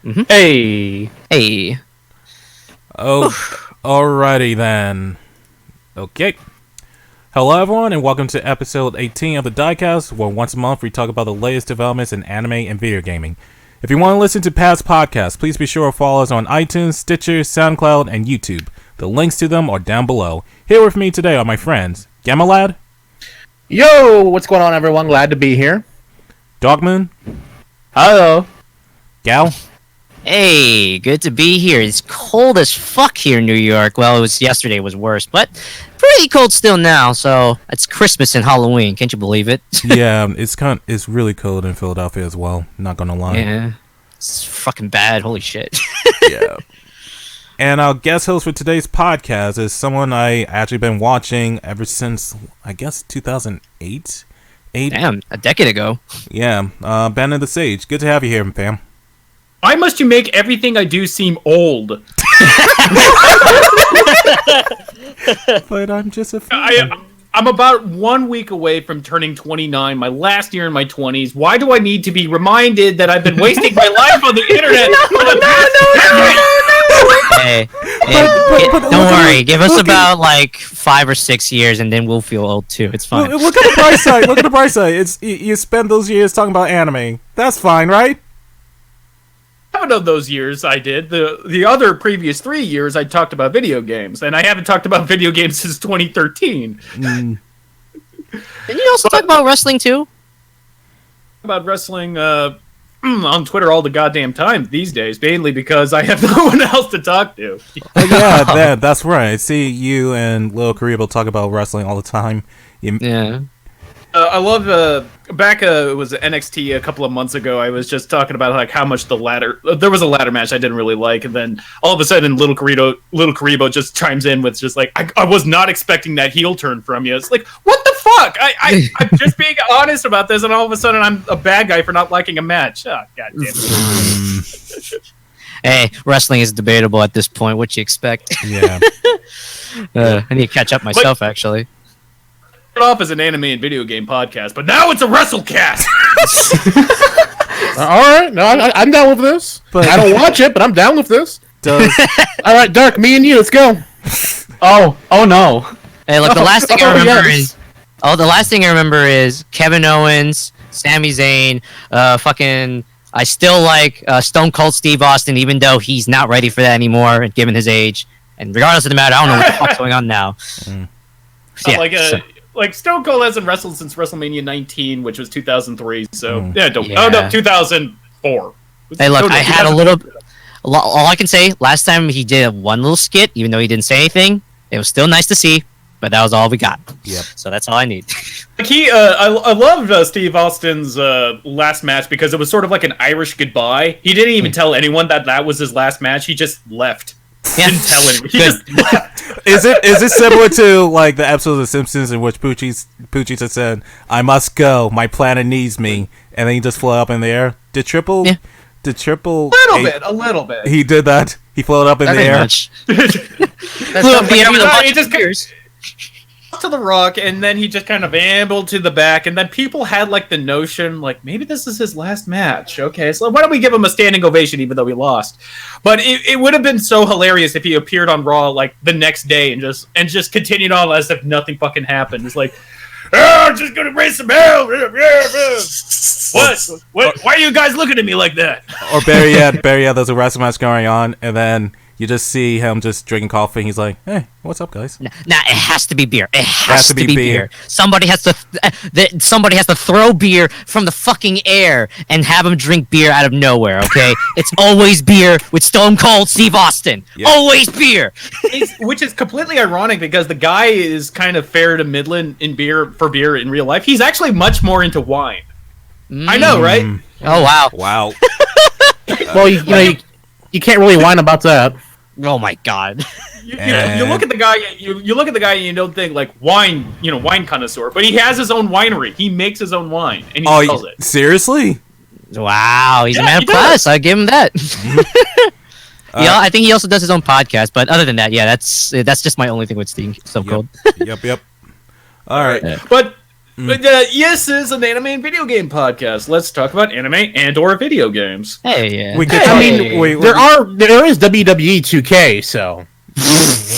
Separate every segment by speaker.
Speaker 1: Mm-hmm.
Speaker 2: Hey.
Speaker 3: Oh, alrighty then. Okay. Hello everyone, and welcome to episode 18 of the DaiCast, where once a month we talk about the latest developments in anime and video gaming. If you want to listen to past podcasts, please be sure to follow us on iTunes, Stitcher, SoundCloud, and YouTube. The links to them are down below. Here with me today are my friends, Gammalad.
Speaker 1: Yo, what's going on, everyone? Glad to be here.
Speaker 3: Darkmoon.
Speaker 1: Hello.
Speaker 3: Gao.
Speaker 2: Hey, good to be here. It's cold as fuck here in New York. Well, it was yesterday was worse, but pretty cold still now. So it's Christmas and Halloween. Can't you believe it?
Speaker 3: Yeah, it's really cold in Philadelphia as well. Not gonna lie.
Speaker 2: Yeah, it's fucking bad. Holy shit.
Speaker 3: Yeah. And our guest host for today's podcast is someone I actually been watching ever since, I guess, 2008.
Speaker 2: Damn, a decade ago.
Speaker 3: Yeah, Bennett the Sage. Good to have you here, fam.
Speaker 4: Why must you make everything I do seem old?
Speaker 3: But I'm just a fan.
Speaker 4: I'm about 1 week away from turning 29, my last year in my 20s. Why do I need to be reminded that I've been wasting my life on the internet?
Speaker 2: Hey, don't worry. Give us about like 5 or 6 years, and then we'll feel old too. It's fine.
Speaker 3: Look at the bright side. Look at the bright side. It's you spend those years talking about anime. That's fine, right?
Speaker 4: One of those years I did. The other previous 3 years I talked about video games, and I haven't talked about video games since 2013.
Speaker 2: Didn't you also talk about wrestling too?
Speaker 4: About wrestling on Twitter all the goddamn time these days, mainly because I have no one else to talk to.
Speaker 3: Yeah, that's right. I see you and Lil Kuriboh talk about wrestling all the time.
Speaker 2: Yeah.
Speaker 4: I love back it was NXT a couple of months ago. I was just talking about like how much there was a ladder match I didn't really like, and then all of a sudden Little Kuriboh just chimes in with just like I was not expecting that heel turn from you. It's like, what the fuck? I'm just being honest about this, and all of a sudden I'm a bad guy for not liking a match. Oh, god damn it.
Speaker 2: Hey, wrestling is debatable at this point. What you expect?
Speaker 3: Yeah.
Speaker 2: I need to catch up myself, actually.
Speaker 4: Off as an anime and video game podcast, but now it's a WrestleCast.
Speaker 1: All right, no, I'm down with this.
Speaker 3: But
Speaker 1: I don't watch it, but I'm down with this.
Speaker 3: All
Speaker 1: right, Dark, me and you, let's go.
Speaker 5: Oh no.
Speaker 2: Hey, look, the last thing I remember
Speaker 1: yes.
Speaker 2: the last thing I remember is Kevin Owens, Sami Zayn, I still like Stone Cold Steve Austin, even though he's not ready for that anymore, given his age. And regardless of the matter, I don't know what the fuck's going on now.
Speaker 4: Like Stone Cold hasn't wrestled since WrestleMania 19, which was 2003. So
Speaker 2: Yeah.
Speaker 4: Oh no, 2004.
Speaker 2: Hey, look, I had all I can say, last time he did one little skit, even though he didn't say anything, it was still nice to see, but that was all we got.
Speaker 3: Yep.
Speaker 2: So that's all I need.
Speaker 4: Like I loved Steve Austin's last match because it was sort of like an Irish goodbye. He didn't even tell anyone that was his last match. He just left.
Speaker 2: Yeah.
Speaker 4: Didn't tell anyone. He just left.
Speaker 3: Is it similar to like the episodes of The Simpsons in which Poochie had said, "I must go, my planet needs me," and then he just flew up in the air? Did Triple?
Speaker 2: Yeah.
Speaker 4: A little bit.
Speaker 3: He did that. He floated up in the air.
Speaker 2: Much.
Speaker 4: He just to the Rock, and then he just kind of ambled to the back, and then people had like the notion, like maybe this is his last match. Okay, so why don't we give him a standing ovation, even though he lost? But it would have been so hilarious if he appeared on Raw like the next day and just continued on as if nothing fucking happened. It's like, oh, I'm just gonna raise some hell. What? Why are you guys looking at me like that?
Speaker 3: Or Barry had there's a wrestling match going on, and then you just see him just drinking coffee, and he's like, "Hey, what's up, guys?"
Speaker 2: Nah, it has to be beer. It has to be beer. Somebody has to throw beer from the fucking air and have him drink beer out of nowhere, okay? It's always beer with Stone Cold Steve Austin. Yep. Always beer.
Speaker 4: Which is completely ironic because the guy is kind of fair to middling in beer in real life. He's actually much more into wine. I know, right?
Speaker 2: Oh, wow.
Speaker 3: Wow.
Speaker 1: Well, you can't really whine about that.
Speaker 2: Oh my god.
Speaker 4: You look at the guy. You look at the guy, and you don't think like wine connoisseur. But he has his own winery. He makes his own wine, and he sells it.
Speaker 3: Seriously?
Speaker 2: Wow, he's a man of class. I give him that. I think he also does his own podcast. But other than that, yeah, that's just my only thing with Stone Cold.
Speaker 3: Yep. All right.
Speaker 4: But But yes, this is an anime and video game podcast. Let's talk about anime and/or video games.
Speaker 2: Hey, yeah.
Speaker 3: We could
Speaker 1: I
Speaker 3: talk-
Speaker 1: mean,
Speaker 3: wait,
Speaker 1: there is WWE 2K, so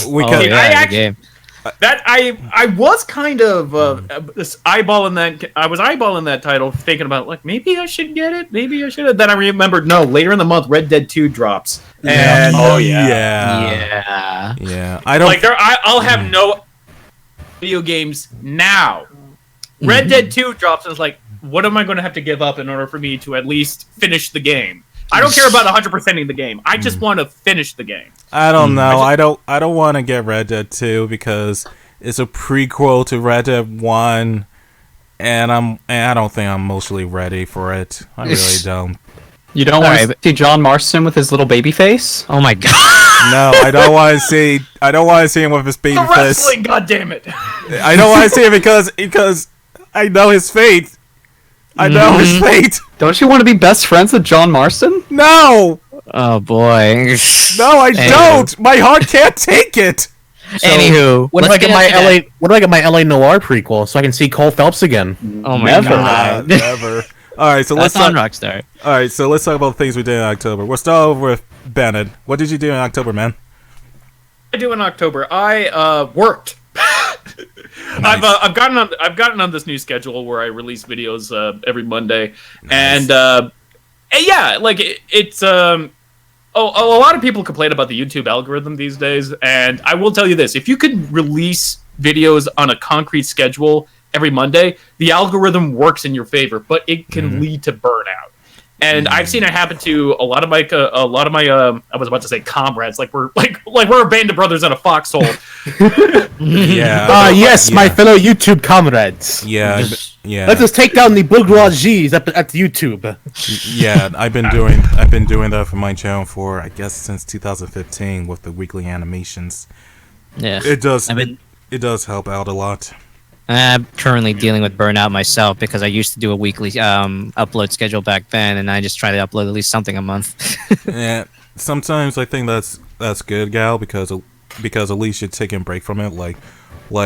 Speaker 3: we
Speaker 2: Oh,
Speaker 3: could.
Speaker 2: yeah, the game.
Speaker 4: That I was kind of eyeballing that. I was eyeballing that title, thinking about like maybe I should get it. Maybe I should. Then I remembered no. Later in the month, Red Dead 2 drops. And
Speaker 3: yeah. I don't
Speaker 4: like I'll have no video games now. Red Dead 2 drops, and it's like, what am I going to have to give up in order for me to at least finish the game? I don't care about 100%ing the game. I just want to finish the game.
Speaker 3: I don't know. I don't want to get Red Dead 2 because it's a prequel to Red Dead 1, and I don't think I'm mostly ready for it. I really don't.
Speaker 5: You don't want to see John Marston with his little baby face?
Speaker 2: Oh my god.
Speaker 3: No, I don't want to see. I don't want to see him with his baby
Speaker 4: The
Speaker 3: face.
Speaker 4: wrestling, goddammit!
Speaker 3: I don't want to see it because I know his fate. I know his fate.
Speaker 5: Don't you want to be best friends with John Marston?
Speaker 3: No,
Speaker 2: Oh boy.
Speaker 3: no, I don't. My heart can't take it.
Speaker 2: Anywho,
Speaker 1: when do I
Speaker 2: let's
Speaker 1: get
Speaker 2: get
Speaker 1: my
Speaker 2: into that.
Speaker 1: LA? When do I get my LA Noir prequel so I can see Cole Phelps again?
Speaker 2: Oh my
Speaker 5: Never.
Speaker 2: god.
Speaker 3: Never. All right, so let's
Speaker 2: That's on
Speaker 3: talk.
Speaker 2: Rockstar.
Speaker 3: All right, so let's talk about things we did in October. We'll start over with Bennett. What did you do in October, man?
Speaker 4: I do in October. I worked.
Speaker 3: Nice.
Speaker 4: I've gotten on this new schedule where I release videos every Monday, and yeah, like it's a lot of people complain about the YouTube algorithm these days, and I will tell you this: if you could release videos on a concrete schedule every Monday, the algorithm works in your favor, but it can lead to burnout. And I've seen it happen to a lot of my I was about to say comrades, like we're a band of brothers in a foxhole.
Speaker 3: Yeah.
Speaker 1: Yes,
Speaker 3: Yeah.
Speaker 1: my fellow YouTube comrades.
Speaker 3: Yeah. Yeah.
Speaker 1: Let us take down the bourgeoisies at YouTube.
Speaker 3: Yeah, I've been doing that for my channel for I guess since 2015 with the weekly animations.
Speaker 2: Yeah.
Speaker 3: It does
Speaker 2: I mean-
Speaker 3: it does help out a lot.
Speaker 2: I'm currently dealing with burnout myself because I used to do a weekly upload schedule back then, and I just try to upload at least something a month.
Speaker 3: Yeah, sometimes I think that's good, Gal, because at least you're taking a break from it. Like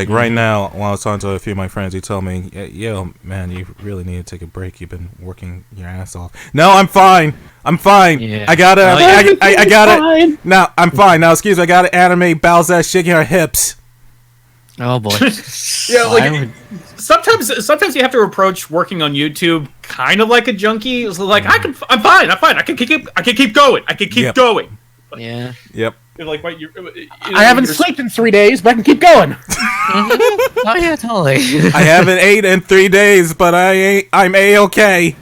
Speaker 3: right now, while I was talking to a few of my friends, he told me, "Yo, man, you really need to take a break. You've been working your ass off." No, I'm fine.
Speaker 2: Yeah.
Speaker 3: I got
Speaker 2: Oh, yeah.
Speaker 3: I got it.
Speaker 5: Fine.
Speaker 3: No, I'm fine. Now, excuse me. I got to animate Bowsette shaking her hips.
Speaker 2: Oh boy.
Speaker 4: Yeah,
Speaker 2: I
Speaker 4: like
Speaker 2: would-
Speaker 4: sometimes you have to approach working on YouTube kind of like a junkie. It's like I'm fine. I can keep going. I can keep
Speaker 3: Yep.
Speaker 4: going.
Speaker 2: Yeah.
Speaker 3: Yep.
Speaker 4: Like what
Speaker 1: I haven't slept in 3 days, but I can keep going.
Speaker 2: Oh yeah, totally.
Speaker 3: I haven't ate in 3 days, but I'm A-okay.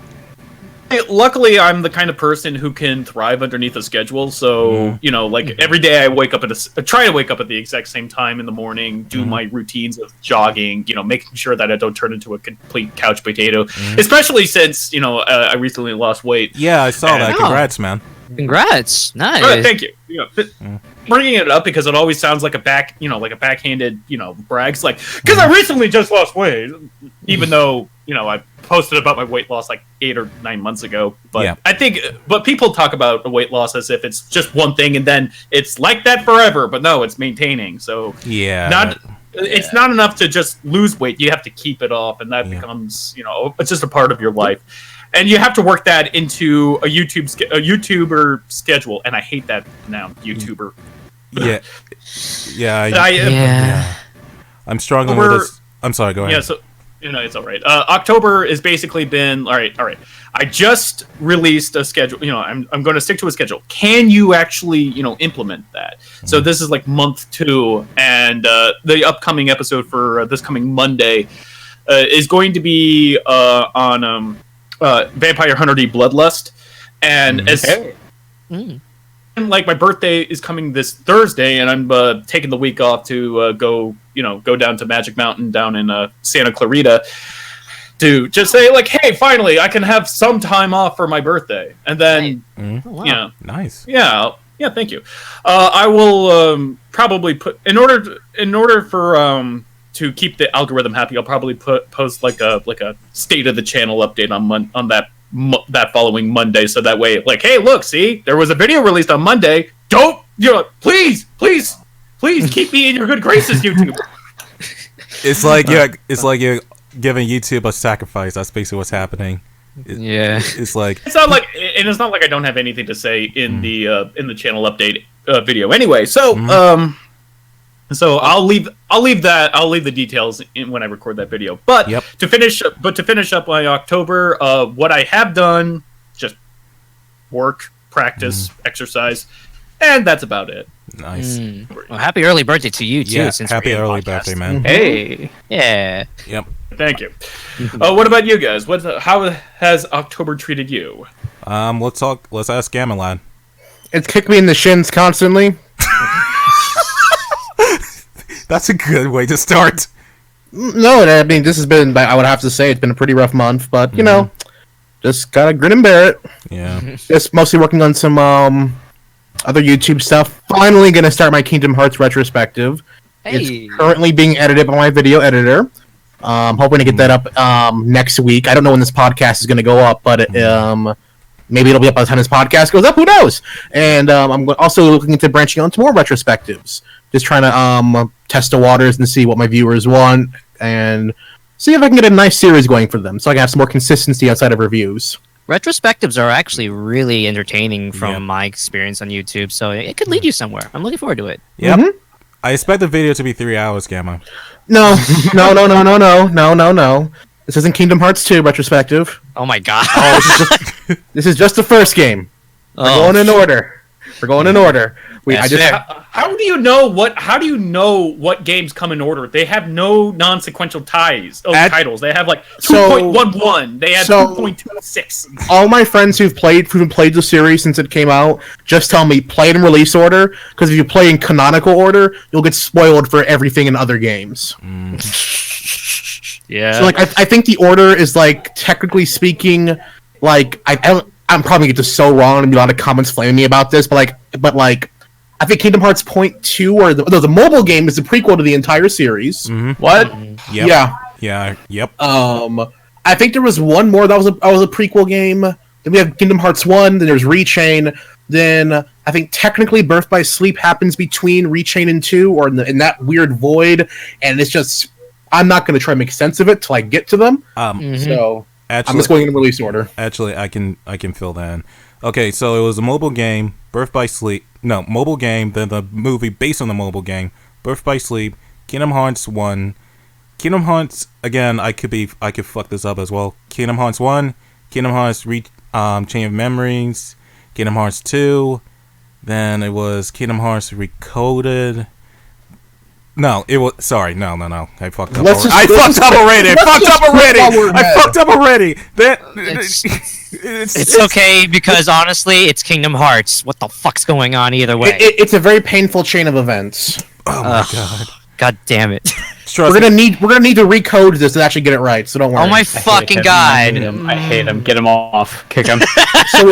Speaker 4: Luckily, I'm the kind of person who can thrive underneath a schedule. So, you know, like every day I wake up I try to wake up at the exact same time in the morning, do my routines of jogging, you know, making sure that I don't turn into a complete couch potato, especially since, you know, I recently lost weight.
Speaker 3: Yeah, I saw that.
Speaker 2: Yeah.
Speaker 3: Congrats, man.
Speaker 2: Congrats. Nice.
Speaker 4: Thank you. You know, bringing it up because it always sounds like a backhanded, you know, brags like, because I recently just lost weight, even though, you know, I posted about my weight loss like 8 or 9 months ago. But
Speaker 3: Yeah.
Speaker 4: I think, but people talk about a weight loss as if it's just one thing and then it's like that forever. But no, it's maintaining. So
Speaker 3: Yeah.
Speaker 4: it's not enough to just lose weight. You have to keep it off, and that becomes, you know, it's just a part of your life. And you have to work that into a YouTuber schedule, and I hate that noun, YouTuber.
Speaker 3: Yeah. Yeah.
Speaker 2: Yeah.
Speaker 3: I'm struggling with this. I'm sorry, go ahead.
Speaker 4: Yeah, so you know, it's all right. October has basically been all right. I just released a schedule. You know, I'm going to stick to a schedule. Can you actually, you know, implement that? So this is like month 2, and the upcoming episode for this coming Monday is going to be on Vampire Hunter D Bloodlust, and as and like my birthday is coming this Thursday, and I'm taking the week off to go down to Magic Mountain down in Santa Clarita to just say like, hey, finally I can have some time off for my birthday, and then
Speaker 2: Wow.
Speaker 3: Nice.
Speaker 4: yeah, thank you. I will probably put in order for to keep the algorithm happy. I'll probably post like a state of the channel update on that following Monday, so that way, like, hey, look, see, there was a video released on Monday. Don't, you know, please keep me in your good graces, YouTube.
Speaker 3: It's like giving YouTube a sacrifice. That's basically what's happening. It's like
Speaker 4: it's not like I don't have anything to say in the channel update video. Anyway, so so I'll leave the details when I record that video. But to finish up my October, what I have done, just work, practice, exercise, and that's about it.
Speaker 3: Nice.
Speaker 2: Well, happy early birthday to you too.
Speaker 3: Yeah,
Speaker 2: since
Speaker 3: happy
Speaker 2: we're in
Speaker 3: early
Speaker 2: podcast.
Speaker 3: birthday, man.
Speaker 5: Hey.
Speaker 2: Yeah.
Speaker 3: Yep.
Speaker 4: Thank you. What about you guys? How has October treated you?
Speaker 3: Let's ask Gammalad.
Speaker 1: It's kicked me in the shins constantly.
Speaker 3: That's a good way to start.
Speaker 1: No, I mean, this has been, I would have to say, it's been a pretty rough month, but, you know, just gotta grin and bear it.
Speaker 3: Yeah.
Speaker 1: Just mostly working on some other YouTube stuff. Finally gonna start my Kingdom Hearts retrospective.
Speaker 2: Hey.
Speaker 1: It's currently being edited by my video editor. Hoping to get that up next week. I don't know when this podcast is gonna go up, but maybe it'll be up by the time this podcast goes up. Who knows? And I'm also looking into branching on to more retrospectives. Just trying to test the waters and see what my viewers want, and see if I can get a nice series going for them, so I can have some more consistency outside of reviews.
Speaker 2: Retrospectives are actually really entertaining from my experience on YouTube, so it could lead you somewhere. I'm looking forward to it.
Speaker 3: Yep. I expect the video to be 3 hours, Gamma.
Speaker 1: No. This isn't Kingdom Hearts 2 retrospective.
Speaker 2: Oh my god.
Speaker 1: This is just the first game. We're going in order.
Speaker 4: How do you know what games come in order? They have no non-sequential titles. They have like 2.11. They have 2.26.
Speaker 1: All my friends who've played the series since it came out just tell me play it in release order, because if you play in canonical order, you'll get spoiled for everything in other games.
Speaker 2: Yeah.
Speaker 1: So like I think the order is, like, technically speaking, like I'm probably get this so wrong, and a lot of comments flaming me about this, but I think Kingdom Hearts Point 2, or the mobile game, is the prequel to the entire series.
Speaker 5: What?
Speaker 3: Yep. Yeah. Yep.
Speaker 1: I think there was one more that was a prequel game. Then we have Kingdom Hearts 1. Then there's Rechain. Then I think technically Birth by Sleep happens between Rechain and 2, or in that weird void. And it's just, I'm not going to try to make sense of it till I get to them. So actually, I'm just going in release order.
Speaker 3: Actually, I can fill that in. Okay, so it was a mobile game, Birth by Sleep. No, mobile game, then the movie based on the mobile game, Birth by Sleep, Kingdom Hearts 1. Kingdom Hearts, again, I could fuck this up as well. Kingdom Hearts 1, Kingdom Hearts Chain of Memories, Kingdom Hearts 2, then it was Kingdom Hearts Recoded. No, it was, sorry, no. I fucked up. I fucked up already.
Speaker 2: It's okay, because honestly, it's Kingdom Hearts. What the fuck's going on either way?
Speaker 1: It's a very painful chain of events.
Speaker 3: Oh my god.
Speaker 2: God damn it.
Speaker 1: We're gonna need to recode this to actually get it right, so don't worry.
Speaker 2: Oh my fucking god.
Speaker 5: I hate him. Get him off. Kick him.
Speaker 1: So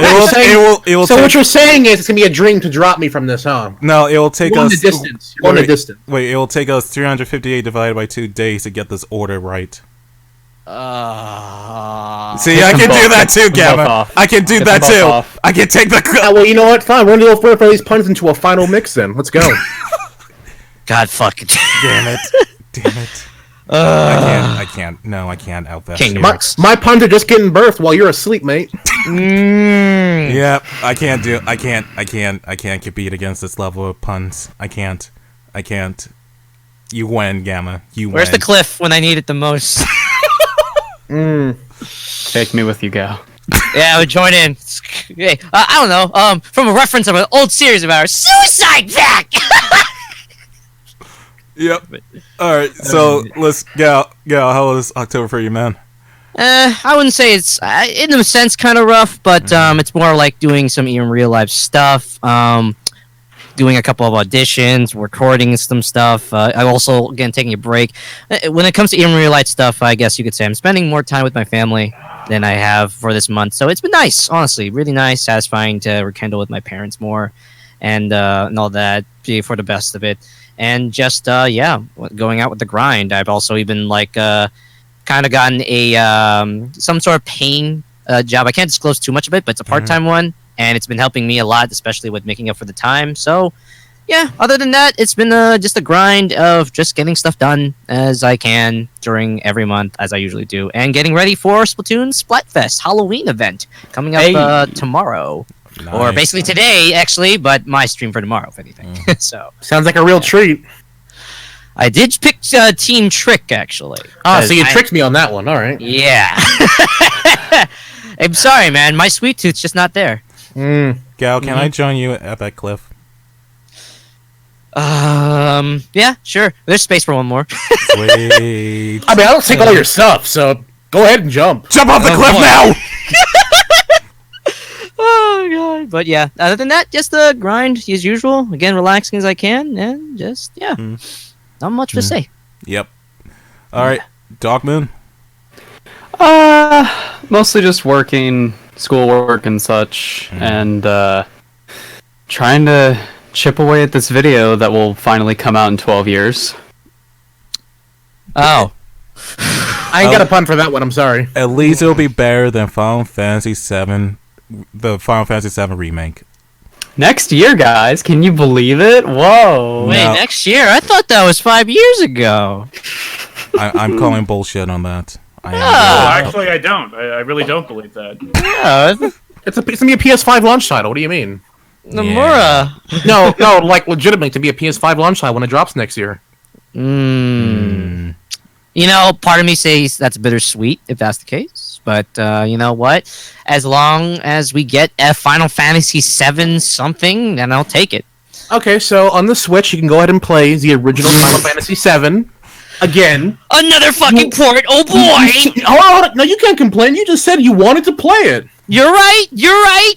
Speaker 1: what you're saying is it's gonna be a dream to drop me from this, huh?
Speaker 3: No, it will take us...
Speaker 1: the distance.
Speaker 3: Wait, it will take us 358 divided by 2 days to get this order right. See, I can do that too, Gamma. I can do that too. I can take the...
Speaker 1: Well, you know what? Fine, we're gonna go for these puns into a final mix then. Let's go.
Speaker 2: God fucking
Speaker 3: damn it. I can't. No, I can't outvet you.
Speaker 1: My puns are just getting birthed while you're asleep, mate.
Speaker 3: Yeah, I can't compete against this level of puns. I can't. You win, Gamma. You win.
Speaker 2: Where's the cliff when I need it the most?
Speaker 5: Take me with you, Gal.
Speaker 2: Yeah, I would join in. Hey, I don't know. From a reference of an old series of ours, Suicide Pact.
Speaker 3: Yep. All right. So let's Gal. How was October for you, man?
Speaker 2: I wouldn't say it's in a sense kind of rough, but it's more like doing some even real life stuff. Doing a couple of auditions, recording some stuff. I also, again, taking a break. When it comes to even real life stuff, I guess you could say I'm spending more time with my family than I have for this month. So it's been nice, honestly, really nice, satisfying to rekindle with my parents more, and all that, be for the best of it. And just going out with the grind. I've also even kind of gotten a some sort of paying job. I can't disclose too much of it, but it's a part-time one, and it's been helping me a lot, especially with making up for the time. So yeah, other than that, it's been just a grind of just getting stuff done as I can during every month, as I usually do, and getting ready for Splatoon Splatfest Halloween event coming up tomorrow.
Speaker 3: Nice.
Speaker 2: Or basically today, actually, but my stream for tomorrow, if anything. So
Speaker 1: Sounds like a real treat.
Speaker 2: I did pick Team Trick, actually.
Speaker 1: So you tricked me on that one. All right.
Speaker 2: Yeah. I'm sorry, man. My sweet tooth's just not there.
Speaker 3: Gal, can I join you at that cliff?
Speaker 2: Yeah, sure. There's space for one more.
Speaker 3: Sweet.
Speaker 1: I mean, I don't take all your stuff, so go ahead and jump.
Speaker 3: Jump off the cliff now!
Speaker 2: Oh, God. But yeah, other than that, just the grind as usual. Again, relaxing as I can, and just, yeah. Not much to say.
Speaker 3: Yep. All right, Darkmoon.
Speaker 5: Mostly just working, schoolwork and such, and trying to chip away at this video that will finally come out in 12 years.
Speaker 2: Oh.
Speaker 1: I ain't got a pun for that one. I'm sorry.
Speaker 3: At least it'll be better than Final Fantasy VII, the Final Fantasy VII remake.
Speaker 5: Next year, guys, can you believe it? Whoa.
Speaker 2: Wait,
Speaker 3: No.
Speaker 2: next year? I thought that was 5 years ago.
Speaker 3: I'm calling bullshit on that. I am.
Speaker 4: Oh, actually, I don't. I really don't believe that.
Speaker 2: Yeah,
Speaker 1: It's gonna be a PS5 launch title. What do you mean?
Speaker 2: Nomura.
Speaker 1: No, like legitimately to be a PS5 launch title when it drops next year.
Speaker 2: You know, part of me says that's bittersweet if that's the case. But you know what? As long as we get a Final Fantasy VII something, then I'll take it.
Speaker 1: Okay, so on the Switch, you can go ahead and play the original Final Fantasy VII again.
Speaker 2: Another fucking port! Oh boy!
Speaker 1: Oh, no, you can't complain. You just said you wanted to play it.
Speaker 2: You're right.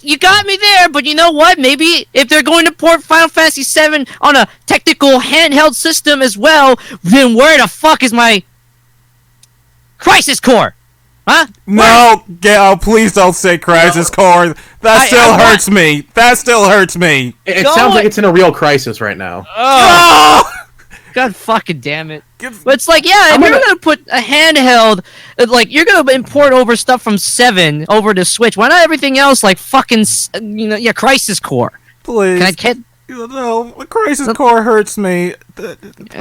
Speaker 2: You got me there. But you know what? Maybe if they're going to port Final Fantasy VII on a technical handheld system as well, then where the fuck is my Crisis Core? Huh?
Speaker 3: No, Gal, please don't say Crisis Core. That still hurts me. That still hurts me.
Speaker 1: It
Speaker 2: Go
Speaker 1: sounds
Speaker 2: on.
Speaker 1: like it's in a real crisis right now.
Speaker 2: Oh. God fucking damn it. But it's like, yeah, if you're gonna put a handheld, like, you're gonna import over stuff from 7 over to Switch, why not everything else, like, fucking, Crisis Core?
Speaker 3: Please.
Speaker 2: Can
Speaker 3: No, the Crisis Core hurts me.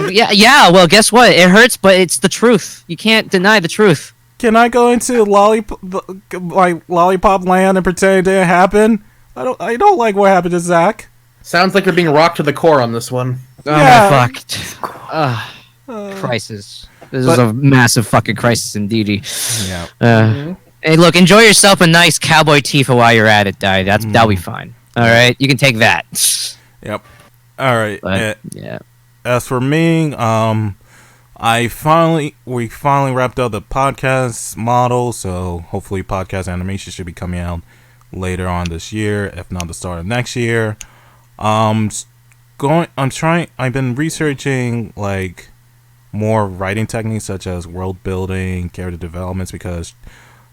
Speaker 2: yeah, well, guess what? It hurts, but it's the truth. You can't deny the truth.
Speaker 3: Can I go into Lollipop Land and pretend it didn't happen? I don't like what happened to Zach.
Speaker 1: Sounds like you're being rocked to the core on this one.
Speaker 3: Yeah.
Speaker 2: Oh, fuck. Crisis. This is a massive fucking crisis indeed.
Speaker 3: Yeah.
Speaker 2: Hey, look, enjoy yourself a nice cowboy tea for while you're at it, Di. That'll be fine. All right, you can take that.
Speaker 3: Yep. All right.
Speaker 2: But, yeah.
Speaker 3: As for me, we finally wrapped up the podcast model, so hopefully podcast animation should be coming out later on this year, if not the start of next year. I've been researching like more writing techniques such as world building, character developments, because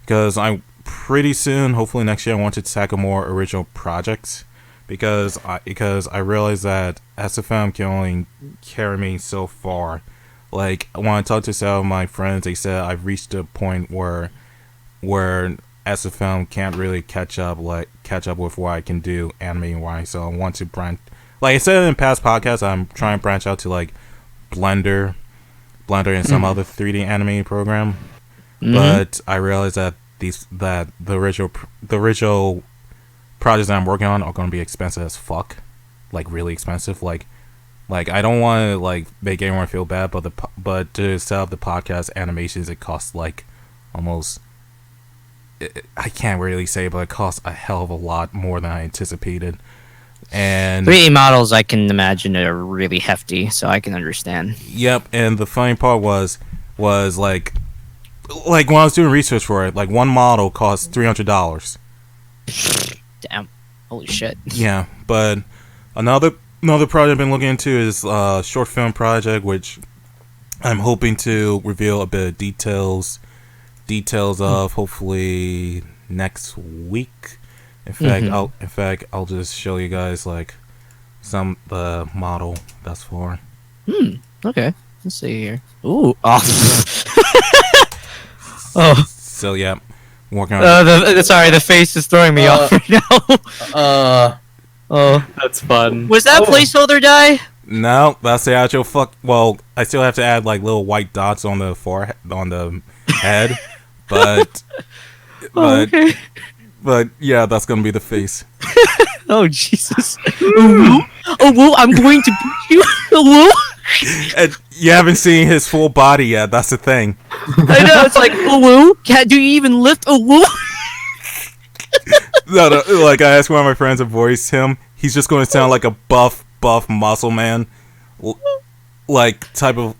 Speaker 3: I'm pretty soon, hopefully next year, I want to tackle more original projects, because I realize that SFM can only carry me so far. Like, when I talk to some of my friends, they said I've reached a point where SFM can't really catch up with what I can do anime-wise. So I want to branch. Like I said in past podcasts, I'm trying to branch out to like Blender and some other 3D anime program. But I realize that the original projects that I'm working on are going to be expensive as fuck, like really expensive. Like I don't want to like make anyone feel bad, but to set up the podcast animations, it costs like almost. I can't really say, but it costs a hell of a lot more than I anticipated. And
Speaker 2: 3D models, I can imagine, are really hefty, so I can understand.
Speaker 3: Yep, and the funny part was like when I was doing research for it, like one model costs $300.
Speaker 2: Damn, holy shit.
Speaker 3: Yeah, but another project I've been looking into is a short film project, which I'm hoping to reveal a bit of details of hopefully next week. In fact, I'll just show you guys like the model that's for.
Speaker 2: Okay, let's see here. Ooh, oh. Oh.
Speaker 3: So yeah, working on.
Speaker 2: Sorry, the face is throwing me off right now. Oh,
Speaker 5: That's fun.
Speaker 2: was that placeholder die?
Speaker 3: No, that's the actual fuck. Well, I still have to add like little white dots on the forehead, on the head, but
Speaker 2: Okay.
Speaker 3: but yeah, that's gonna be the face.
Speaker 2: Oh Jesus! Oh, woo! I'm going to beat you. Oh, woo!
Speaker 3: And you haven't seen his full body yet. That's the thing.
Speaker 2: I know it's like oh, woo! Do you even lift? Oh, woo!
Speaker 3: No, like I asked one of my friends to voice him. He's just going to sound like a buff muscle man, like type of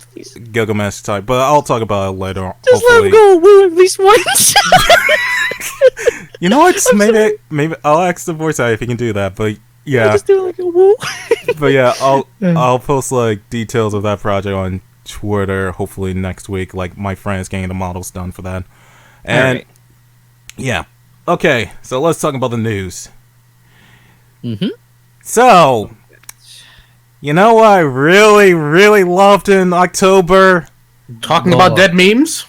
Speaker 3: Gilgamesh type. But I'll talk about it later.
Speaker 2: Just
Speaker 3: hopefully.
Speaker 2: let him go woo at least once.
Speaker 3: You know what? Maybe I'll ask the voice actor if he can do that. But yeah,
Speaker 2: Just do like a woo.
Speaker 3: but yeah, I'll post like details of that project on Twitter. Hopefully next week. Like my friend is getting the models done for that. And
Speaker 2: Alright.
Speaker 3: yeah, okay. So let's talk about the news.
Speaker 2: Mm-hmm.
Speaker 3: So, you know what I really loved in October?
Speaker 1: Talking about dead memes.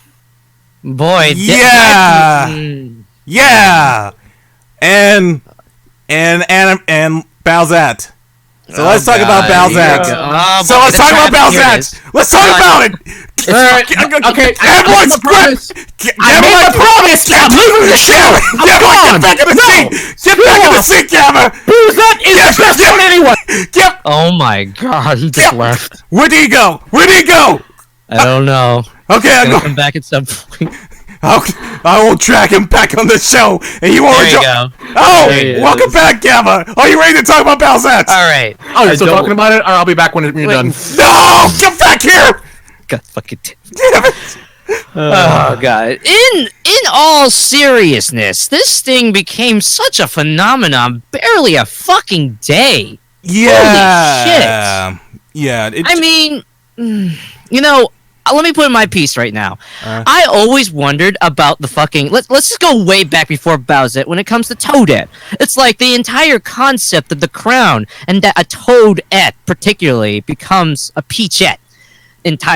Speaker 2: Boy,
Speaker 3: Yeah! Yeah! And Bowsette. So let's talk about Bowsette. So let's talk about Bowsette. Let's talk about it.
Speaker 1: Okay,
Speaker 3: Everyone,
Speaker 1: I made a promise. I'm leaving the show.
Speaker 3: Get back in the seat. Get back in the seat, Gamma.
Speaker 1: Bowsette is the best one anyone.
Speaker 3: Get.
Speaker 2: Oh my God, he just left.
Speaker 3: Where did he go? Where did he go?
Speaker 2: I don't know.
Speaker 3: Okay, I'm
Speaker 2: He's gonna
Speaker 3: going.
Speaker 2: come back at some point.
Speaker 3: I will drag him back on the show, and you won't
Speaker 2: There you
Speaker 3: enjoy.
Speaker 2: go.
Speaker 3: Oh,
Speaker 5: There he
Speaker 3: welcome
Speaker 5: is.
Speaker 3: back, Gamma. Are you ready to talk about Bowsette?
Speaker 2: All right.
Speaker 1: Oh, you're still
Speaker 5: don't-
Speaker 1: talking about it? Or I'll be back when you're done.
Speaker 3: No, get back here.
Speaker 2: God fucking.
Speaker 3: Damn it.
Speaker 2: Oh God! In all seriousness, this thing became such a phenomenon. Barely a fucking day.
Speaker 3: Yeah. Yeah.
Speaker 2: I mean, you know, let me put in my piece right now. I always wondered about the fucking. Let's just go way back before Bowsette. When it comes to Toadette, it's like the entire concept of the crown and that a Toadette particularly becomes a Peachette,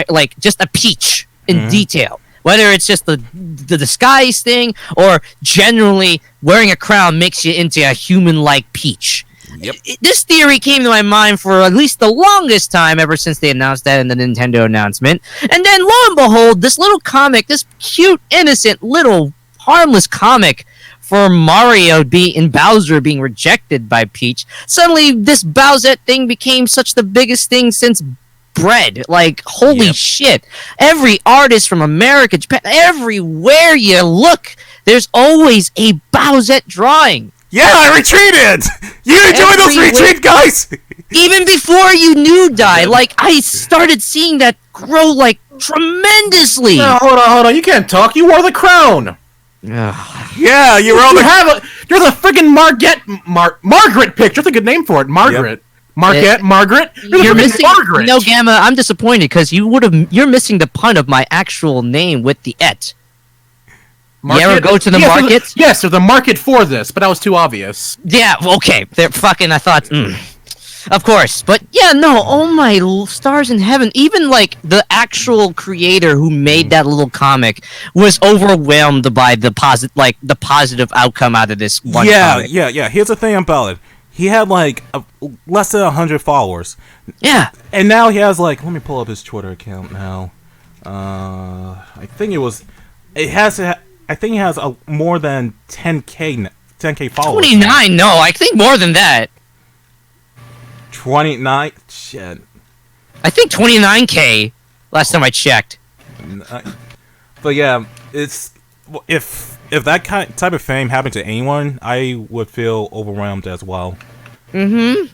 Speaker 2: like just a peach in detail. Whether it's just the disguise thing or generally wearing a crown makes you into a human-like peach.
Speaker 3: Yep.
Speaker 2: This theory came to my mind for at least the longest time ever since they announced that in the Nintendo announcement. And then lo and behold, this little comic, this cute, innocent, little, harmless comic for Mario and Bowser being rejected by Peach, suddenly this Bowsette thing became such the biggest thing since bread. Like, holy shit. Every artist from America, Japan, everywhere you look, there's always a Bowsette drawing.
Speaker 3: Yeah, I retreated. You enjoy those retreat, guys?
Speaker 2: Even before you knew Die, like, I started seeing that grow, like, tremendously.
Speaker 1: No, hold on. You can't talk. You wore the crown.
Speaker 3: Yeah, you're all
Speaker 1: You're the friggin' Margaret picture. That's a good name for it. Margaret. Margaret.
Speaker 2: You're missing.
Speaker 1: Margaret.
Speaker 2: No, Gamma, I'm disappointed because you're missing the pun of my actual name with the et.
Speaker 1: Market?
Speaker 2: You ever go to the
Speaker 1: Yes,
Speaker 2: market?
Speaker 1: Yes, there's a market for this, but that was too obvious.
Speaker 2: Yeah, okay. They're fucking, I thought, of course. But yeah, no, oh my stars in heaven. Even, like, the actual creator who made that little comic was overwhelmed by the positive outcome out of this one comic.
Speaker 3: Yeah. Here's the thing about it. He had, like, less than 100 followers.
Speaker 2: Yeah.
Speaker 3: And now he has, like, let me pull up his Twitter account now. I think he has more than 10k followers.
Speaker 2: 29, no, I think more than that.
Speaker 3: 29? Shit.
Speaker 2: I think 29k last time I checked.
Speaker 3: But yeah, it's if that type of fame happened to anyone, I would feel overwhelmed as well.
Speaker 2: Mm-hmm.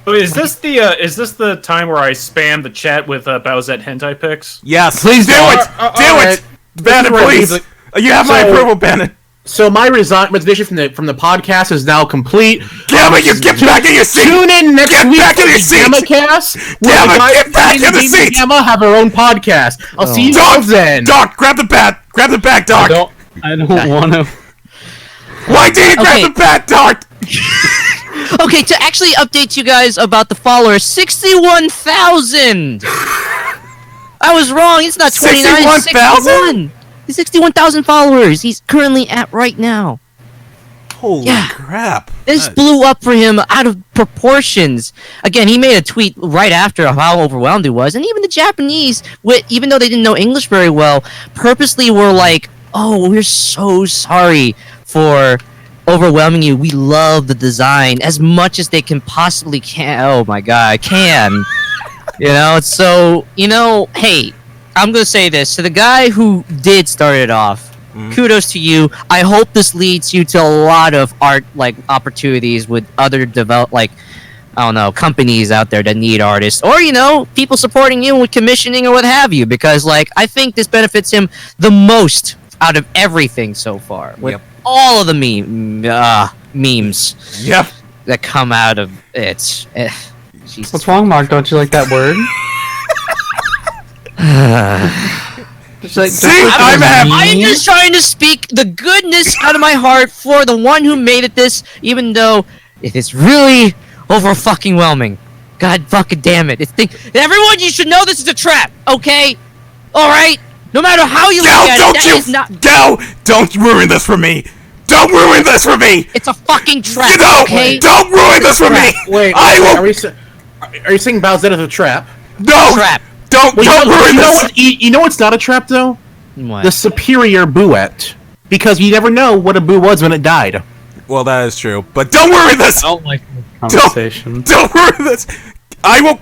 Speaker 4: Oh, is this the time where I spam the chat with Bowsette hentai pics?
Speaker 3: Yes,
Speaker 1: Please
Speaker 3: do
Speaker 1: don't.
Speaker 3: it. Do it, Bennett, please. You have my approval, Bennett.
Speaker 1: So my resignation from the podcast is now complete.
Speaker 3: Gamma, you get back in your seat.
Speaker 1: Tune in next
Speaker 3: Get
Speaker 1: week
Speaker 3: back
Speaker 1: for
Speaker 3: in your
Speaker 1: the
Speaker 3: seat.
Speaker 1: GammaCast.
Speaker 3: Gamma,
Speaker 1: where the guys
Speaker 3: get back
Speaker 1: from
Speaker 3: in the
Speaker 1: Gamma
Speaker 3: seat.
Speaker 1: Gamma have their own podcast. I'll see you guys then.
Speaker 3: Doc, grab the bat. Grab the bat, Doc.
Speaker 5: I don't want to.
Speaker 3: Why did you grab the bat, Doc?
Speaker 2: Okay, to actually update you guys about the followers, 61,000! I was wrong, it's not 29, it's
Speaker 3: 61,000?
Speaker 2: 61! 61,000 followers he's currently at right now.
Speaker 3: Holy crap!
Speaker 2: This blew up for him out of proportions. Again, he made a tweet right after how overwhelmed he was, and even the Japanese, even though they didn't know English very well, purposely were like, "Oh, we're so sorry for overwhelming you. We love the design as much as they can possibly can." Oh my god, can. So, hey, I'm going to say this. To the guy who did start it off, kudos to you. I hope this leads you to a lot of art, opportunities with other companies out there that need artists. Or, people supporting you with commissioning or what have you. Because, I think this benefits him the most out of everything so far. With all of the memes that come out of it. Jesus.
Speaker 5: What's wrong, Mark? Don't you like that word?
Speaker 2: I'm just trying to speak the goodness out of my heart for the one who made it this, even though it is really over-fucking-whelming. God fucking damn it. Everyone, you should know this is a trap, okay? Alright? No matter how you look at it, that is not...
Speaker 3: Don't ruin this for me! Don't ruin this for me!
Speaker 2: It's a fucking trap, okay?
Speaker 3: Don't ruin this for me!
Speaker 1: Wait, are you saying Bowsette is a trap?
Speaker 3: No!
Speaker 2: Trap.
Speaker 3: Don't ruin this!
Speaker 1: You know what's not a trap, though?
Speaker 2: What?
Speaker 1: The superior Bowsette. Because you never know what a boo was when it died.
Speaker 3: Well, that is true. But don't ruin this!
Speaker 5: I don't like this conversation.
Speaker 3: Don't ruin this! I will...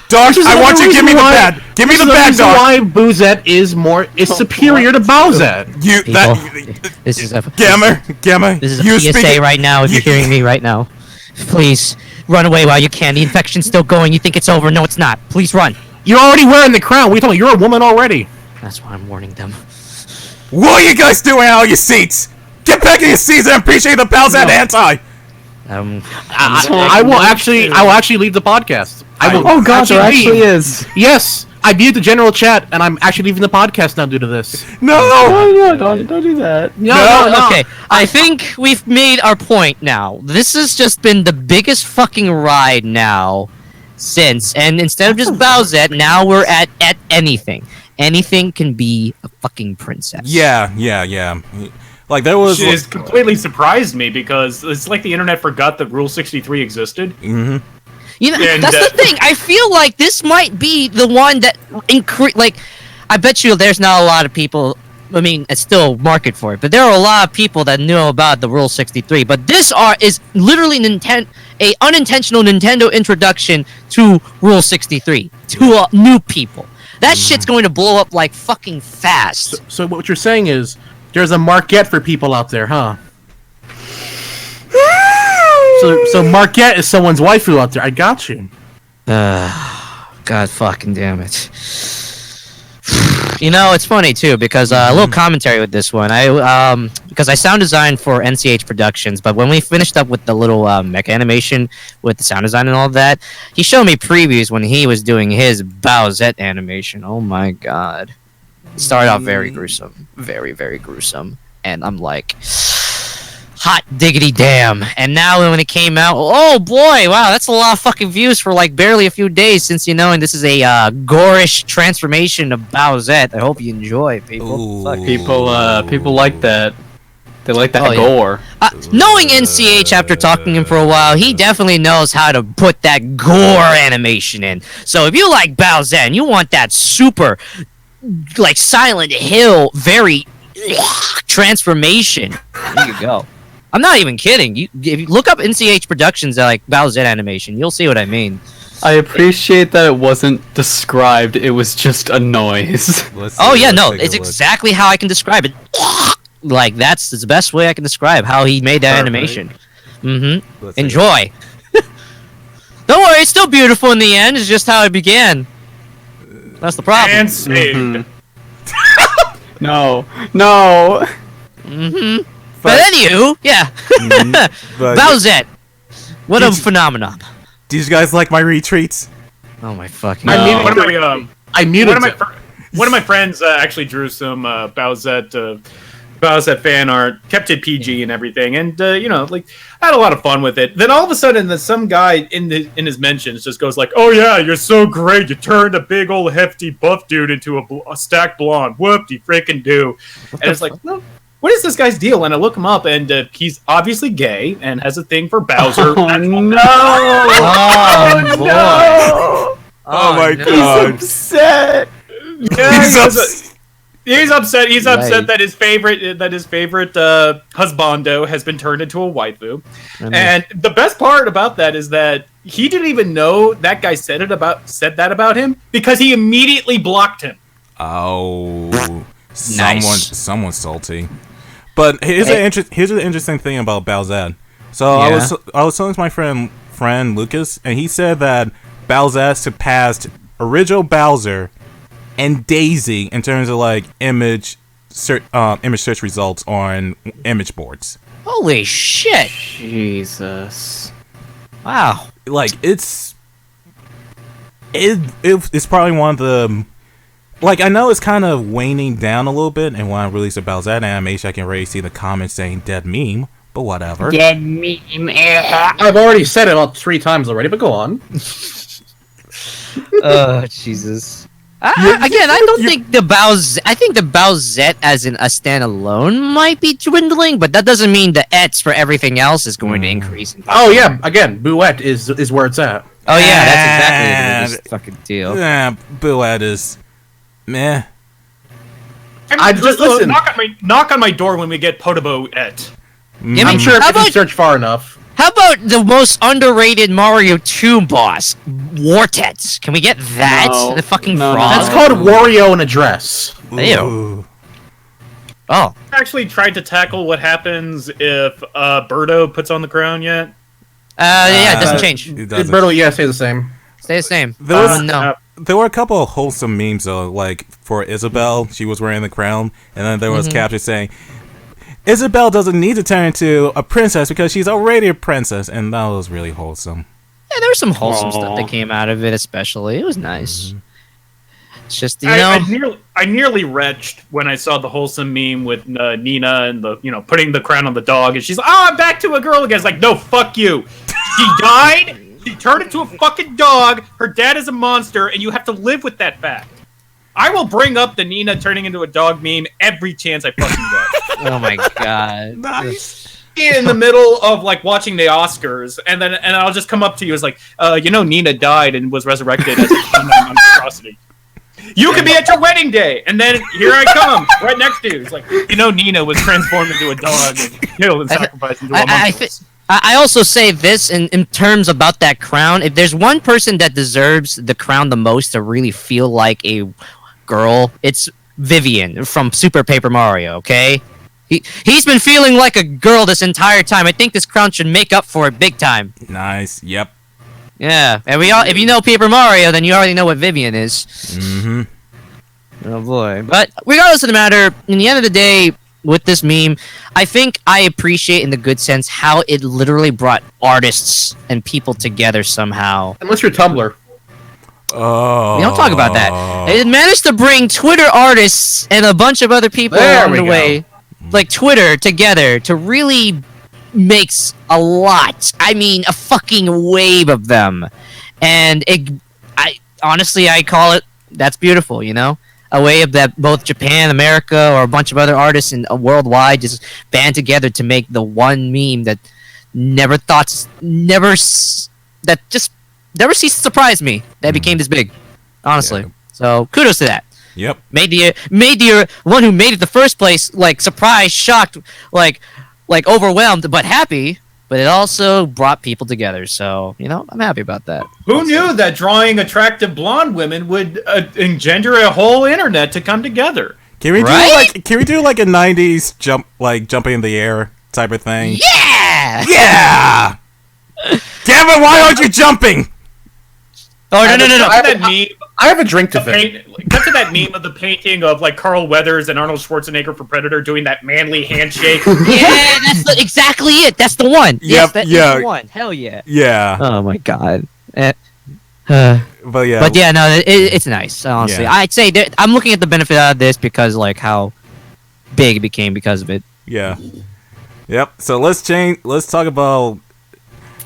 Speaker 3: Dog, I want you to give me the bad. Give me the bad, dog.
Speaker 1: Why Bowsette is superior to Bowsette.
Speaker 2: This is a...
Speaker 3: Gamma,
Speaker 2: this is a PSA right now, if you're hearing me right now. Please, run away while you can. The infection's still going. You think it's over. No, it's not. Please run.
Speaker 1: You're already wearing the crown. We told you, you're a woman already.
Speaker 2: That's why I'm warning them.
Speaker 3: What are you guys doing out of your seats? Get back in your seats and appreciate the Bowsette anti.
Speaker 1: I will actually leave the podcast.
Speaker 5: Oh god, there actually is.
Speaker 1: Yes, I viewed the general chat, and I'm actually leaving the podcast now due to this.
Speaker 5: No, don't do that.
Speaker 2: No. Okay, I think we've made our point now. This has just been the biggest fucking ride now since, and instead of just Bowsette, now we're at anything. Anything can be a fucking princess.
Speaker 3: Yeah. Like, there was...
Speaker 4: Which has completely surprised me, because it's like the internet forgot that Rule 63 existed.
Speaker 3: Mm-hmm.
Speaker 2: That's the thing. I feel like this might be the one that I bet you there's not a lot of people. I mean, it's still market for it, but there are a lot of people that know about the Rule 63. But this is literally a unintentional Nintendo introduction to Rule 63 to new people. That shit's going to blow up like fucking fast.
Speaker 1: So what you're saying is there's a market for people out there, huh? So Marquette is someone's waifu out there. I got you.
Speaker 2: God fucking damn it. It's funny too because a little commentary with this one. Because I sound designed for NCH Productions, but when we finished up with the little mecha animation with the sound design and all that, he showed me previews when he was doing his Bowsette animation. Oh my god. It started off very gruesome. Very, very gruesome. And I'm like... hot diggity damn. And now when it came out, oh boy, wow, that's a lot of fucking views for barely a few days since and this is a gorish transformation of Bowsette. I hope you enjoy, people.
Speaker 5: People like that. They like that gore.
Speaker 2: Knowing NCH after talking to him for a while, he definitely knows how to put that gore animation in. So if you like Bowsette and you want that super, Silent Hill, very transformation, there you go. I'm not even kidding. If you look up NCH Productions Bowsette animation, you'll see what I mean.
Speaker 5: I appreciate that it wasn't described, it was just a noise.
Speaker 2: It's exactly how I can describe it. That's the best way I can describe how he made that animation. Mm-hmm. Enjoy. Don't worry, it's still beautiful in the end. It's just how it began. That's the problem.
Speaker 4: And saved.
Speaker 5: No.
Speaker 2: Mm-hmm. But anywho, yeah. Bowsette. What a phenomenon.
Speaker 3: Do you guys like my retreats?
Speaker 2: Oh my fucking
Speaker 1: God. I muted
Speaker 4: one of my friends actually drew some Bowsette fan art, kept it PG and everything, and had a lot of fun with it. Then all of a sudden, some guy in his mentions just goes like, "Oh yeah, you're so great! You turned a big old hefty buff dude into a stacked blonde. Whoop-de freaking do!" And it's like, what is this guy's deal? And I look him up, and he's obviously gay and has a thing for Bowser.
Speaker 5: Oh no!
Speaker 2: Oh, boy.
Speaker 5: No!
Speaker 3: Oh my
Speaker 5: He's
Speaker 3: god.
Speaker 5: upset.
Speaker 4: Yeah,
Speaker 3: He's
Speaker 4: he's upset. He's
Speaker 2: Right.
Speaker 4: upset that his favorite husbando has been turned into a waifu. And the best part about that is that he didn't even know that guy said that about him because he immediately blocked him.
Speaker 3: Oh,
Speaker 2: Nice.
Speaker 3: someone's salty. But here's an interesting thing about Bowsette. So
Speaker 2: Yeah.
Speaker 3: I was talking to my friend Lucas, and he said that Bowsette surpassed original Bowser and Daisy in terms of like image search results on image boards.
Speaker 2: Holy shit!
Speaker 5: Jesus.
Speaker 2: Wow.
Speaker 3: Like it's probably one of the, like, I know it's kind of waning down a little bit, and when I release a Bowsette animation, I can already see the comments saying dead meme, but whatever.
Speaker 2: Dead meme.
Speaker 1: I've already said it about 3 times already, but go on.
Speaker 2: Oh, Jesus. Again, I don't think the I think the Bowsette as in a standalone might be dwindling, but that doesn't mean the ets for everything else is going to increase. In
Speaker 1: Oh yeah, again, Bowsette is where it's at.
Speaker 2: Oh yeah, that's exactly the biggest fucking deal.
Speaker 3: Yeah, Bowsette is meh.
Speaker 1: I just listen.
Speaker 4: Knock on my door when we get Podobo et.
Speaker 2: Give
Speaker 1: I'm
Speaker 2: me-
Speaker 1: sure
Speaker 2: how
Speaker 1: if you
Speaker 2: about-
Speaker 1: search far enough.
Speaker 2: How about the most underrated Mario 2 boss, Quartet? Can we get that?
Speaker 5: No.
Speaker 2: The fucking
Speaker 5: No, no.
Speaker 2: frog.
Speaker 1: That's called Wario in a dress.
Speaker 2: Ew.
Speaker 3: Ooh.
Speaker 2: Oh,
Speaker 4: Actually tried to tackle what happens if Birdo puts on the crown yet.
Speaker 2: yeah, it doesn't change.
Speaker 3: It doesn't.
Speaker 1: Brittle, yeah, stay the same.
Speaker 2: Stay the same.
Speaker 3: There was-
Speaker 2: No.
Speaker 3: There were a couple of wholesome memes though, like for Isabelle, she was wearing the crown, and then there was captions saying, Isabelle doesn't need to turn into a princess because she's already a princess, and that was really wholesome.
Speaker 2: Yeah, there was some wholesome stuff
Speaker 5: Aw.
Speaker 2: that came out of it, especially. It was nice. It's just, you
Speaker 4: I
Speaker 2: know...
Speaker 4: nearly retched when I saw the wholesome meme with Nina and the putting the crown on the dog, and she's like, "Oh, I'm back to a girl again." It's like, no, fuck you. She died. She turned into a fucking dog. Her dad is a monster, and you have to live with that fact. I will bring up the Nina turning into a dog meme every chance I fucking get.
Speaker 2: Oh my god.
Speaker 3: Nice.
Speaker 4: In the middle of like watching the Oscars, and I'll just come up to you as like, Nina died and was resurrected as a monstrosity. You could be at your wedding day, and then here I come, right next to you. It's like, Nina was transformed into a dog and killed and sacrificed into a monstrosity.
Speaker 2: I also say this in terms about that crown. If there's one person that deserves the crown the most to really feel like a girl, it's Vivian from Super Paper Mario, okay? He's been feeling like a girl this entire time. I think this crown should make up for it big time.
Speaker 3: Nice. Yep.
Speaker 2: Yeah, and if you know Paper Mario, then you already know what Vivian is.
Speaker 3: Mm-hmm.
Speaker 2: Oh boy. But regardless of the matter, in the end of the day, with this meme, I think I appreciate in the good sense how it literally brought artists and people together somehow.
Speaker 1: Unless you're Tumblr.
Speaker 3: Oh.
Speaker 2: We don't talk about that. It managed to bring Twitter artists and a bunch of other people
Speaker 1: There
Speaker 2: along
Speaker 1: we
Speaker 2: the
Speaker 1: go.
Speaker 2: way, like Twitter, together to really makes a lot. I mean, a fucking wave of them. And I call it, that's beautiful, a way of that both Japan, America, or a bunch of other artists and worldwide just band together to make the one meme that never ceased to surprise me that became this big. Honestly,
Speaker 3: Yeah.
Speaker 2: so kudos to that.
Speaker 3: Yep.
Speaker 2: Made the one who made it the first place like surprised, shocked, like overwhelmed, but happy. But it also brought people together, so I'm happy about that.
Speaker 4: Who knew that drawing attractive blonde women would engender a whole internet to come together?
Speaker 3: Can we
Speaker 2: Right?
Speaker 3: do like a '90s jumping in the air type of thing?
Speaker 2: Yeah.
Speaker 3: Yeah. Damn it! Why aren't you jumping?
Speaker 2: Oh no.
Speaker 4: Cut to that meme.
Speaker 1: I have a drink to finish.
Speaker 4: Cut to that meme of the painting of like Carl Weathers and Arnold Schwarzenegger for Predator doing that manly handshake.
Speaker 2: Yeah, that's exactly it. That's the one. Yes,
Speaker 3: Yep,
Speaker 2: that is
Speaker 3: yeah.
Speaker 2: the one. Hell yeah.
Speaker 3: Yeah.
Speaker 2: Oh my god.
Speaker 3: But yeah.
Speaker 2: But yeah, no, it's nice. Honestly,
Speaker 3: Yeah.
Speaker 2: I'd say I'm looking at the benefit out of this because like how big it became because of it.
Speaker 3: Yeah. Yep. So let's talk about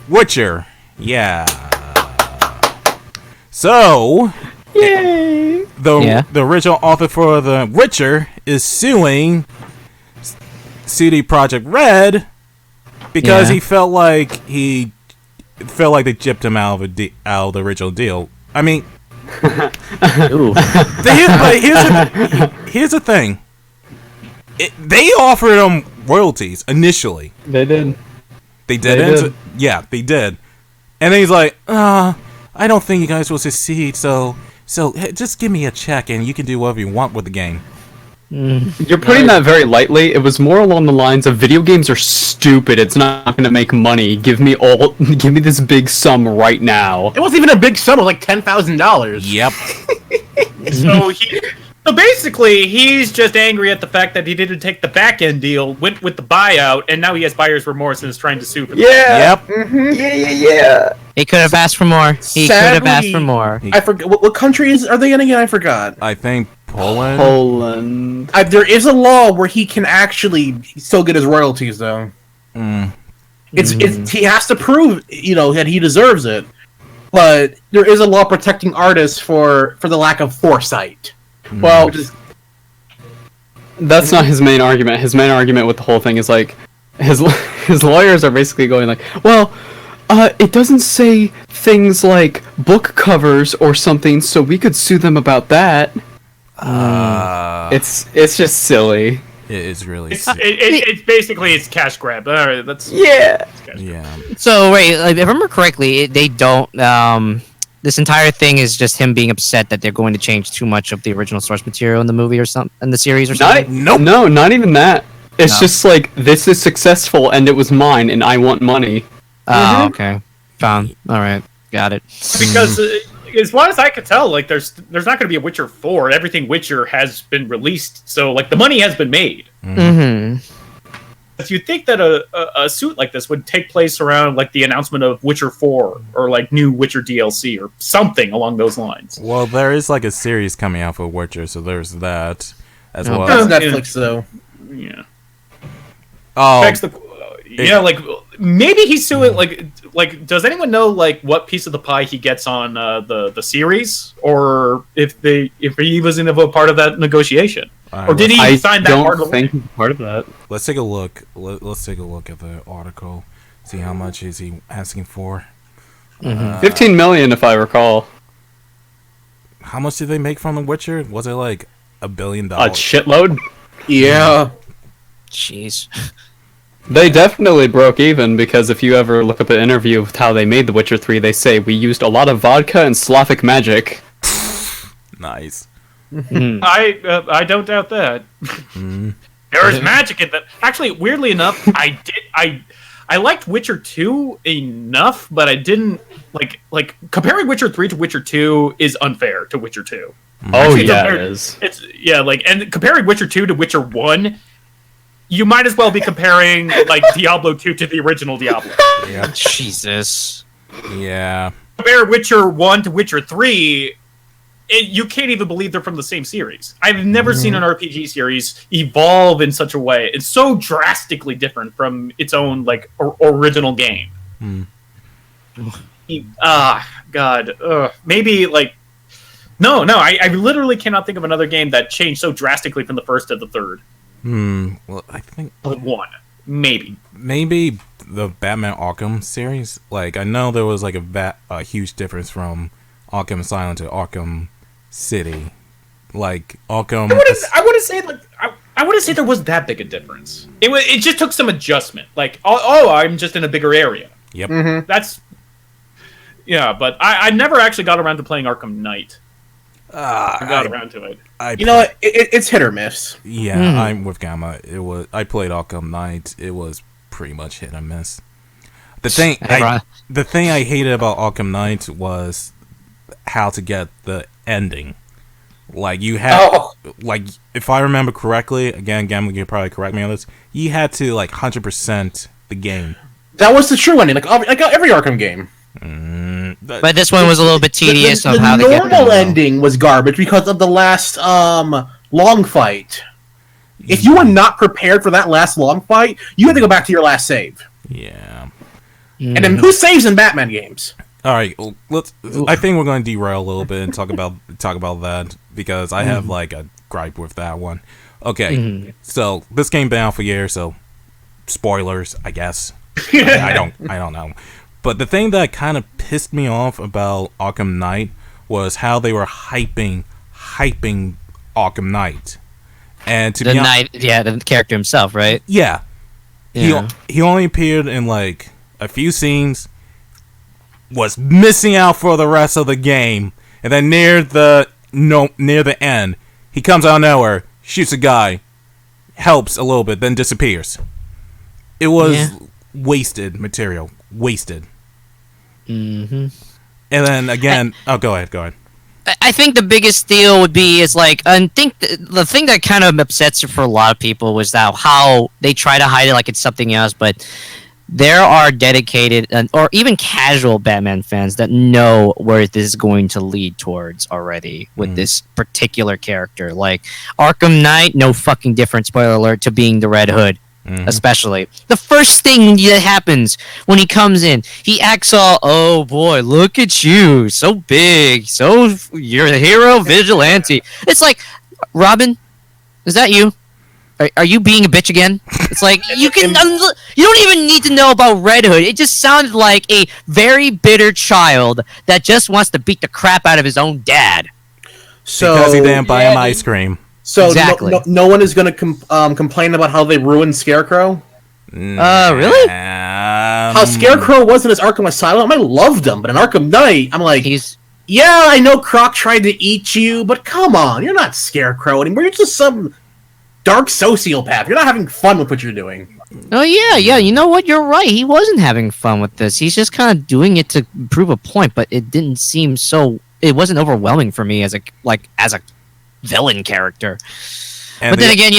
Speaker 3: Witcher. Yeah. So, the original author for The Witcher is suing CD Projekt Red because he felt like they gypped him out of the original deal. I mean, here's the thing. They offered him royalties initially.
Speaker 5: They did.
Speaker 3: They did. Yeah, they did. And then he's like, I don't think you guys will succeed, so just give me a check and you can do whatever you want with the game.
Speaker 5: You're putting that very lightly. It was more along the lines of video games are stupid. It's not going to make money. Give me this big sum right now.
Speaker 1: It wasn't even a big sum. It was like $10,000.
Speaker 3: Yep.
Speaker 4: So basically, he's just angry at the fact that he didn't take the back end deal, went with the buyout, and now he has buyer's remorse and is trying to sue for
Speaker 5: Yeah.
Speaker 3: Yep.
Speaker 5: Yeah.
Speaker 2: He could have asked for more. He could have asked for more.
Speaker 1: I forget what countries are they in again? I forgot.
Speaker 3: I think Poland.
Speaker 1: There is a law where he can actually still get his royalties, though. It's he has to prove, that he deserves it. But there is a law protecting artists for the lack of foresight. Well,
Speaker 5: that's not his main argument. His main argument with the whole thing is like his lawyers are basically going like, well, it doesn't say things like book covers or something, so we could sue them about that. It's just silly.
Speaker 3: It is really.
Speaker 4: It's basically cash grab. All right, that's
Speaker 5: yeah.
Speaker 2: So wait, if I remember correctly, they don't. This entire thing is just him being upset that they're going to change too much of the original source material in the movie or something, in the series or something.
Speaker 5: No, not even that. It's just like, this is successful and it was mine and I want money.
Speaker 2: Oh, okay. Fine. All right. Got it.
Speaker 4: Because as far as I could tell, like there's not going to be a Witcher 4. Everything Witcher has been released, so like the money has been made. If you think that a suit like this would take place around like the announcement of Witcher 4 or like new Witcher DLC or something along those lines.
Speaker 3: Well, there is like a series coming out for Witcher, so there's that as well.
Speaker 1: That's Netflix, though.
Speaker 4: Yeah.
Speaker 3: Oh.
Speaker 4: Like maybe he's suing like does anyone know like what piece of the pie he gets on the series, or if he was in a part of that negotiation, or did he sign that part of the
Speaker 5: part of that?
Speaker 3: Let's take a look. Let's take a look at the article. See how much is he asking for.
Speaker 5: 15 million, if I recall.
Speaker 3: How much did they make from The Witcher? Was it like $1 billion?
Speaker 5: A shitload.
Speaker 1: Yeah.
Speaker 2: Jeez.
Speaker 5: They definitely broke even, because if you ever look up an interview with how they made The Witcher 3, they say, we used a lot of vodka and Slavic magic.
Speaker 3: Nice.
Speaker 4: I don't doubt that. There is magic in that. Actually, weirdly enough, I liked Witcher 2 enough, but I didn't like comparing Witcher 3 to Witcher 2 is unfair to Witcher 2.
Speaker 5: Oh, yeah, it is.
Speaker 4: And comparing Witcher 2 to Witcher 1, you might as well be comparing like Diablo 2 to the original Diablo.
Speaker 3: Yeah.
Speaker 2: Jesus.
Speaker 3: Yeah.
Speaker 4: Compare Witcher 1 to Witcher 3, you can't even believe they're from the same series. I've never seen an RPG series evolve in such a way. It's so drastically different from its own like original game. God. Maybe like I literally cannot think of another game that changed so drastically from the first to the third.
Speaker 3: Well, I think
Speaker 4: one, maybe
Speaker 3: the Batman Arkham series. Like, I know there was like a huge difference from Arkham Asylum to Arkham City. Like Arkham,
Speaker 4: I wouldn't say there was that big a difference. It just took some adjustment. Like, I'm just in a bigger area.
Speaker 3: Yep.
Speaker 4: That's but I never actually got around to playing Arkham Knight. I got around to it.
Speaker 1: It's hit or miss.
Speaker 3: Yeah, I'm with Gamma. I played Arkham Knight. It was pretty much hit or miss. The thing I hated about Arkham Knight was how to get the ending. Like, you had like, if I remember correctly, again, Gamma can probably correct me on this, you had to like 100% the game.
Speaker 1: That was the true ending, like every Arkham game.
Speaker 2: But this one was a little bit tedious of how
Speaker 1: the normal ending was garbage because of the last long fight. If you were not prepared for that last long fight, you had to go back to your last save.
Speaker 3: Yeah.
Speaker 1: And then who saves in Batman games?
Speaker 3: All right, I think we're going to derail a little bit and talk about that, because I have like a gripe with that one. Okay, so this game been out for years, so spoilers, I guess. I don't know. But the thing that kind of pissed me off about Arkham Knight was how they were hyping Arkham Knight. And to
Speaker 2: the the character himself, right?
Speaker 3: Yeah. He only appeared in like a few scenes, was missing out for the rest of the game, and then near the end, he comes out of nowhere, shoots a guy, helps a little bit, then disappears. It was wasted material. Wasted.
Speaker 2: Mm-hmm.
Speaker 3: And then again, go ahead.
Speaker 2: I think the biggest deal would be I think the thing that kind of upsets you for a lot of people was that how they try to hide it like it's something else, but there are dedicated or even casual Batman fans that know where this is going to lead towards already with this particular character. Like Arkham Knight, no fucking different, spoiler alert, to being the Red Hood. Especially the first thing that happens when he comes in, he acts all, oh boy, look at you, so big, so you're the hero, vigilante. It's like, Robin, is that you? Are you being a bitch again? It's like you don't even need to know about Red Hood. It just sounded like a very bitter child that just wants to beat the crap out of his own dad.
Speaker 1: So
Speaker 3: because he didn't buy him ice cream.
Speaker 1: So
Speaker 2: exactly.
Speaker 1: no one is going to complain about how they ruined Scarecrow?
Speaker 2: Really?
Speaker 1: How Scarecrow was in his Arkham Asylum, I loved him, but in Arkham Knight, I'm like, yeah, I know Croc tried to eat you, but come on, you're not Scarecrow anymore. You're just some dark sociopath. You're not having fun with what you're doing.
Speaker 2: Oh yeah. You know what? You're right. He wasn't having fun with this. He's just kind of doing it to prove a point, but it didn't seem so. It wasn't overwhelming for me as a villain character. But then again,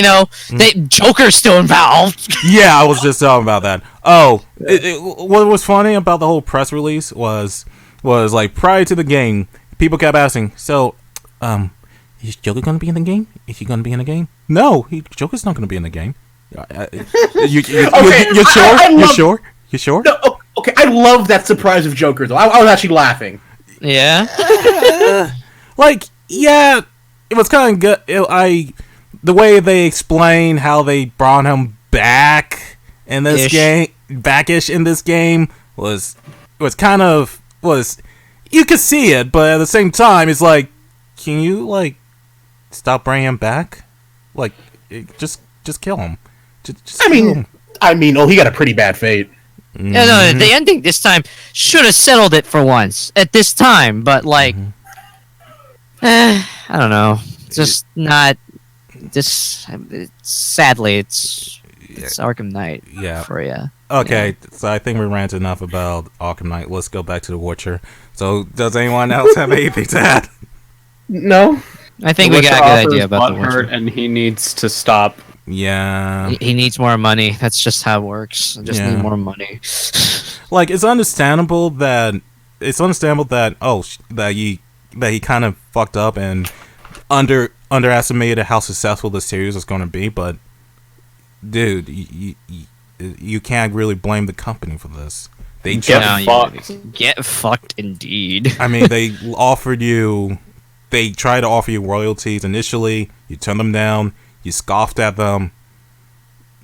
Speaker 2: Joker's still involved.
Speaker 3: Yeah, I was just talking about that. What was funny about the whole press release was like prior to the game, people kept asking, so, is Joker going to be in the game? Is he going to be in the game? No, Joker's not going to be in the game. You sure? You sure?
Speaker 1: No, okay, I love that surprise of Joker, though. I was actually laughing.
Speaker 2: Yeah?
Speaker 3: It was kind of good. The way they explained how they brought him back in this game, backish in this game, was you could see it, but at the same time, it's like, can you stop bringing him back? Just kill him.
Speaker 1: He got a pretty bad fate.
Speaker 2: Yeah, no, the ending this time should have settled it for once at this time, but I don't know. Just not. Sadly, it's Arkham Knight.
Speaker 3: Yeah.
Speaker 2: For you.
Speaker 3: Okay, so I think we ranted enough about Arkham Knight. Let's go back to The Witcher. So, does anyone else have anything to add?
Speaker 1: No.
Speaker 2: I think we got a good idea about The Witcher.
Speaker 5: And he needs to stop.
Speaker 3: Yeah.
Speaker 2: He needs more money. That's just how it works. Just need more money.
Speaker 3: It's understandable that he kind of fucked up and underestimated how successful the series was going to be, but dude, you can't really blame the company for this. They
Speaker 2: get fucked indeed.
Speaker 3: I mean, they tried to offer you royalties initially, you turned them down, you scoffed at them.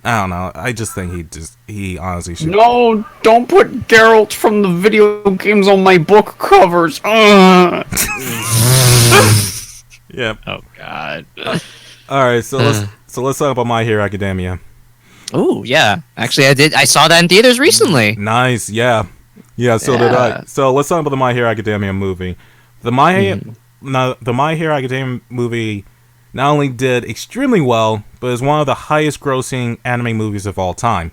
Speaker 3: I don't know. I just think he honestly should.
Speaker 5: No, don't put Geralt from the video games on my book covers.
Speaker 3: Yep.
Speaker 2: Oh God.
Speaker 3: All right, so let's talk about My Hero Academia.
Speaker 2: Oh yeah, actually I saw that in theaters recently.
Speaker 3: Nice, yeah. So did I. So let's talk about the My Hero Academia movie. The My Hero Academia movie not only did extremely well, but is one of the highest grossing anime movies of all time.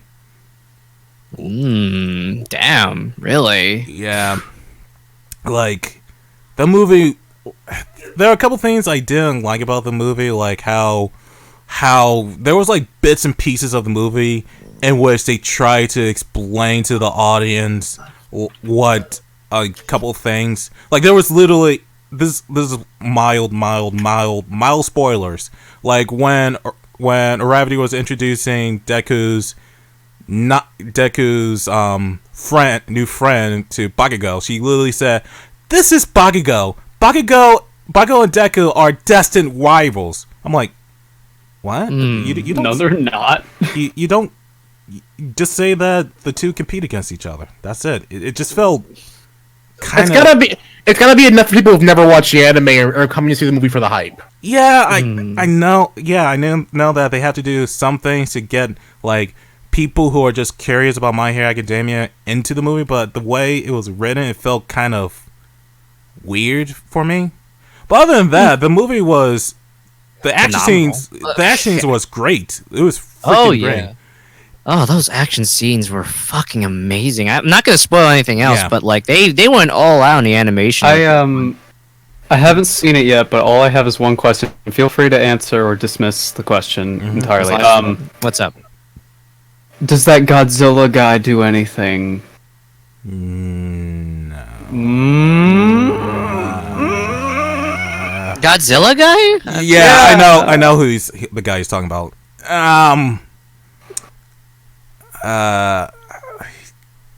Speaker 2: Damn, really?
Speaker 3: Yeah. The movie, there are a couple things I didn't like about the movie, like how there was bits and pieces of the movie in which they tried to explain to the audience what a couple things. There was literally this is mild spoilers. When Aravati was introducing Deku's new friend to Bakugo, she literally said, "This is Bakugo. Bakugo and Deku are destined rivals." I'm like, what? You don't,
Speaker 5: no, they're not.
Speaker 3: You don't just say that the two compete against each other. That's it. It just felt kind
Speaker 1: It's
Speaker 3: of.
Speaker 1: gotta be enough for people who've never watched the anime or coming to see the movie for the hype.
Speaker 3: Yeah, I know. Yeah, I know that they have to do some things to get like people who are just curious about My Hero Academia into the movie. But the way it was written, it felt kind of weird for me. But other than that, the movie was the action scenes. The action scenes was great. It was freaking great.
Speaker 2: Oh, those action scenes were fucking amazing. I'm not gonna spoil anything else, but like they went all out in the animation.
Speaker 5: I haven't seen it yet, but all I have is one question. Feel free to answer or dismiss the question entirely.
Speaker 2: What's up?
Speaker 5: Does that Godzilla guy do anything?
Speaker 3: No.
Speaker 2: Godzilla guy?
Speaker 3: Yeah, I know who the guy he's talking about.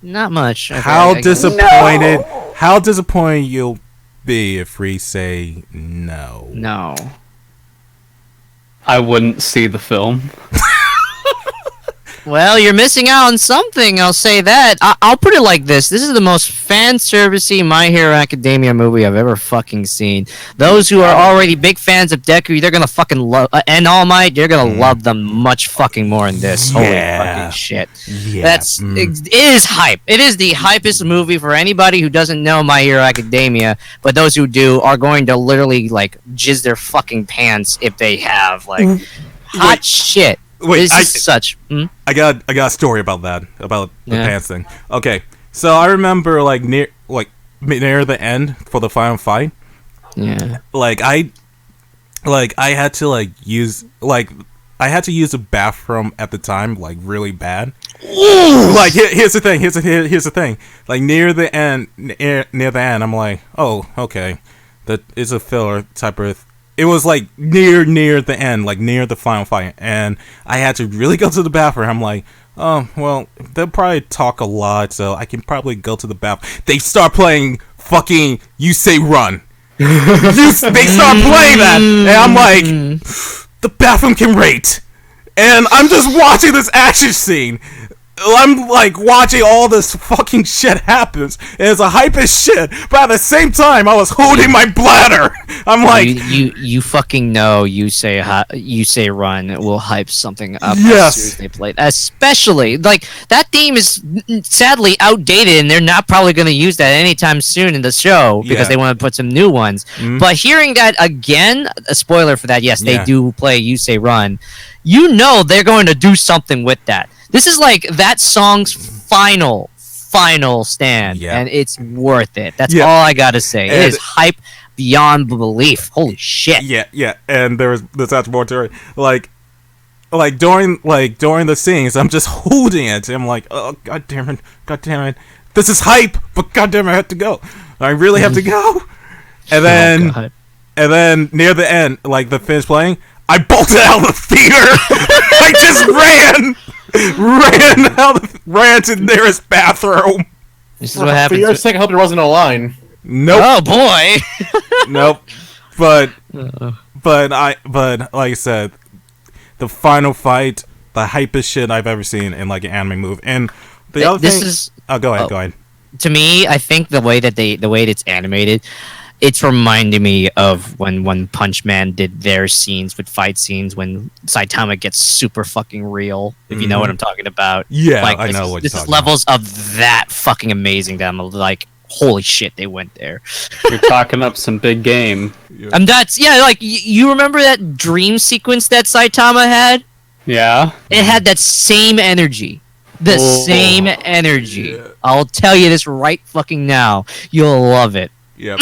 Speaker 2: Not much. Okay,
Speaker 3: how disappointed? No! How disappointed you'll be if we say no?
Speaker 2: No.
Speaker 5: I wouldn't see the film.
Speaker 2: Well, you're missing out on something, I'll say that. I'll put it like this. This is the most fan-servicey My Hero Academia movie I've ever fucking seen. Those who are already big fans of Deku, they're gonna fucking love... and All Might, you're gonna love them much fucking more than this. Holy fucking shit.
Speaker 3: Yeah.
Speaker 2: It is hype. It is the hypest movie for anybody who doesn't know My Hero Academia, but those who do are going to literally, like, jizz their fucking pants if they have, like, hot shit.
Speaker 3: Wait, I got a story about that, about the pants thing. Okay, so I remember near the end for the final fight.
Speaker 2: Yeah.
Speaker 3: I had to use the bathroom at the time, really bad. Here's the thing. Like near the end, I'm like, oh, okay, that is a filler type of. It was near the end, near the final fight, and I had to really go to the bathroom. I'm like, oh well, they'll probably talk a lot, so I can probably go to the bathroom. They start playing fucking "You Say Run." They start playing that, and I'm like, the bathroom can wait, and I'm just watching this action scene. I'm watching all this fucking shit happens, and it's a hype as shit. But at the same time, I was holding my bladder. I'm like,
Speaker 2: you fucking know. You say run will hype something up.
Speaker 3: Yes,
Speaker 2: as soon as they play it. Especially that theme is sadly outdated, and they're not probably going to use that anytime soon in the show because they want to put some new ones. But hearing that again, a spoiler for that. Yes, they do play "You Say Run." You know they're going to do something with that. This is that song's final stand, and it's worth it. That's all I gotta say. It is hype beyond belief. Holy shit!
Speaker 3: Yeah, and there's actually more to it. During the scenes, I'm just holding it. I'm like, oh god damn it, this is hype, but god damn it, I have to go. I really have to go. And then near the end, the finish playing, I bolted out of the theater. I just ran to the nearest bathroom.
Speaker 2: This is what happened.
Speaker 1: For your sake, I hope there wasn't a line.
Speaker 3: Nope.
Speaker 2: Oh boy.
Speaker 3: Nope. But like I said, the final fight, the hypest shit I've ever seen in an anime movie. And the other thing is, go ahead.
Speaker 2: To me, I think the way it's animated, it's reminding me of when One Punch Man did their scenes with fight scenes when Saitama gets super fucking real, if you know what I'm talking about.
Speaker 3: Yeah, I know what you're talking about.
Speaker 2: This is levels of that fucking amazing that I'm like, holy shit, they went there.
Speaker 5: You're talking up some big game.
Speaker 2: And that's, you remember that dream sequence that Saitama had?
Speaker 5: Yeah.
Speaker 2: It had that same energy. Same energy. Yeah. I'll tell you this right fucking now. You'll love it.
Speaker 3: Yep.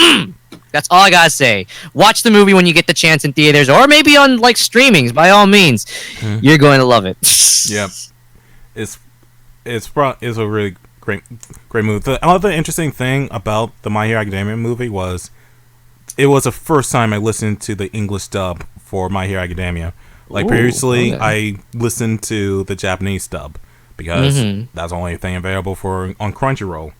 Speaker 2: That's all I gotta say. Watch the movie when you get the chance in theaters, or maybe on streamings. By all means, you're going to love it.
Speaker 3: Yep, it's a really great movie. The other interesting thing about the My Hero Academia movie was it was the first time I listened to the English dub for My Hero Academia. Previously, I listened to the Japanese dub because that's the only thing available on Crunchyroll.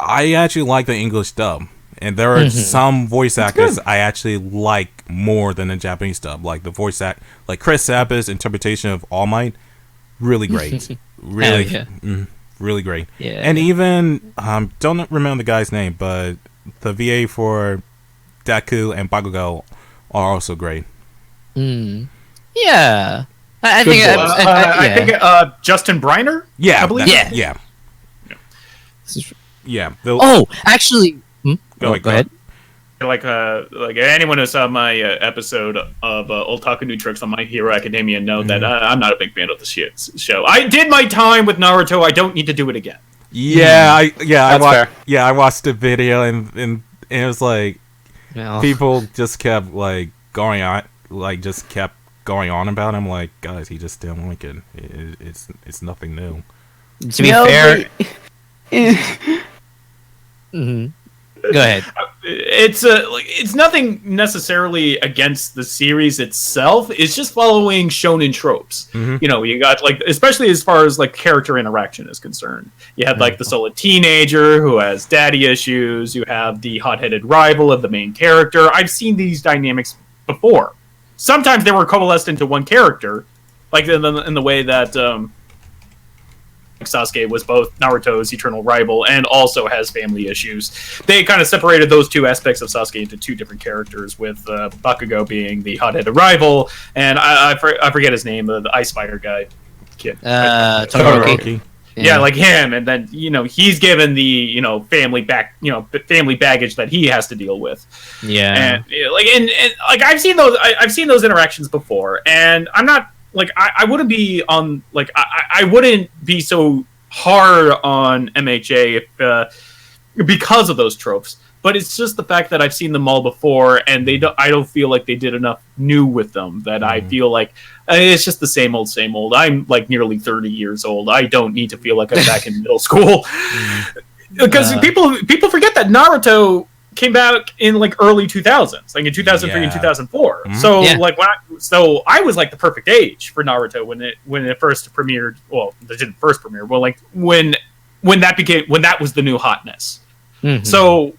Speaker 3: I actually like the English dub, and there are some voice actors I actually like more than the Japanese dub. Like the voice act, like Chris Sabat's interpretation of All Might, really great. Really,
Speaker 2: yeah.
Speaker 3: Really great.
Speaker 2: Yeah.
Speaker 3: And even don't remember the guy's name, but the VA for Deku and Bakugo are also great.
Speaker 2: Yeah. I
Speaker 5: Good
Speaker 2: think
Speaker 5: voice.
Speaker 4: I think Justin Briner.
Speaker 3: Yeah,
Speaker 4: I believe.
Speaker 2: Yeah.
Speaker 3: Yeah.
Speaker 2: Oh, actually,
Speaker 3: Go ahead.
Speaker 4: Like anyone who saw my episode of Oldtaku New Tricks on My Hero Academia know that I'm not a big fan of the show. I did my time with Naruto. I don't need to do it again.
Speaker 3: I
Speaker 5: fair.
Speaker 3: watched the video and it was like people just kept like going on, like just kept going on about him. Like, guys, he just didn't like it. It's nothing new.
Speaker 2: to be fair. Go ahead.
Speaker 4: It's nothing necessarily against the series itself. It's just following shonen tropes. You know, you got like, especially as far as like character interaction is concerned. You had like the solid teenager who has daddy issues. You have the hot-headed rival of the main character. I've seen these dynamics before. Sometimes they were coalesced into one character, like in the way that Sasuke was both Naruto's eternal rival and also has family issues. They kind of separated those two aspects of Sasuke into two different characters, with Bakugo being the hot-headed rival, and I forget his name, the Ice Spider guy. Kid.
Speaker 2: Todoroki.
Speaker 4: Yeah, like him, and then he's given the family baggage that he has to deal with.
Speaker 2: Yeah,
Speaker 4: and I've seen those interactions before, and I'm not like I wouldn't be on like I wouldn't be so hard on MHA if because of those tropes. But it's just the fact that I've seen them all before, and I don't feel like they did enough new with them. That I feel like it's just the same old, same old. I'm like nearly 30 years old. I don't need to feel like I'm back in middle school. Because people forget that Naruto came back in like early 2000s, like in 2003 and 2004. So like I was like the perfect age for Naruto when it first premiered. Well, it didn't first premiere. Well, like when that was the new hotness. So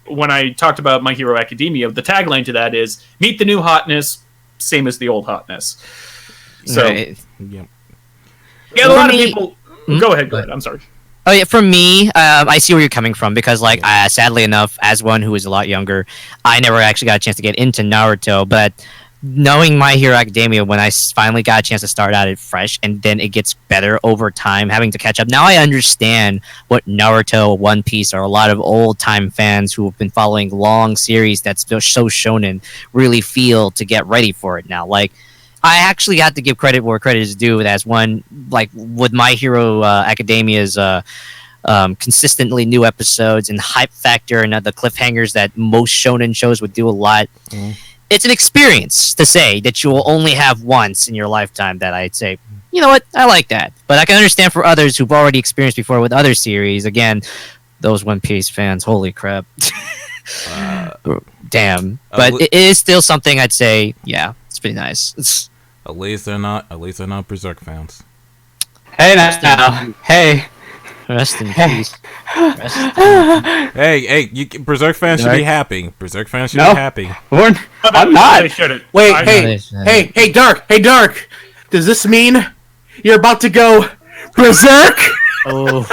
Speaker 4: when I talked about My Hero Academia, the tagline to that is "Meet the new hotness, same as the old hotness." So
Speaker 2: right.
Speaker 4: Yeah, a lot of people. Go ahead. I'm sorry.
Speaker 2: Oh yeah, for me, I see where you're coming from, because like sadly enough, as one who is a lot younger, I never actually got a chance to get into Naruto. But knowing My Hero Academia, when I finally got a chance to start out it fresh, and then it gets better over time, having to catch up. Now I understand what Naruto, One Piece, or a lot of old time fans who have been following long series that's so shonen really feel to get ready for it now. Like, I actually got to give credit where credit is due, as one, like with My Hero Academia's consistently new episodes and hype factor and the cliffhangers that most shonen shows would do a lot. It's an experience to say that you will only have once in your lifetime, that I'd say, you know what, I like that. But I can understand for others who've already experienced before with other series. Again, those One Piece fans, holy crap. Damn. But it is still something I'd say, yeah, it's pretty nice.
Speaker 3: At least they're not Berserk fans.
Speaker 5: Hey now. Hey.
Speaker 2: Rest in peace.
Speaker 3: Hey, Berserk fans should be happy. Berserk fans should be happy.
Speaker 5: I'm not.
Speaker 4: They shouldn't.
Speaker 1: Wait, hey, Dark. Does this mean you're about to go berserk?
Speaker 2: Oh.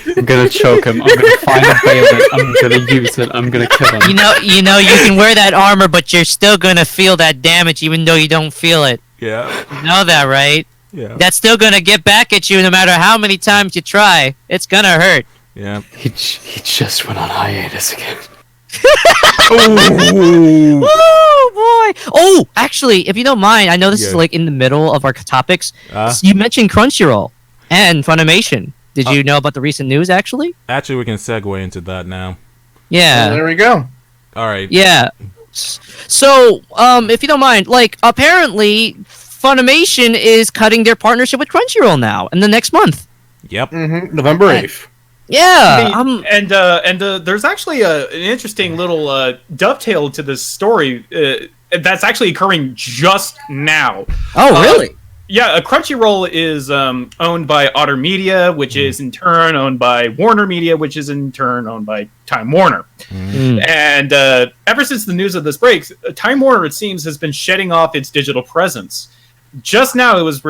Speaker 5: I'm gonna choke him. I'm gonna find a bayonet. I'm gonna use it. I'm gonna kill him.
Speaker 2: You know, you can wear that armor, but you're still gonna feel that damage, even though you don't feel it.
Speaker 3: Yeah.
Speaker 2: You know that, right?
Speaker 3: Yeah.
Speaker 2: That's still gonna get back at you, no matter how many times you try. It's gonna hurt.
Speaker 3: Yeah.
Speaker 5: He just went on hiatus again.
Speaker 2: Oh boy! Oh, actually, if you don't mind, I know this is like in the middle of our topics. You mentioned Crunchyroll and Funimation. Did you know about the recent news, actually?
Speaker 3: Actually, we can segue into that now.
Speaker 2: Yeah.
Speaker 1: There we go.
Speaker 3: All right.
Speaker 2: Yeah. So, if you don't mind, like, apparently, Funimation is cutting their partnership with Crunchyroll now in the next month.
Speaker 3: Yep.
Speaker 1: November 8th.
Speaker 2: Yeah.
Speaker 4: And there's actually an interesting little dovetail to this story that's actually occurring just now.
Speaker 2: Oh, really?
Speaker 4: Yeah, Crunchyroll is owned by Otter Media, which is in turn owned by Warner Media, which is in turn owned by Time Warner. And ever since the news of this breaks, Time Warner, it seems, has been shedding off its digital presence. just now it was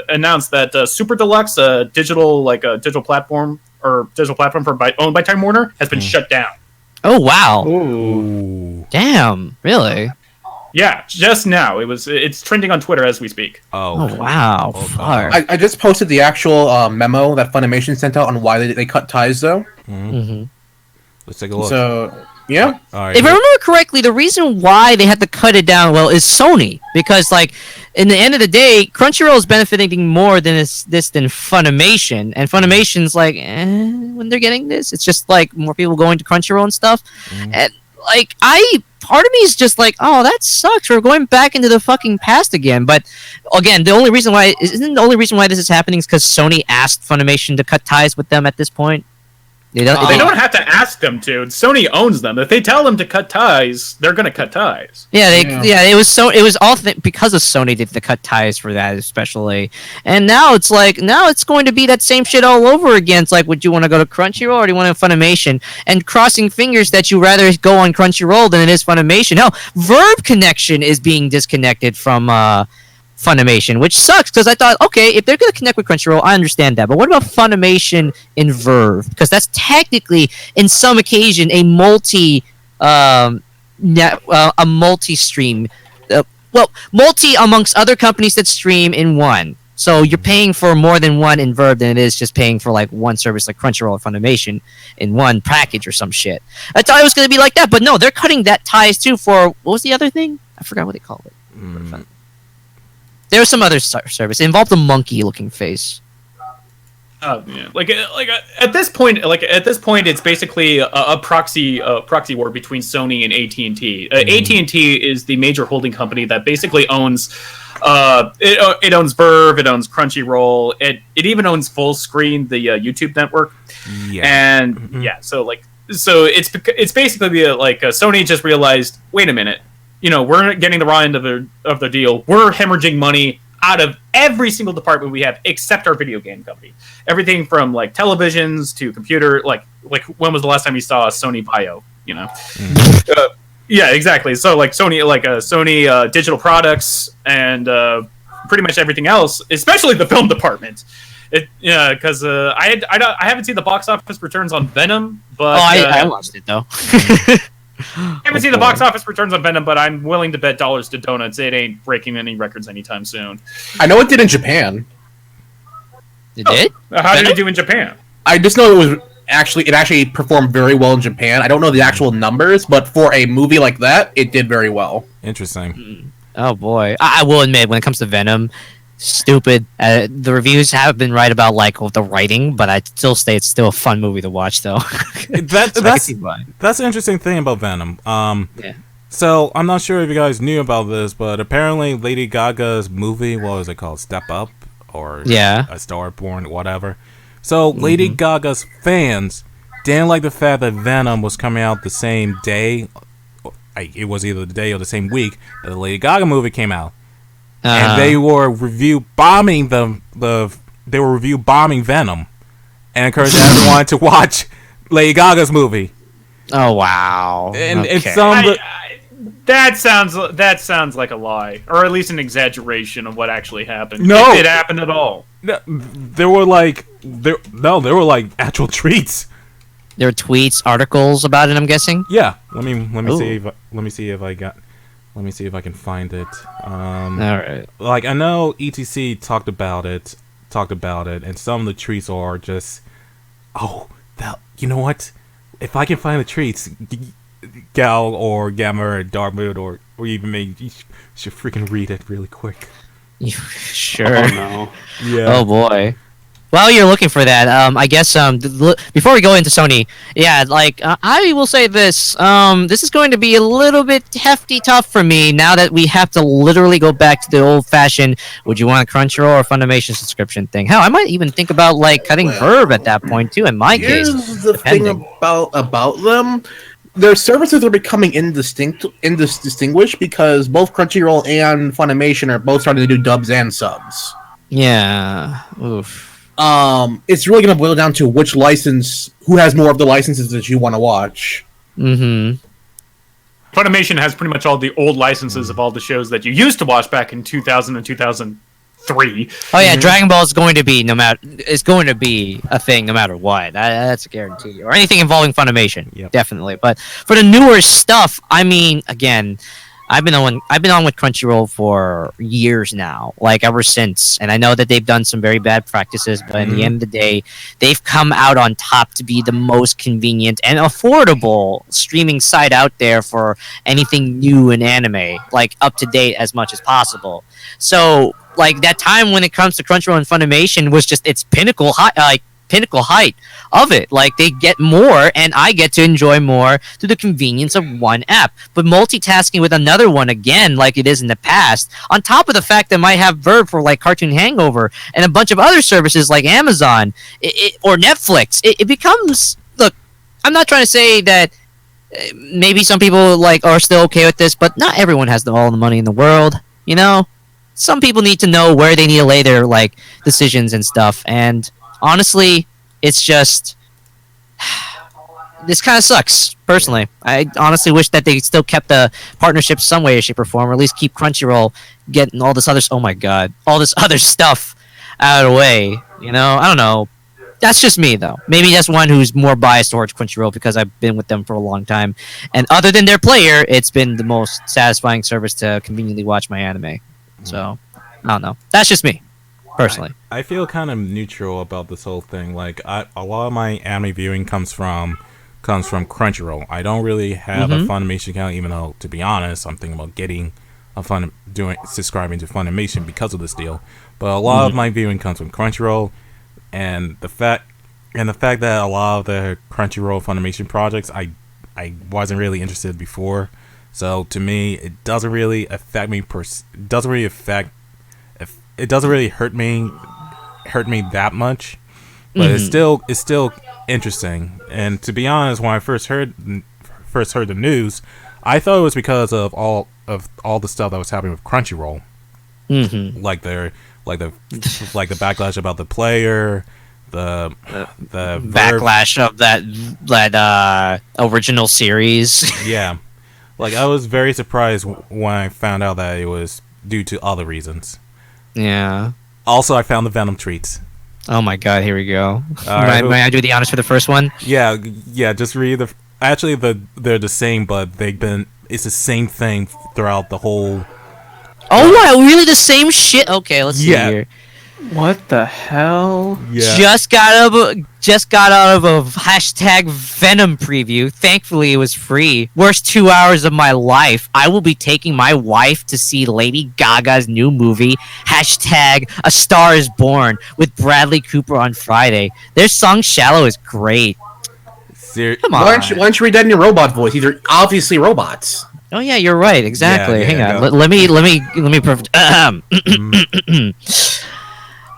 Speaker 4: announced that Super Deluxe, digital platform owned by Time Warner, has been shut down.
Speaker 2: Oh wow!
Speaker 3: Ooh.
Speaker 2: Damn, really?
Speaker 4: Yeah, just now it's trending on Twitter as we speak.
Speaker 2: Oh wow! Fuck.
Speaker 1: I just posted the actual memo that Funimation sent out on why they cut ties, though.
Speaker 2: Mm-hmm.
Speaker 3: Let's take a look.
Speaker 1: So yeah,
Speaker 3: all right.
Speaker 2: If I remember correctly, the reason why they had to cut it down, well, is Sony, because like in the end of the day, Crunchyroll is benefiting more than than Funimation, and Funimation's like, when they're getting this, it's just like more people going to Crunchyroll and stuff, and like part of me is just like, oh, that sucks. We're going back into the fucking past again. But again, the only reason why this is happening is because Sony asked Funimation to cut ties with them at this point.
Speaker 4: They don't have to ask them to. Sony owns them. If they tell them to cut ties, they're going to cut ties.
Speaker 2: Yeah, it was all because of Sony did the cut ties for that especially. And now it's going to be that same shit all over again. It's like, would you want to go to Crunchyroll or do you want to Funimation? And crossing fingers that you rather go on Crunchyroll than it is Funimation. Hell, Verb Connection is being disconnected from Funimation, which sucks because I thought, okay, if they're going to connect with Crunchyroll, I understand that. But what about Funimation and Verve? Because that's technically, in some occasion, a multi-stream. Multi amongst other companies that stream in one. So you're paying for more than one in Verve than it is just paying for like one service like Crunchyroll or Funimation in one package or some shit. I thought it was going to be like that, but no, they're cutting that ties too for, what was the other thing? I forgot what they called it. There was some other service. It involved a monkey-looking face.
Speaker 4: Yeah. At this point, it's basically a proxy war between Sony and AT&T. AT&T is the major holding company that basically owns. It owns Verve. It owns Crunchyroll. It even owns Fullscreen, the YouTube network.
Speaker 3: Yeah.
Speaker 4: And so it's basically like Sony just realized, wait a minute. We're getting the raw end of the deal. We're hemorrhaging money out of every single department we have, except our video game company. Everything from like televisions to computer. Like when was the last time you saw a Sony Bio? Yeah, exactly. So like Sony digital products and pretty much everything else, especially the film department. Because I haven't seen the box office returns on Venom, but
Speaker 2: I watched it though.
Speaker 4: I haven't seen the box office returns on Venom, but I'm willing to bet dollars to donuts it ain't breaking any records anytime soon.
Speaker 1: I know it did in Japan.
Speaker 2: It did?
Speaker 4: How did it do in Japan?
Speaker 1: I just know it actually performed very well in Japan. I don't know the actual numbers, but for a movie like that, it did very well.
Speaker 3: Interesting.
Speaker 2: Oh boy, I will admit, when it comes to Venom, stupid. The reviews have been right about the writing, but I still say it's still a fun movie to watch, though.
Speaker 3: That's an interesting thing about Venom.
Speaker 2: Yeah.
Speaker 3: So I'm not sure if you guys knew about this, but apparently Lady Gaga's movie, what was it called, Step Up, or A Star Born, whatever. So Lady Gaga's fans didn't like the fact that Venom was coming out the same day. It was either the day or the same week that the Lady Gaga movie came out. And they were review bombing Venom and encouraged everyone to watch Lady Gaga's movie.
Speaker 2: Oh wow!
Speaker 3: And
Speaker 2: okay.
Speaker 4: That sounds like a lie, or at least an exaggeration of what actually happened.
Speaker 3: No,
Speaker 4: if it happened at all.
Speaker 3: No, there were actual tweets.
Speaker 2: There were tweets, articles about it. I'm guessing.
Speaker 3: Yeah. Let me see if I can find it.
Speaker 2: All right.
Speaker 3: Like, I know ETC talked about it, and some of the tweets are just, you know what? If I can find the tweets, Gal or Gamma or Darkmoon or even me, you should freaking read it really quick.
Speaker 2: Sure.
Speaker 5: Oh no.
Speaker 3: Yeah.
Speaker 2: Oh boy. While you're looking for that, I guess before we go into Sony, I will say this: this is going to be a little bit tough for me now that we have to literally go back to the old-fashioned. Would you want a Crunchyroll or Funimation subscription thing? Hell, I might even think about cutting Verve at that point too. In my case,
Speaker 1: here's the thing about them. Their services are becoming indistinguished because both Crunchyroll and Funimation are both starting to do dubs and subs.
Speaker 2: Yeah. Oof.
Speaker 1: It's really going to boil down to who has more of the licenses that you want to watch.
Speaker 2: Mm-hmm.
Speaker 4: Funimation has pretty much all the old licenses of all the shows that you used to watch back in 2000 and 2003.
Speaker 2: Oh yeah, Dragon Ball is going to be a thing no matter what. That's a guarantee. Or anything involving Funimation, definitely. But for the newer stuff, I mean, again, I've been on with Crunchyroll for years now, like ever since, and I know that they've done some very bad practices, but in the end of the day, they've come out on top to be the most convenient and affordable streaming site out there for anything new in anime, like up to date as much as possible. So, like that time when it comes to Crunchyroll and Funimation was just its pinnacle height of it. Like they get more and I get to enjoy more through the convenience of one app, but multitasking with another one again like it is in the past, on top of the fact that I might have Verb for like Cartoon Hangover and a bunch of other services like Amazon or Netflix, it becomes, look, I'm not trying to say that maybe some people like are still okay with this, but not everyone has all the money in the world, you know. Some people need to know where they need to lay their like decisions and stuff, and honestly, it's just this kind of sucks. Personally, I honestly wish that they still kept the partnership some way, shape, or form, or at least keep Crunchyroll getting all this other. Oh my god, all this other stuff out of the way. You know, I don't know. That's just me, though. Maybe that's one who's more biased towards Crunchyroll because I've been with them for a long time, and other than their player, it's been the most satisfying service to conveniently watch my anime. So, I don't know. That's just me. Personally,
Speaker 3: I feel kind of neutral about this whole thing. Like, a lot of my anime viewing comes from Crunchyroll. I don't really have a Funimation account, even though, to be honest, I'm thinking about getting subscribing to Funimation because of this deal. But a lot of my viewing comes from Crunchyroll, and the fact that a lot of the Crunchyroll Funimation projects I wasn't really interested before. So to me, it doesn't really affect me. It doesn't really hurt me that much, but it's still interesting. And to be honest, when I first heard the news, I thought it was because of all the stuff that was happening with Crunchyroll, like the backlash about the player, the
Speaker 2: backlash of that original series.
Speaker 3: Yeah, like I was very surprised when I found out that it was due to other reasons.
Speaker 2: Yeah.
Speaker 3: Also, I found the Venom treats.
Speaker 2: Oh my god, here we go. May I do the honors for the first one?
Speaker 3: Yeah. Just read the. Actually, they're the same, but it's the same thing throughout the whole.
Speaker 2: Oh wow, really the same shit? Okay, let's see here.
Speaker 5: What the hell?
Speaker 3: Yeah.
Speaker 2: Just got out of a hashtag Venom preview. Thankfully, it was free. Worst 2 hours of my life. I will be taking my wife to see Lady Gaga's new movie, hashtag A Star Is Born, with Bradley Cooper on Friday. Their song Shallow is great. Come on.
Speaker 1: Why don't you read that in your robot voice? These are obviously robots.
Speaker 2: Oh yeah, you're right. Exactly.
Speaker 3: Yeah,
Speaker 2: Hang on.
Speaker 3: go.
Speaker 2: Let me.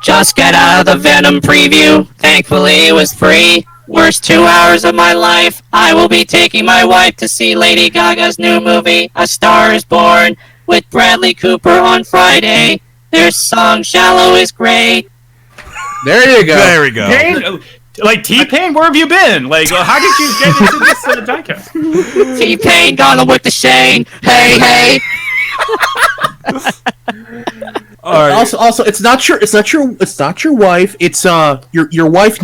Speaker 2: Just got out of the Venom preview. Thankfully, it was free. Worst 2 hours of my life. I will be taking my wife to see Lady Gaga's new movie, A Star Is Born, with Bradley Cooper on Friday. Their song Shallow is great.
Speaker 1: There you go.
Speaker 3: There we go.
Speaker 4: Pain? Like T-Pain, where have you been? Like, how did you get into this diecast?
Speaker 2: T-Pain gonna with the Shane. Hey.
Speaker 1: Also, it's not your wife. It's your wife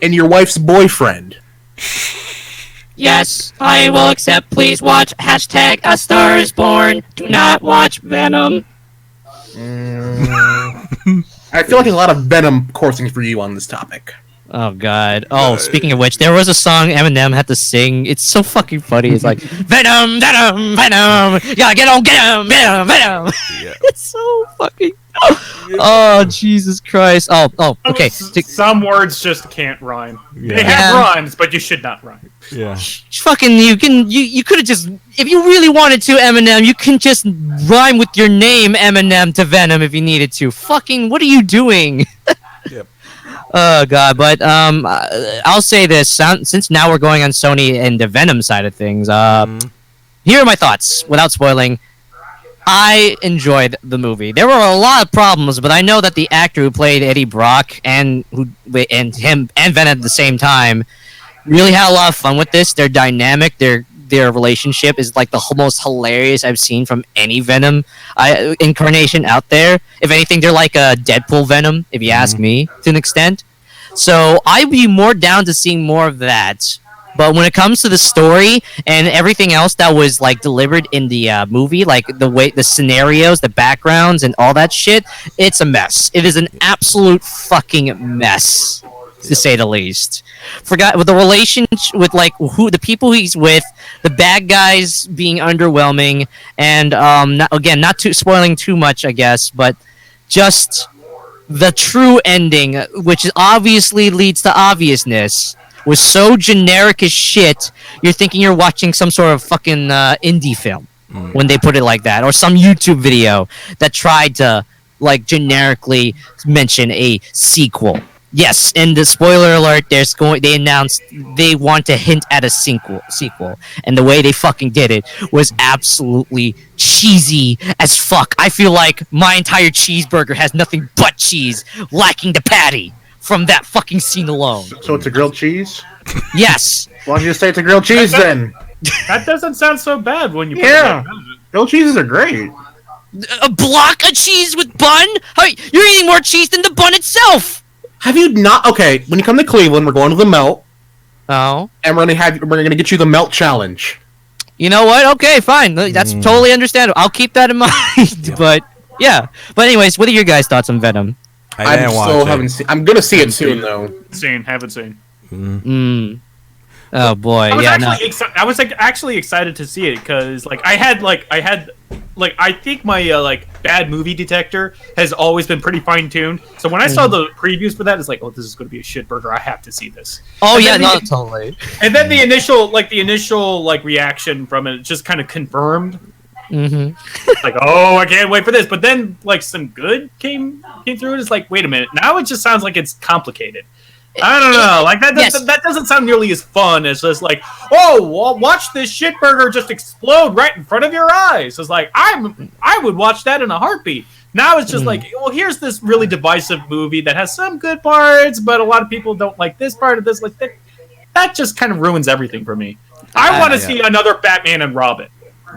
Speaker 1: and your wife's boyfriend.
Speaker 2: Yes, I will accept. Please watch hashtag A Star Is Born. Do not watch Venom.
Speaker 1: I feel like there's a lot of Venom coursing for you on this topic.
Speaker 2: Oh god. Oh, speaking of which, there was a song Eminem had to sing. It's so fucking funny. It's like Venom, Venom, Venom. Yeah, get him, Venom, Venom.
Speaker 3: Yeah.
Speaker 2: It's so fucking. Oh Jesus Christ. Oh. Okay.
Speaker 4: Some words just can't rhyme.
Speaker 3: Yeah.
Speaker 4: They have rhymes, but you should not rhyme.
Speaker 3: Yeah.
Speaker 2: Fucking you could have just, if you really wanted to, Eminem, you can just rhyme with your name Eminem to Venom if you needed to. Fucking what are you doing?
Speaker 3: Yep.
Speaker 2: Oh god, but I'll say this, since now we're going on Sony and the Venom side of things, here are my thoughts without spoiling. I enjoyed the movie. There were a lot of problems, but I know that the actor who played Eddie Brock and him and Venom at the same time really had a lot of fun with this. They're dynamic. They're their relationship is like the most hilarious I've seen from any Venom incarnation out there. If anything, they're like a Deadpool Venom, if you ask me, to an extent. So I'd be more down to seeing more of that. But when it comes to the story and everything else that was like delivered in the movie, like the scenarios, the backgrounds, and all that shit, it's a mess. It is an absolute fucking mess, to say the least. Forgot with the relationship with like the people he's with, the bad guys being underwhelming, and not too spoiling too much, I guess, but just the true ending, which obviously leads to obviousness, was so generic as shit. You're thinking you're watching some sort of fucking indie film when they put it like that, or some YouTube video that tried to like generically mention a sequel. Yes, and the spoiler alert, they announced they want to hint at a sequel, and the way they fucking did it was absolutely cheesy as fuck. I feel like my entire cheeseburger has nothing but cheese, lacking the patty from that fucking scene alone.
Speaker 1: So it's a grilled cheese?
Speaker 2: Yes.
Speaker 1: Why don't you just say it's a grilled cheese then?
Speaker 4: That doesn't sound so bad when you put
Speaker 1: Yeah.
Speaker 4: it like that.
Speaker 1: Grilled cheeses are great.
Speaker 2: A block of cheese with bun? You're eating more cheese than the bun itself.
Speaker 1: Have you not? Okay, when you come to Cleveland, we're going to the Melt,
Speaker 2: Oh.
Speaker 1: and we're gonna get you the Melt challenge.
Speaker 2: You know what? Okay, fine. That's totally understandable. I'll keep that in mind. But yeah. But anyways, what are your guys' thoughts on Venom?
Speaker 3: I didn't watch it.
Speaker 1: haven't seen. I'm gonna see it soon though.
Speaker 4: Haven't seen.
Speaker 2: Oh boy,
Speaker 4: I was actually excited to see it because I think my bad movie detector has always been pretty fine tuned. So when I saw the previews for that, it's like, oh, this is going to be a shit burger. I have to see this.
Speaker 2: Oh
Speaker 4: and
Speaker 2: yeah, no, totally.
Speaker 4: And then the initial reaction from it just kind of confirmed. Like, oh, I can't wait for this. But then like some good came through. And it's like, wait a minute. Now it just sounds like it's complicated. I don't know. Like that doesn't sound nearly as fun as just like, oh, watch this shit burger just explode right in front of your eyes. It's like I would watch that in a heartbeat. Now it's just like, well, here's this really divisive movie that has some good parts, but a lot of people don't like this part of this. Like that just kind of ruins everything for me. I want to see another Batman and Robin.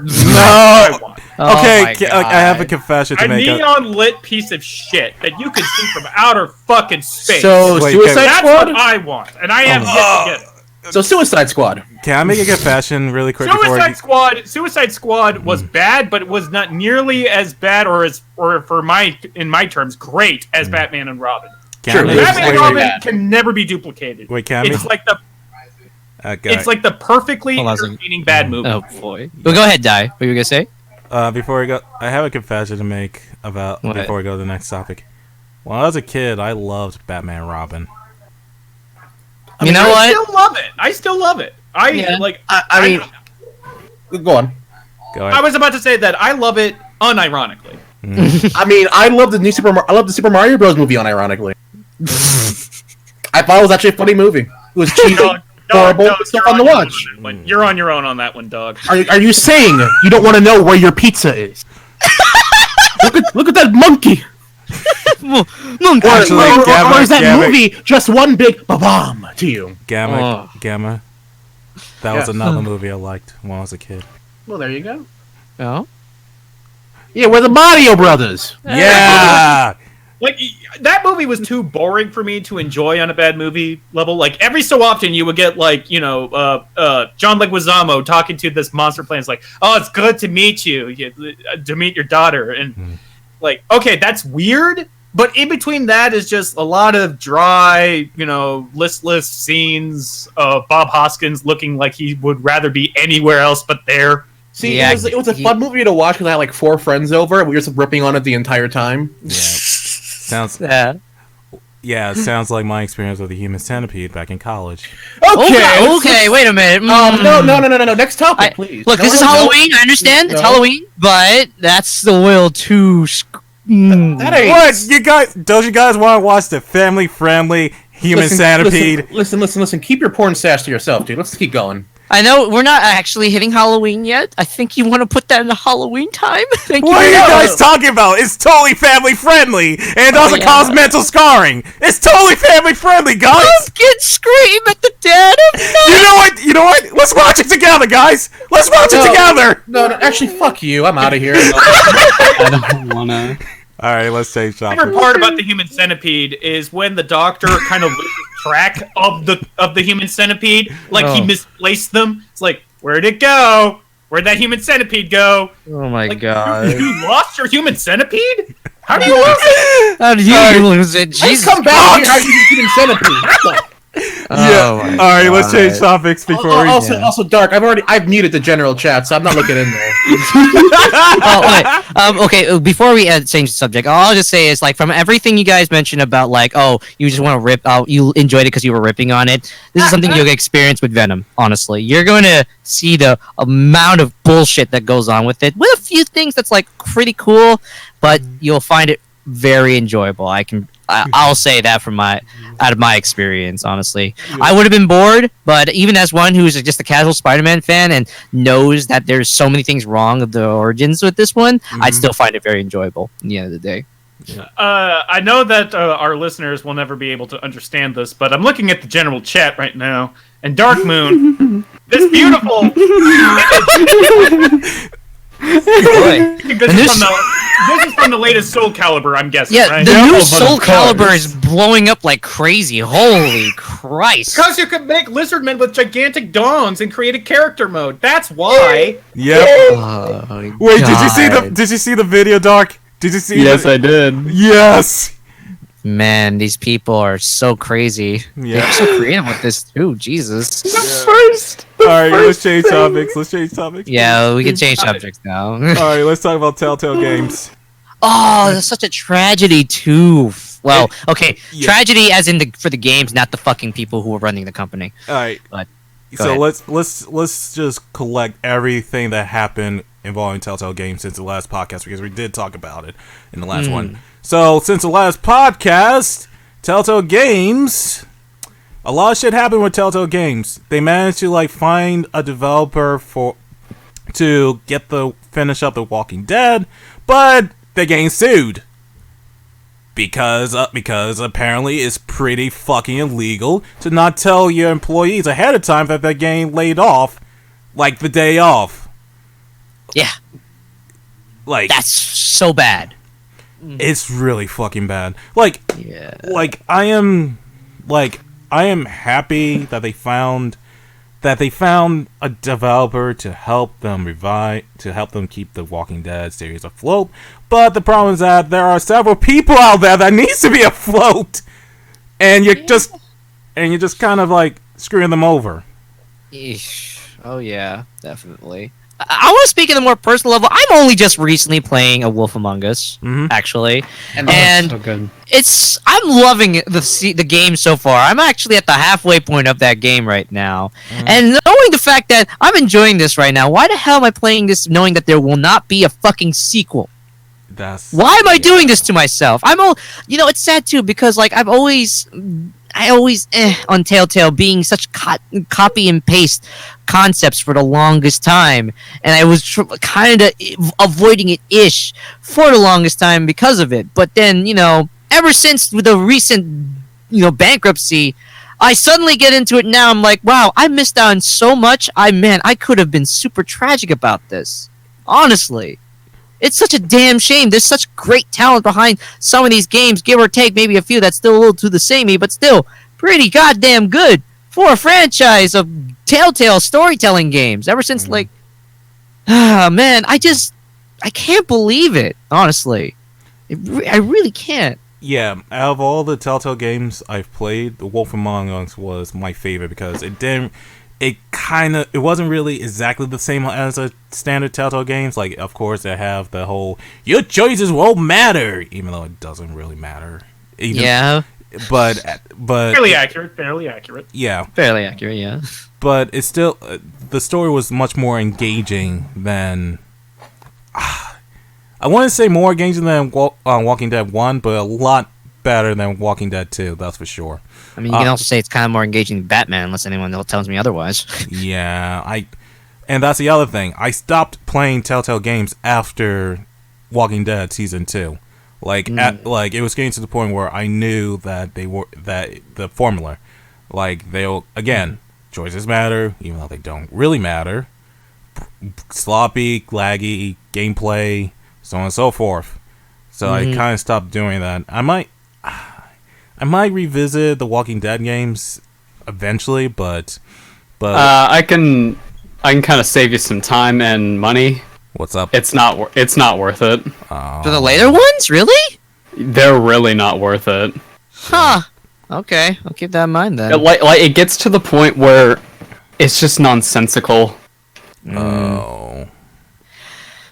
Speaker 3: No. Okay,
Speaker 2: Oh
Speaker 3: I have a confession to make.
Speaker 4: A neon lit piece of shit that you can see from outer fucking space.
Speaker 1: So
Speaker 3: Wait,
Speaker 1: Suicide
Speaker 4: That's
Speaker 1: Squad.
Speaker 4: what I want, and I have yet to get it.
Speaker 1: So Suicide Squad.
Speaker 3: Can I make a confession really quick?
Speaker 4: Suicide Squad was bad, but it was not nearly as bad in my terms, great as Batman and Robin.
Speaker 3: Batman
Speaker 4: and Robin can never be duplicated.
Speaker 3: Wait, can I
Speaker 4: it's like the it's like the perfectly entertaining bad movie.
Speaker 2: Oh boy. Well, go ahead, Dai. What were you gonna say?
Speaker 3: Before we go, I have a confession to make about before we go to the next topic. When I was a kid, I loved Batman and Robin.
Speaker 2: You know
Speaker 4: I
Speaker 2: what?
Speaker 4: still love it.
Speaker 1: I mean, go on.
Speaker 3: Go ahead.
Speaker 4: I was about to say that I love it unironically.
Speaker 1: I mean, I love the Super Mario Bros. Movie unironically. I thought it was actually a funny movie. It was cheesy, horrible, still fun to watch.
Speaker 4: You're on your own on that one, dog.
Speaker 1: Are you saying you don't want to know where your pizza is? look at that monkey. Or is that movie just one big ba-bomb to you?
Speaker 3: Gamma. That was another movie I liked when I was a kid.
Speaker 1: Well, there you go.
Speaker 2: Oh.
Speaker 1: Yeah, we're the Mario Brothers.
Speaker 3: Yeah.
Speaker 4: Like, that movie was too boring for me to enjoy on a bad movie level. Like, every so often you would get, like, John Leguizamo talking to this monster plane. It's like, oh, it's good to meet you, to meet your daughter. And, like, okay, that's weird. But in between that is just a lot of dry, listless scenes of Bob Hoskins looking like he would rather be anywhere else but there.
Speaker 1: See, it was a fun movie to watch because I had, like, 4 friends over and we were just ripping on it the entire time.
Speaker 3: Yeah. It sounds like my experience with the Human Centipede back in college.
Speaker 2: Okay, wait a minute.
Speaker 1: No. Next topic, please.
Speaker 2: Look, this is Halloween. I understand it's Halloween, but that's the will too.
Speaker 1: That ain't...
Speaker 3: What? Don't you guys want to watch the family-friendly Human Centipede?
Speaker 1: Listen. Keep your porn stash to yourself, dude. Let's keep going.
Speaker 2: I know we're not actually hitting Halloween yet. I think you want to put that in the Halloween time.
Speaker 3: What are you guys talking about? It's totally family-friendly, and it doesn't cause mental scarring. It's totally family-friendly, guys.
Speaker 2: Pumpkin scream at the dead of night.
Speaker 3: You know what? Let's watch it together, guys. Let's watch it together.
Speaker 1: No, actually, fuck you. I'm out of here.
Speaker 5: I don't wanna.
Speaker 3: All right, let's change
Speaker 4: My
Speaker 3: topic.
Speaker 4: favorite part about the human centipede is when the doctor kind of loses track of the human centipede, like he misplaced them. It's like, where'd it go? Where'd that human centipede go?
Speaker 2: Oh my
Speaker 4: Like,
Speaker 2: god.
Speaker 4: you lost your human centipede? How do you lose it?
Speaker 2: How did you lose it?
Speaker 1: Just
Speaker 2: Jesus.
Speaker 1: come back here. How you human centipede? What the?
Speaker 2: Oh
Speaker 3: All right, let's change topics before we.
Speaker 1: Also, Dark. I've muted the general chat, so I'm not looking in there.
Speaker 2: Okay. Before we change the subject, all I'll just say is like from everything you guys mentioned about like, oh, you just want to rip out, you enjoyed it because you were ripping on it. This is something you'll experience with Venom. Honestly, you're going to see the amount of bullshit that goes on with it, with a few things that's like pretty cool, but you'll find it very enjoyable. I'll say that from out of my experience, honestly. I would have been bored, but even as one who's just a casual Spider-Man fan and knows that there's so many things wrong with the origins with this one, I'd still find it very enjoyable at the end of the day.
Speaker 4: I know that our listeners will never be able to understand this, but I'm looking at the general chat right now, and Darkmoon, this beautiful. This is from the latest Soul Calibur, I'm guessing,
Speaker 2: Yeah,
Speaker 4: right?
Speaker 2: the new
Speaker 1: but
Speaker 2: Soul
Speaker 1: of course.
Speaker 2: Calibur is blowing up like crazy. Holy Christ.
Speaker 4: Because you could make lizardmen with gigantic dongs and create a character mode. That's why.
Speaker 3: Yep.
Speaker 2: Oh,
Speaker 3: Wait, did you
Speaker 2: God.
Speaker 3: see the video, Dark? Did you see?
Speaker 5: Yes, I did.
Speaker 3: Yes.
Speaker 2: Man, these people are so crazy.
Speaker 3: Yeah.
Speaker 2: They're so creative with this too. Jesus.
Speaker 3: All right, let's change topics.
Speaker 2: Yeah, we can change subjects now.
Speaker 3: All right, let's talk about Telltale games.
Speaker 2: Oh, that's such a tragedy too. Well, okay,
Speaker 3: Yeah.
Speaker 2: tragedy as in for the games, not the fucking people who are running the company.
Speaker 3: All right.
Speaker 2: But go
Speaker 3: So
Speaker 2: ahead.
Speaker 3: let's just collect everything that happened involving Telltale games since the last podcast because we did talk about it in the last one. So since the last podcast, Telltale games, a lot of shit happened with Telltale games. They managed to like find a developer to finish up The Walking Dead, but they're getting sued. Because apparently it's pretty fucking illegal to not tell your employees ahead of time that they're getting laid off, like the day off.
Speaker 2: Yeah,
Speaker 3: Like
Speaker 2: that's so bad.
Speaker 3: it's really fucking bad. Like
Speaker 2: Yeah.
Speaker 3: I am happy that they found a developer to help them keep the Walking Dead series afloat. But the problem is that there are several people out there that needs to be afloat, and you're just kind of like screwing them over.
Speaker 2: Eesh. Oh yeah, definitely. I want to speak at a more personal level. I'm only just recently playing A Wolf Among Us, actually, and
Speaker 5: So good.
Speaker 2: I'm loving the game so far. I'm actually at the halfway point of that game right now, and knowing the fact that I'm enjoying this right now, why the hell am I playing this knowing that there will not be a fucking sequel? Why am I doing this to myself? It's sad too because like I always on Telltale being such copy and paste concepts for the longest time, and I was kind of avoiding it ish for the longest time because of it. But then ever since the recent bankruptcy, I suddenly get into it now. I'm like, wow, I missed out on so much. I could have been super tragic about this. Honestly. It's such a damn shame. There's such great talent behind some of these games, give or take maybe a few that's still a little too the samey, but still pretty goddamn good for a franchise of Telltale storytelling games. Ever since man, I can't believe it. Honestly, I really can't.
Speaker 3: Yeah, out of all the Telltale games I've played, The Wolf Among Us was my favorite because it wasn't really exactly the same as a standard Telltale games. Like, of course, they have the whole your choices won't matter, even though it doesn't really matter. But
Speaker 4: Fairly accurate.
Speaker 3: Yeah,
Speaker 2: fairly accurate. Yeah,
Speaker 3: but it's still the story was much more engaging than. I want to say more engaging than Walking Dead 1, but a lot better than Walking Dead 2. That's for sure.
Speaker 2: I mean, you can also say it's kind of more engaging than Batman, unless anyone else tells me otherwise.
Speaker 3: Yeah, and that's the other thing. I stopped playing Telltale games after Walking Dead Season 2. It was getting to the point where I knew that the formula, like they'll again, choices matter, even though they don't really matter. Sloppy, laggy gameplay, so on and so forth. So I kind of stopped doing that. I might revisit the Walking Dead games eventually, but
Speaker 5: I can kind of save you some time and money.
Speaker 3: what's up?
Speaker 5: It's not worth it.
Speaker 2: For the later ones, really?
Speaker 5: They're really not worth it.
Speaker 2: Huh. Okay, I'll keep that in mind then.
Speaker 5: It gets to the point where it's just nonsensical.
Speaker 3: Oh.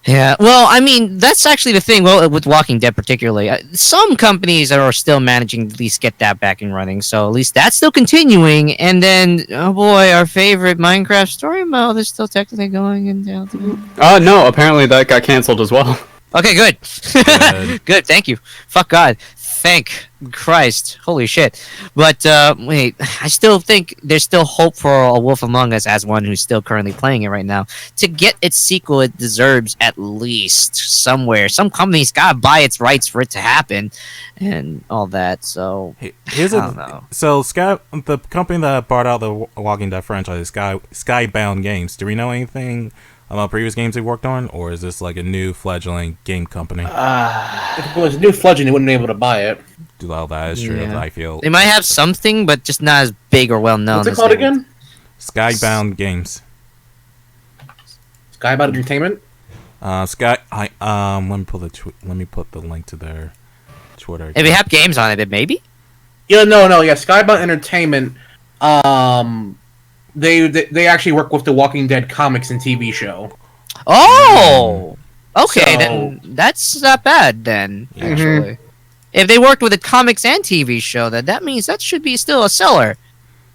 Speaker 2: Yeah, well, I mean, that's actually the thing. Well, with Walking Dead particularly, some companies are still managing to at least get that back and running. So at least that's still continuing. And then, oh boy, our favorite Minecraft story mode is still technically going in Telltale.
Speaker 5: No, apparently that got canceled as well.
Speaker 2: Okay, good.
Speaker 3: Good.
Speaker 2: Good, thank you. Fuck God. Thank Christ. Holy shit. But, wait, I still think there's still hope for A Wolf Among Us, as one who's still currently playing it right now. To get its sequel, it deserves at least somewhere. Some company's gotta buy its rights for it to happen, and all that, so...
Speaker 3: Here's
Speaker 2: I don't know.
Speaker 3: So the company that brought out the Walking Dead franchise, Skybound Games. Do we know anything about previous games they worked on, or is this like a new fledgling game company?
Speaker 1: If it was a new fledgling, they wouldn't be able to buy it.
Speaker 3: Well, that is true.
Speaker 2: Yeah.
Speaker 3: I feel
Speaker 2: They might have something, but just not as big or well-known.
Speaker 1: What's it
Speaker 2: as
Speaker 1: called
Speaker 2: they
Speaker 1: again?
Speaker 3: Skybound Games.
Speaker 1: Skybound Entertainment?
Speaker 3: Let me put the link to their Twitter.
Speaker 2: If they have games on it, then maybe?
Speaker 1: Yeah, no, yeah. Skybound Entertainment. They actually work with the Walking Dead comics and TV show.
Speaker 2: Oh! Okay,
Speaker 1: So-
Speaker 2: then that's not bad, then,
Speaker 3: Yeah.
Speaker 2: actually. If they worked with the comics and TV show, then that means that should be still a seller.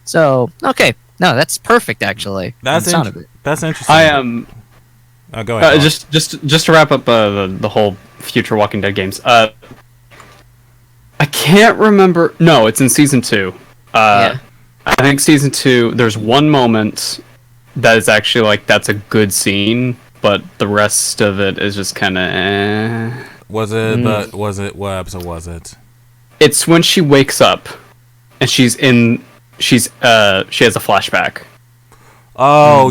Speaker 2: So, okay. No, that's perfect, actually.
Speaker 3: That's
Speaker 2: The sound of it.
Speaker 3: That's interesting.
Speaker 5: I am
Speaker 3: Go ahead.
Speaker 5: just to wrap up the whole future Walking Dead games. I can't remember. No, it's in season 2.
Speaker 2: Yeah.
Speaker 5: I think season 2. There's one moment that is actually like that's a good scene, but the rest of it is just kind of.
Speaker 3: What episode was it?
Speaker 5: It's when she wakes up, and she has a flashback.
Speaker 3: Oh,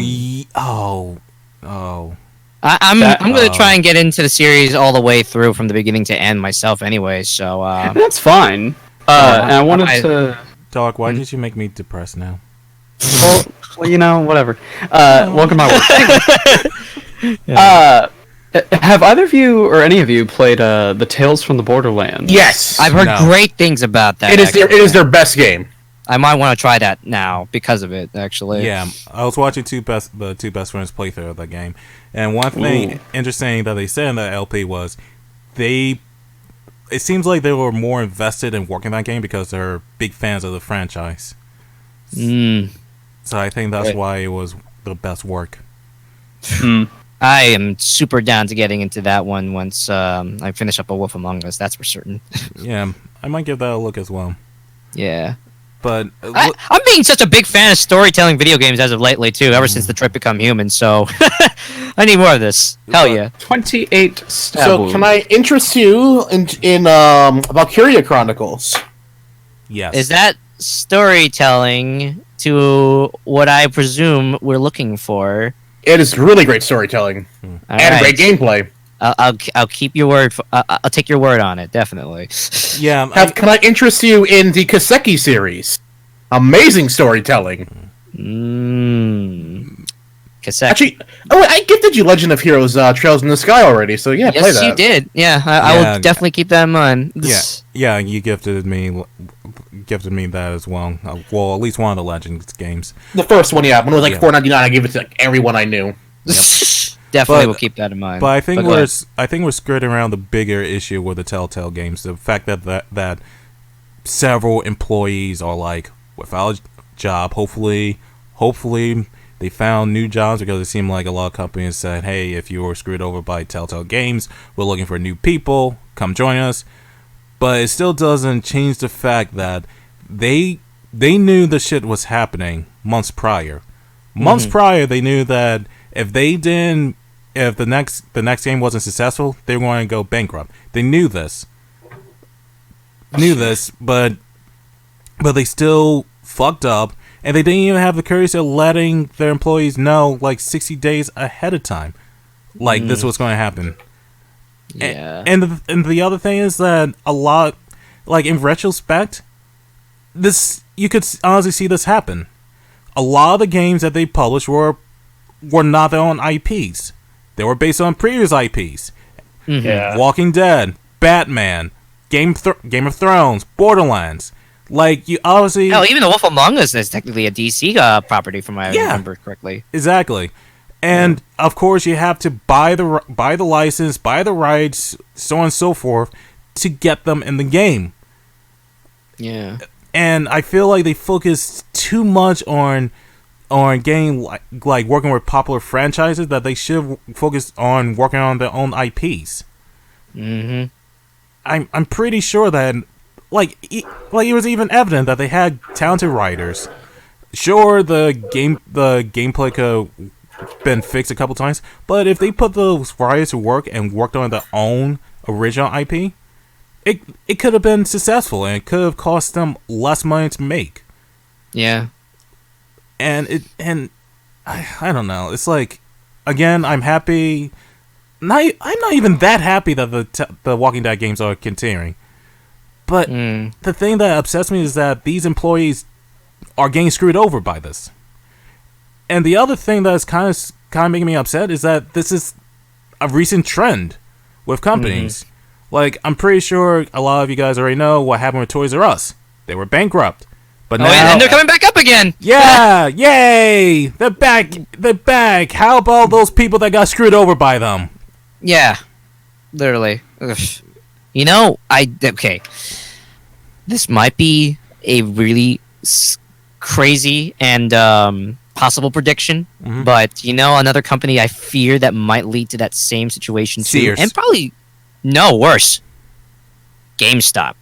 Speaker 2: I'm
Speaker 5: That-
Speaker 2: going to try and get into the series all the way through from the beginning to end myself anyway, so...
Speaker 5: That's fine. And I wanted to.
Speaker 3: Doc, why did you make me depressed now?
Speaker 5: Well, whatever. Welcome to my work. Have either of you or any of you played the Tales from the Borderlands?
Speaker 1: Yes,
Speaker 2: I've heard
Speaker 3: No.
Speaker 2: great things about that.
Speaker 1: it is
Speaker 2: actually.
Speaker 1: it is their best game.
Speaker 2: I might want to try that now because of it, actually.
Speaker 3: Yeah, I was watching the two best friends play through the game, and one thing interesting that they said in that LP was it seems like they were more invested in working that game because they're big fans of the franchise.
Speaker 2: Mm.
Speaker 3: So I think that's
Speaker 1: Right.
Speaker 3: why it was the best work.
Speaker 2: I am super down to getting into that one once I finish up A Wolf Among Us, that's for certain.
Speaker 3: Yeah, I might give that a look as well.
Speaker 2: Yeah.
Speaker 3: But
Speaker 2: I'm being such a big fan of storytelling video games as of lately, too, ever since Detroit Become Human, so I need more of this. Hell yeah.
Speaker 5: 28 stab
Speaker 1: So
Speaker 5: wounds.
Speaker 1: can I interest you in Valkyria Chronicles?
Speaker 3: yes,
Speaker 2: Is that storytelling to what I presume we're looking for?
Speaker 1: It is really great storytelling
Speaker 2: All
Speaker 1: and
Speaker 2: right.
Speaker 1: great gameplay.
Speaker 2: I'll keep your word. I'll take your word on it, definitely.
Speaker 3: yeah?
Speaker 1: Can I interest you in the Kaseki series? Amazing storytelling.
Speaker 2: Cassette.
Speaker 1: Actually, I gifted you Legend of Heroes Trails in the Sky already, so yeah, play
Speaker 2: Yes,
Speaker 1: that.
Speaker 2: you did. Yeah, I
Speaker 3: Yeah.
Speaker 2: will definitely keep that in mind.
Speaker 3: Yeah, you gifted me that as well. Well, at least one of the Legends games.
Speaker 1: The first one, yeah. When it was like
Speaker 3: Yeah.
Speaker 1: $4.99, I gave it to like everyone I knew.
Speaker 2: Definitely
Speaker 3: But-
Speaker 2: will keep that in mind.
Speaker 3: But I think
Speaker 2: go ahead.
Speaker 3: we're skirting around the bigger issue with the Telltale games. The fact that several employees are like without a job. Hopefully they found new jobs, because it seemed like a lot of companies said, "Hey, if you were screwed over by Telltale Games, we're looking for new people. Come join us." But it still doesn't change the fact that they knew the shit was happening months prior. Months prior, they knew that if the next game wasn't successful, they were going to go bankrupt. They knew this. But they still fucked up, and they didn't even have the courage of letting their employees know like 60 days ahead of time, like this was going to happen.
Speaker 2: Yeah.
Speaker 3: And the other thing is that a lot, like in retrospect, this you could honestly see this happen. A lot of the games that they published were not their own IPs. They were based on previous IPs.
Speaker 4: Yeah.
Speaker 3: Walking Dead, Batman, Game of Thrones, Borderlands. Like, you obviously...
Speaker 2: Hell, even The Wolf Among Us is technically a DC property, from what I remember correctly.
Speaker 3: Exactly. And, of course, you have to buy the license, buy the rights, so on and so forth, to get them in the game.
Speaker 2: Yeah.
Speaker 3: And I feel like they focus too much on getting, like working with popular franchises, that they should focus on working on their own IPs.
Speaker 2: Mm-hmm.
Speaker 3: I'm pretty sure that... it was even evident that they had talented writers. Sure, the gameplay could have been fixed a couple times, but if they put those writers to work and worked on their own original IP, it could have been successful, and it could have cost them less money to make.
Speaker 2: Yeah.
Speaker 3: And I don't know. It's like, again, I'm happy. I'm not even that happy that the Walking Dead games are continuing. But the thing that upsets me is that these employees are getting screwed over by this. And the other thing that's kind of making me upset is that this is a recent trend with companies. Like, I'm pretty sure a lot of you guys already know what happened with Toys R Us. They were bankrupt. But now,
Speaker 2: and they're coming back up again!
Speaker 3: Yeah! Yay! They're back! They're back! How about those people that got screwed over by them?
Speaker 2: Yeah. Literally. Ugh. You know, okay. This might be a really crazy and possible prediction, but you know, another company I fear that might lead to that same situation too,
Speaker 3: Sears.
Speaker 2: and probably worse. GameStop.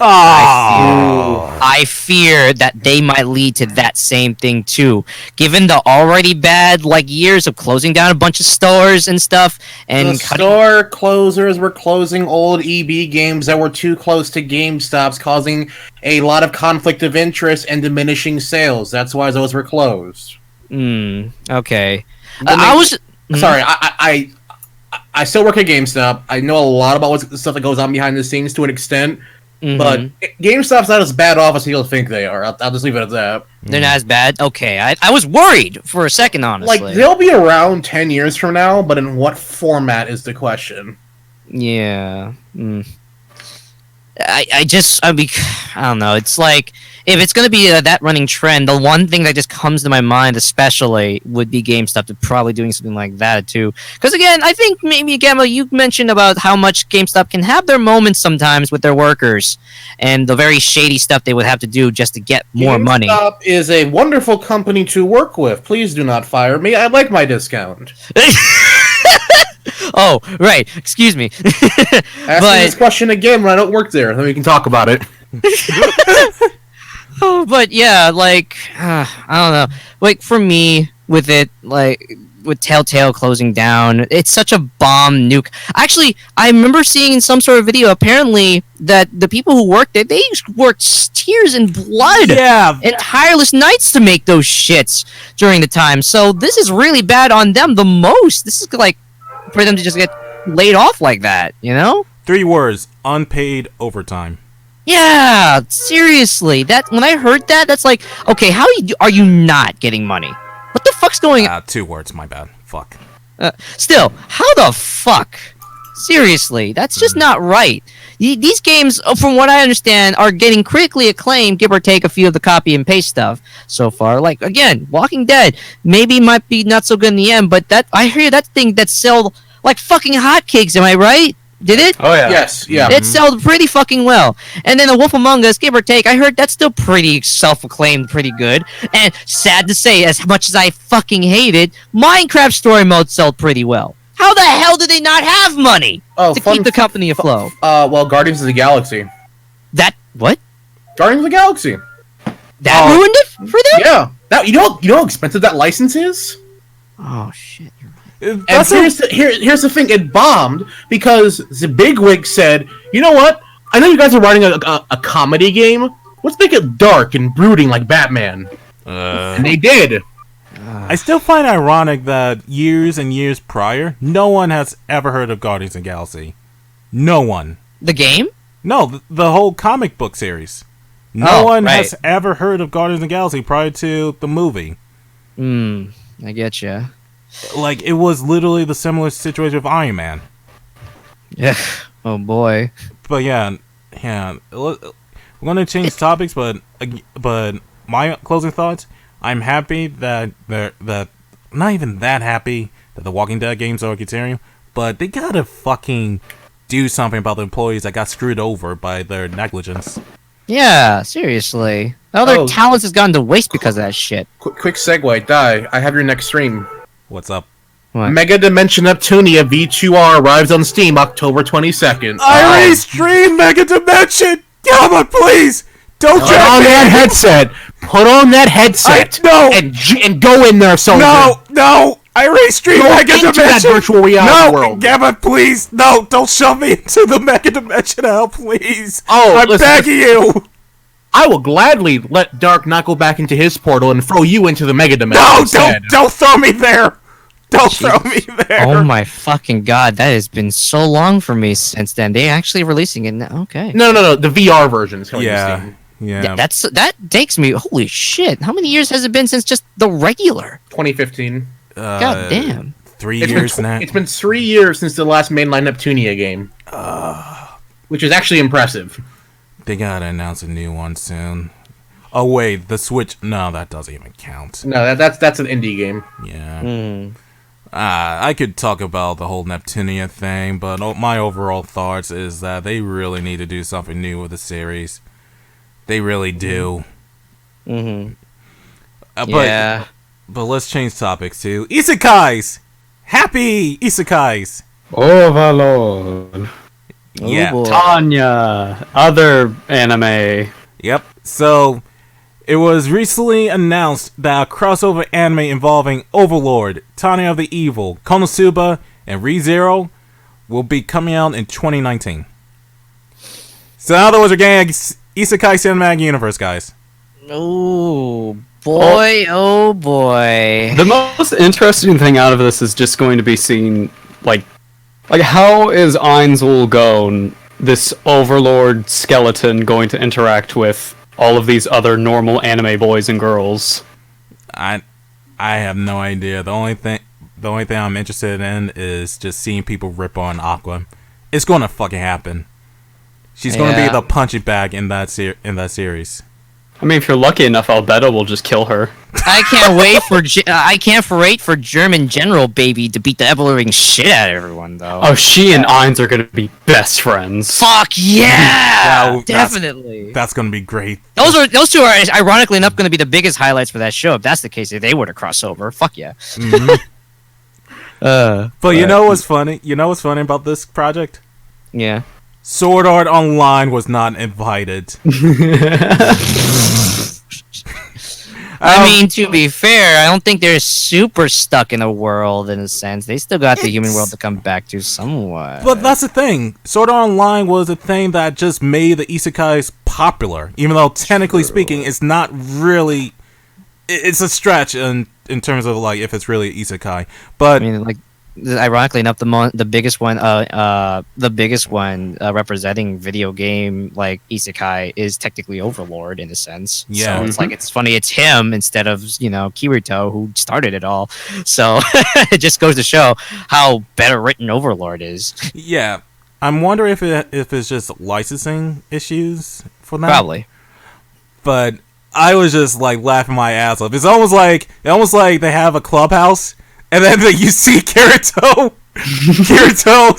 Speaker 3: Oh.
Speaker 2: I fear that they might lead to that same thing too. Given the already bad years of closing down a bunch of stores and stuff, and
Speaker 1: the store closers were closing old EB games that were too close to GameStop's, causing a lot of conflict of interest and diminishing sales. That's why those were closed.
Speaker 2: Okay.
Speaker 1: Sorry, I still work at GameStop. I know a lot about the stuff that goes on behind the scenes to an extent. But GameStop's not as bad off as people think they are. I'll just leave it at that.
Speaker 2: They're not as bad? Okay. I was worried for a second, honestly.
Speaker 1: Like, they'll be around 10 years from now, but in what format is the question?
Speaker 2: Yeah. I don't know. It's like, if it's going to be that running trend, the one thing that just comes to my mind especially would be GameStop to probably doing something like that too. Because again, I think maybe, Gamma, you mentioned about how much GameStop can have their moments sometimes with their workers and the very shady stuff they would have to do just to get more money.
Speaker 1: GameStop is a wonderful company to work with. Please do not fire me. I like my discount.
Speaker 2: Oh, right. Excuse me.
Speaker 1: Ask me this question again when I don't work there, then we can talk about it.
Speaker 2: Oh, but yeah, I don't know. Like, for me, with it, with Telltale closing down, it's such a bomb nuke. Actually, I remember seeing in some sort of video, apparently, that the people who worked there, they worked tears and blood and tireless nights to make those shits during the time. So this is really bad on them the most. This is for them to just get laid off like that, you know?
Speaker 3: 3 words: unpaid overtime.
Speaker 2: Yeah, seriously. That when I heard that, that's like, okay, how are you not getting money? What the fuck's going on?
Speaker 3: 2 words, my bad. Fuck.
Speaker 2: Still, how the fuck? Seriously, that's just not right. These games, from what I understand, are getting critically acclaimed, give or take a few of the copy and paste stuff so far. Like, again, Walking Dead maybe might be not so good in the end, but that I hear that thing that sold like fucking hotcakes, am I right? Did it?
Speaker 4: Oh yeah.
Speaker 1: Yes, yeah.
Speaker 2: It sold pretty fucking well. And then The Wolf Among Us, give or take, I heard that's still pretty self-acclaimed, pretty good. And sad to say, as much as I fucking hate it, Minecraft Story Mode sold pretty well. How the hell did they not have money to keep the company afloat?
Speaker 1: Well, Guardians of the Galaxy.
Speaker 2: What?
Speaker 1: Guardians of the Galaxy.
Speaker 2: That ruined it for them?
Speaker 1: Yeah. Now, you know how expensive that license is?
Speaker 2: Oh, shit.
Speaker 1: And here's the thing, it bombed because the bigwig said, you know what? I know you guys are writing a comedy game. Let's make it dark and brooding like Batman. And they did.
Speaker 3: I still find ironic that years and years prior, no one has ever heard of Guardians of the Galaxy. No one.
Speaker 2: The game?
Speaker 3: No, the whole comic book series. No one
Speaker 2: right.
Speaker 3: has ever heard of Guardians of the Galaxy prior to the movie.
Speaker 2: I get you.
Speaker 3: Like, it was literally the similar situation with Iron Man.
Speaker 2: Yeah. Oh boy.
Speaker 3: But yeah. We're gonna change topics, but my closing thoughts. I'm happy that not even that happy that the Walking Dead games are continuing, but they gotta fucking do something about the employees that got screwed over by their negligence.
Speaker 2: Yeah, seriously. All their talents has gone to waste because of that shit.
Speaker 1: Quick segue, I have your next stream.
Speaker 3: What's up?
Speaker 2: What?
Speaker 1: Mega Dimension Neptunia V2R arrives on Steam October 22nd.
Speaker 3: I restream Mega Dimension! Come on, please! Don't
Speaker 1: Put on that headset. Put on that headset.
Speaker 3: No.
Speaker 1: And go in there, soldier.
Speaker 3: No! I restream
Speaker 1: Go
Speaker 3: Mega
Speaker 1: into
Speaker 3: Dimension!
Speaker 1: that virtual reality world.
Speaker 3: Gamma, please! No, don't shove me into the Mega Dimension hell, please! I'm
Speaker 1: listen,
Speaker 3: begging you!
Speaker 1: I will gladly let Dark not go back into his portal and throw you into the Mega Dimension.
Speaker 3: No, don't throw me there! Don't throw me there!
Speaker 2: Oh my fucking god, that has been so long for me since then. They actually releasing it now. Okay.
Speaker 1: No. The VR version is coming to Steam.
Speaker 3: Yeah.
Speaker 2: That takes me. Holy shit! How many years has it been since just the regular?
Speaker 1: 2015.
Speaker 2: God damn.
Speaker 3: 3 years now.
Speaker 1: It's been 3 years since the last mainline Neptunia game. Which is actually impressive.
Speaker 3: They gotta announce a new one soon. Oh wait, the Switch. No, that doesn't even count.
Speaker 1: No, that's an indie game.
Speaker 3: Yeah. I could talk about the whole Neptunia thing, but my overall thoughts is that they really need to do something new with the series. They really do.
Speaker 2: Yeah.
Speaker 3: But let's change topics to Isekais! Happy Isekais!
Speaker 5: Overlord.
Speaker 3: Yeah.
Speaker 2: boy.
Speaker 5: Tanya. Other anime.
Speaker 3: Yep. So, it was recently announced that a crossover anime involving Overlord, Tanya of the Evil, Konosuba, and ReZero will be coming out in 2019. So, in other words, we're getting Isekai Cinematic Universe, guys.
Speaker 2: Oh boy! Oh boy!
Speaker 5: The most interesting thing out of this is just going to be seeing, like how is Ainzul Gon, this Overlord skeleton, going to interact with all of these other normal anime boys and girls?
Speaker 3: I have no idea. The only thing I'm interested in is just seeing people rip on Aqua. It's gonna fucking happen. She's gonna be the punching bag in that series.
Speaker 5: I mean, if you're lucky enough, Albedo will just kill her.
Speaker 2: I can't wait for German General Baby to beat the ever-living shit out of everyone, though.
Speaker 5: Oh, she and Ainz are gonna be best friends.
Speaker 2: Fuck yeah!
Speaker 3: Wow,
Speaker 2: Definitely.
Speaker 3: That's gonna be great.
Speaker 2: Those two are ironically enough going to be the biggest highlights for that show. If that's the case, if they were to cross over, fuck yeah.
Speaker 3: But you know what's funny? You know what's funny about this project?
Speaker 2: Yeah.
Speaker 3: Sword Art Online was not invited.
Speaker 2: I mean, to be fair, I don't think they're super stuck in a world in a sense. They still got the human world to come back to somewhat.
Speaker 3: But that's the thing. Sword Art Online was a thing that just made the isekais popular, even though technically speaking, it's not really. It's a stretch in terms of like if it's really isekai. But
Speaker 2: I mean, like, ironically enough, the biggest one representing video game like isekai is technically Overlord in a sense.
Speaker 3: Yeah.
Speaker 2: So it's like it's funny it's him instead of Kirito who started it all. So it just goes to show how better written Overlord is.
Speaker 3: yeah, I'm wondering if it's just licensing issues for that.
Speaker 2: Probably.
Speaker 3: But I was just like laughing my ass off. It's almost like they have a clubhouse. And then you see Kirito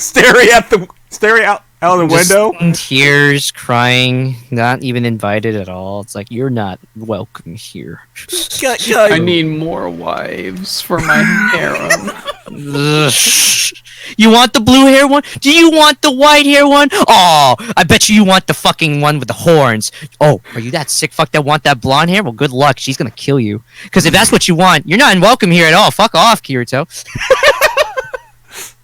Speaker 3: staring out the window.
Speaker 2: Tears, crying, not even invited at all. It's like, you're not welcome here.
Speaker 5: I need more wives for my harem.
Speaker 2: You want the blue hair one? Do you want the white hair one? Oh, I bet you want the fucking one with the horns. Oh, are you that sick fuck that want that blonde hair? Well, good luck. She's gonna kill you. Because if that's what you want, you're not welcome here at all. Fuck off, Kirito.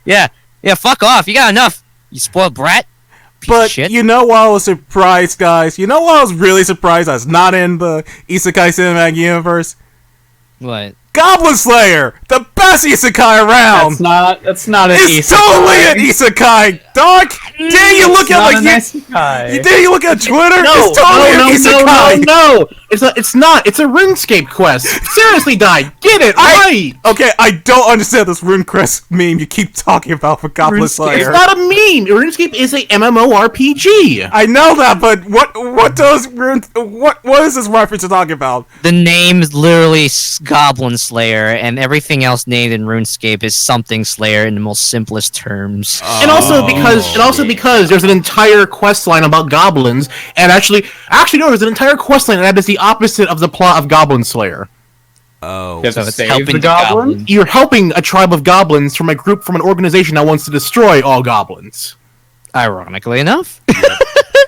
Speaker 2: Yeah, fuck off. You got enough, you spoiled brat. piece of
Speaker 3: But
Speaker 2: shit.
Speaker 3: you know why I was surprised, guys? You know why I was really surprised I was not in the Isekai cinematic universe?
Speaker 2: What?
Speaker 3: Goblin Slayer, the best isekai around.
Speaker 5: That's not an
Speaker 3: It's
Speaker 5: isekai.
Speaker 3: totally an isekai, dog. Did you look at Did you look at Twitter?
Speaker 1: No,
Speaker 3: It's totally an isekai.
Speaker 1: no. It's not. It's a RuneScape quest. Seriously, Dai, get it right.
Speaker 3: Okay, I don't understand this RuneQuest meme you keep talking about for Goblin
Speaker 1: It's
Speaker 3: Slayer.
Speaker 1: not a meme. RuneScape is a MMORPG.
Speaker 3: I know that, but what is this reference you're talking about?
Speaker 2: The name is literally Goblin Slayer, and everything else named in RuneScape is something Slayer in the most simplest terms.
Speaker 1: And also because there's an entire quest line about goblins, and actually no, there's an entire quest line that is the opposite of the plot of Goblin Slayer.
Speaker 3: Oh,
Speaker 5: You have
Speaker 2: So
Speaker 5: to
Speaker 2: it's
Speaker 5: save
Speaker 2: helping
Speaker 5: the
Speaker 2: the
Speaker 5: goblin?
Speaker 2: goblins.
Speaker 1: You're helping a tribe of goblins from an organization that wants to destroy all goblins.
Speaker 2: Ironically enough.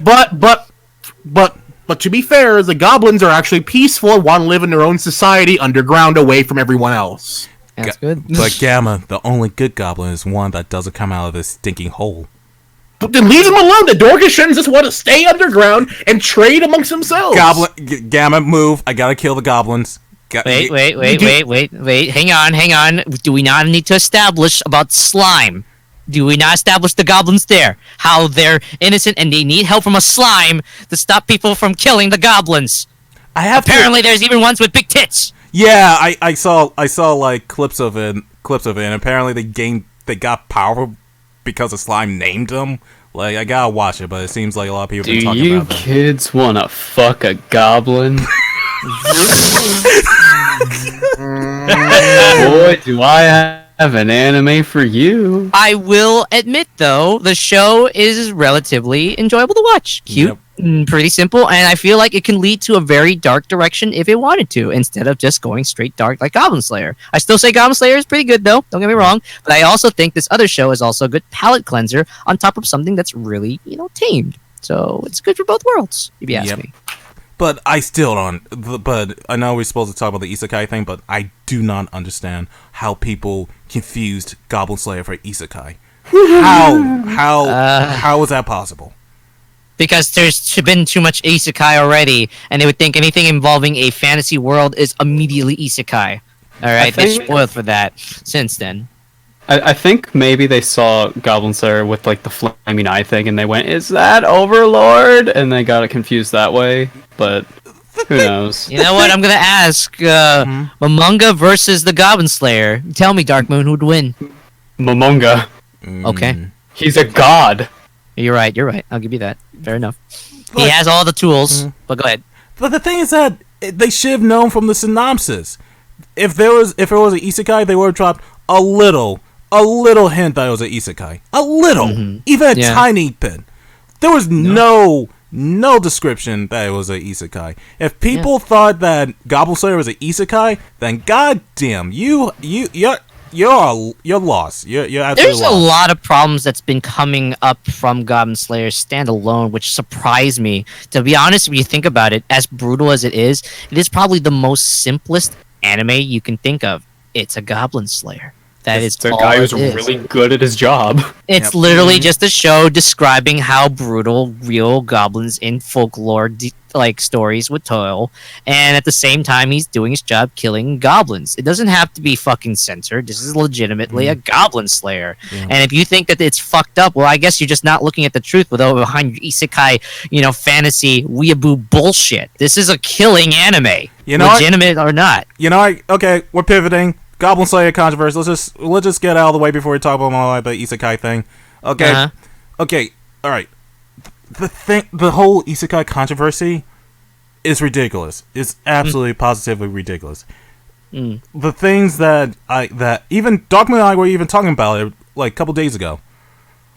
Speaker 1: But to be fair, the goblins are actually peaceful and want to live in their own society underground, away from everyone else.
Speaker 2: That's good.
Speaker 3: But Gamma, the only good goblin is one that doesn't come out of this stinking hole.
Speaker 1: But then leave them alone. The Dorkishans just want to stay underground and trade amongst themselves.
Speaker 3: Gamma, move! I gotta kill the goblins.
Speaker 2: Wait. Hang on. Do we not need to establish about slime? Do we not establish the goblins there? How they're innocent and they need help from a slime to stop people from killing the goblins. Apparently, there's even ones with big tits.
Speaker 3: Yeah, I saw like clips of it, and apparently they got powerful because a slime named them. Like, I gotta watch it, but it seems like a lot of people have been
Speaker 5: Do
Speaker 3: talking
Speaker 5: you
Speaker 3: about it.
Speaker 5: kids wanna fuck a goblin? Boy, do I have an anime for you.
Speaker 2: I will admit, though, the show is relatively enjoyable to watch. Cute, pretty simple, and I feel like it can lead to a very dark direction if it wanted to, instead of just going straight dark like Goblin Slayer. I still say Goblin Slayer is pretty good, though. Don't get me wrong, but I also think this other show is also a good palate cleanser on top of something that's really, tamed. So it's good for both worlds, if you ask me.
Speaker 3: But I still don't. But I know we're supposed to talk about the isekai thing, but I do not understand how people confused Goblin Slayer for isekai. How is that possible?
Speaker 2: Because there's been too much isekai already, and they would think anything involving a fantasy world is immediately isekai. Alright, they're spoiled for that since then.
Speaker 5: I think maybe they saw Goblin Slayer with like the flaming eye thing, and they went, "Is that Overlord?" And they got it confused that way. But who knows?
Speaker 2: You know what? I'm gonna ask Momonga versus the Goblin Slayer. Tell me, Darkmoon, who'd win?
Speaker 5: Momonga.
Speaker 2: Okay,
Speaker 5: He's a god.
Speaker 2: you're right. I'll give you that. Fair enough. He has all the tools. But go ahead.
Speaker 3: But the thing is that they should have known from the synopsis. If it was an isekai, they would have dropped a little hint that it was an isekai. A little, even a tiny bit. There was no description that it was an isekai. If people thought that Goblin Slayer was an isekai, then goddamn, you're lost. You're absolutely
Speaker 2: There's
Speaker 3: lost.
Speaker 2: a lot of problems that's been coming up from Goblin Slayer standalone, which surprised me. To be honest, when you think about it, as brutal as it is probably the most simplest anime you can think of. It's a Goblin Slayer. That is
Speaker 5: the
Speaker 2: all
Speaker 5: guy who's
Speaker 2: it is.
Speaker 5: really good at his job.
Speaker 2: It's literally just a show describing how brutal real goblins in folklore stories would toil, and at the same time he's doing his job killing goblins. It doesn't have to be fucking censored. This is legitimately a Goblin Slayer. And if you think that it's fucked up, well, I guess you're just not looking at the truth behind your isekai, fantasy weeaboo bullshit. This is a killing anime, legitimate or not.
Speaker 3: Okay, we're pivoting. Goblin Slayer controversy. Let's just get out of the way before we talk about more like the isekai thing. Okay. Okay. All right. The whole isekai controversy is ridiculous. It's absolutely positively ridiculous. The things that even Darkmoon and I were even talking about it like a couple days ago.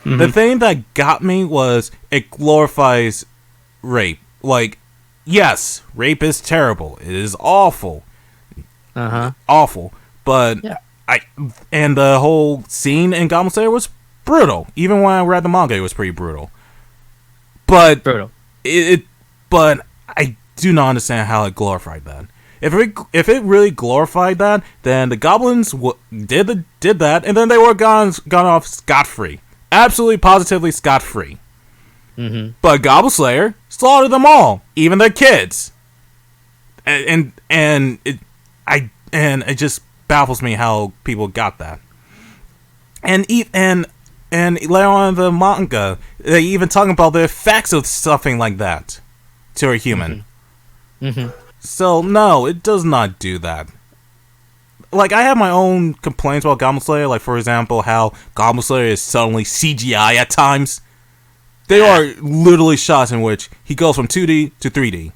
Speaker 3: The thing that got me was it glorifies rape. Like, yes, rape is terrible. It is awful. Awful. But and the whole scene in Goblin Slayer was brutal. Even when I read the manga, it was pretty brutal. But
Speaker 2: Brutal.
Speaker 3: But I do not understand how it glorified that. If it really glorified that, then the goblins did that, and then they were gone off scot free. Absolutely, positively scot free. But Goblin Slayer slaughtered them all, even their kids. And it just baffles me how people got that. And later on in the manga, they even talk about the effects of something like that to a human. So no, it does not do that. Like, I have my own complaints about Goblin Slayer, like, for example, how Goblin Slayer is suddenly CGI at times. There are literally shots in which he goes from 2D to 3D.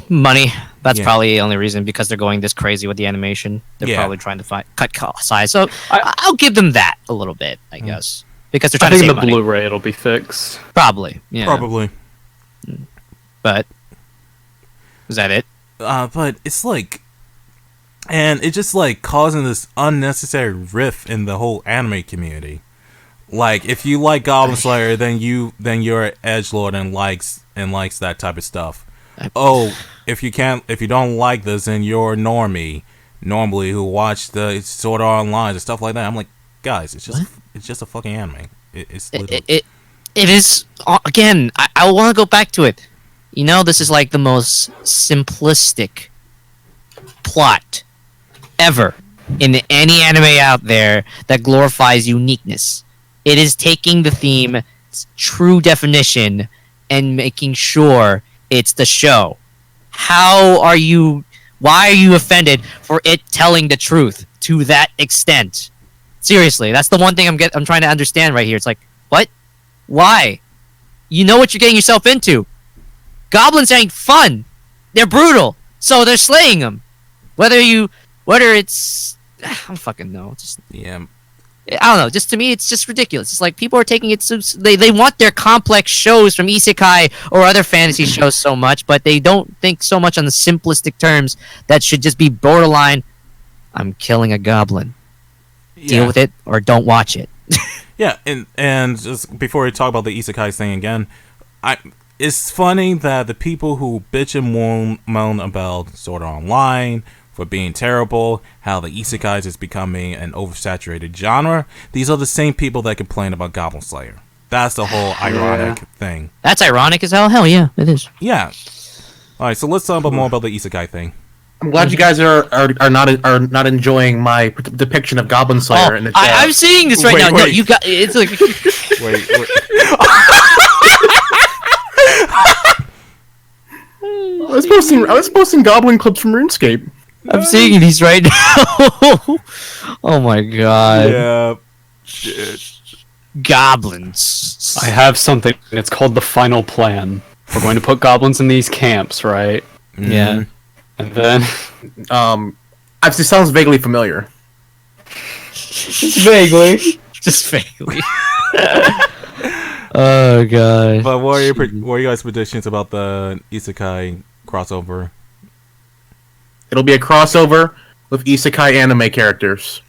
Speaker 2: Money. That's probably the only reason, because they're going this crazy with the animation. They're probably trying to cut cost size. So I'll give them that a little bit, I guess, because they're trying to save money.
Speaker 5: I think the Blu-ray it'll be fixed.
Speaker 2: Probably. Yeah.
Speaker 3: Probably.
Speaker 2: But is that it?
Speaker 3: But it's like, and it's just like causing this unnecessary rift in the whole anime community. Like, if you like Goblin Slayer, then you're an edgelord and likes that type of stuff. Oh, if you don't like this, then you're a normie, normally who watch the Sword Art Online and stuff like that. I'm like, guys, it's just a fucking anime. It
Speaker 2: is. Again, I want to go back to it. You know, this is like the most simplistic plot ever in any anime out there that glorifies uniqueness. It is taking the theme's true definition and making sure it's the show. Why are you offended for it telling the truth to that extent? Seriously, that's the one thing I'm trying to understand right here. It's like, what? Why? You know what you're getting yourself into. Goblins ain't fun. They're brutal. So they're slaying them. Whether it's I don't fucking know. I don't know. Just to me, it's just ridiculous. It's like people are taking it so they want their complex shows from Isekai or other fantasy shows so much, but they don't think so much on the simplistic terms that should just be borderline. I'm killing a goblin. Deal with it or don't watch it.
Speaker 3: Yeah, and just before we talk about the Isekai thing again, it's funny that the people who bitch and moan about Sword Art Online for being terrible, how the Isekais is becoming an oversaturated genre, these are the same people that complain about Goblin Slayer. That's the whole ironic thing. That's
Speaker 2: ironic as hell? Hell yeah, it is.
Speaker 3: Yeah. Alright, so let's talk about more about the Isekai thing.
Speaker 1: I'm glad you guys are not enjoying my depiction of Goblin Slayer in the chat.
Speaker 2: I'm seeing this right now. No, you got it's like
Speaker 3: wait.
Speaker 1: I was posting Goblin clips from RuneScape.
Speaker 2: I'm seeing these right now. Oh my god.
Speaker 3: Yeah.
Speaker 2: Goblins.
Speaker 5: I have something. It's called the final plan. We're going to put goblins in these camps, right?
Speaker 2: Yeah.
Speaker 5: And then,
Speaker 1: it sounds vaguely familiar.
Speaker 5: just vaguely.
Speaker 2: Oh god.
Speaker 3: But what are your guys' predictions about the Isekai crossover?
Speaker 1: It'll be a crossover with Isekai anime characters.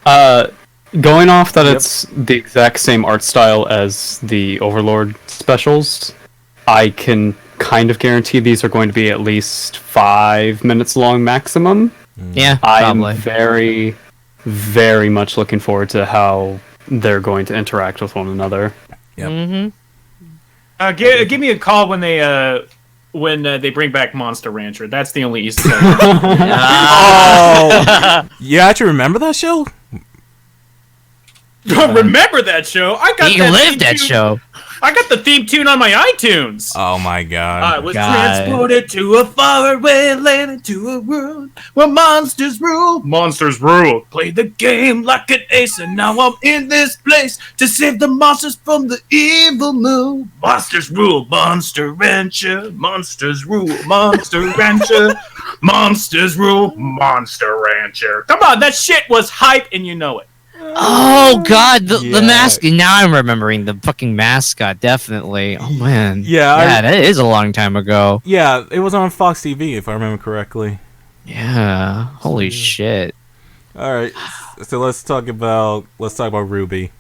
Speaker 5: Going off that it's the exact same art style as the Overlord specials, I can kind of guarantee these are going to be at least 5 minutes long maximum.
Speaker 2: Yeah,
Speaker 5: I'm very, very much looking forward to how they're going to interact with one another.
Speaker 3: Yep.
Speaker 4: Give me a call when they bring back Monster Rancher. That's the only Easter egg.
Speaker 3: Oh, you actually remember that show?
Speaker 4: Remember that show?
Speaker 2: You lived that show.
Speaker 4: I got the theme tune on my iTunes.
Speaker 3: Oh my god!
Speaker 4: I was transported to a faraway land, into a world where monsters rule. Monsters rule. Played the game like an ace, and now I'm in this place to save the monsters from the evil moon. Monsters rule, Monster Rancher. Monsters rule, Monster Rancher. Monsters rule, Monster Rancher. Come on, that shit was hype, and you know it.
Speaker 2: Oh god, the mask. Now I'm remembering the fucking mascot. Definitely. Oh man.
Speaker 3: Yeah,
Speaker 2: that is a long time ago.
Speaker 3: Yeah, it was on Fox TV if I remember correctly.
Speaker 2: Yeah. Holy shit.
Speaker 3: All right, so let's talk about RWBY.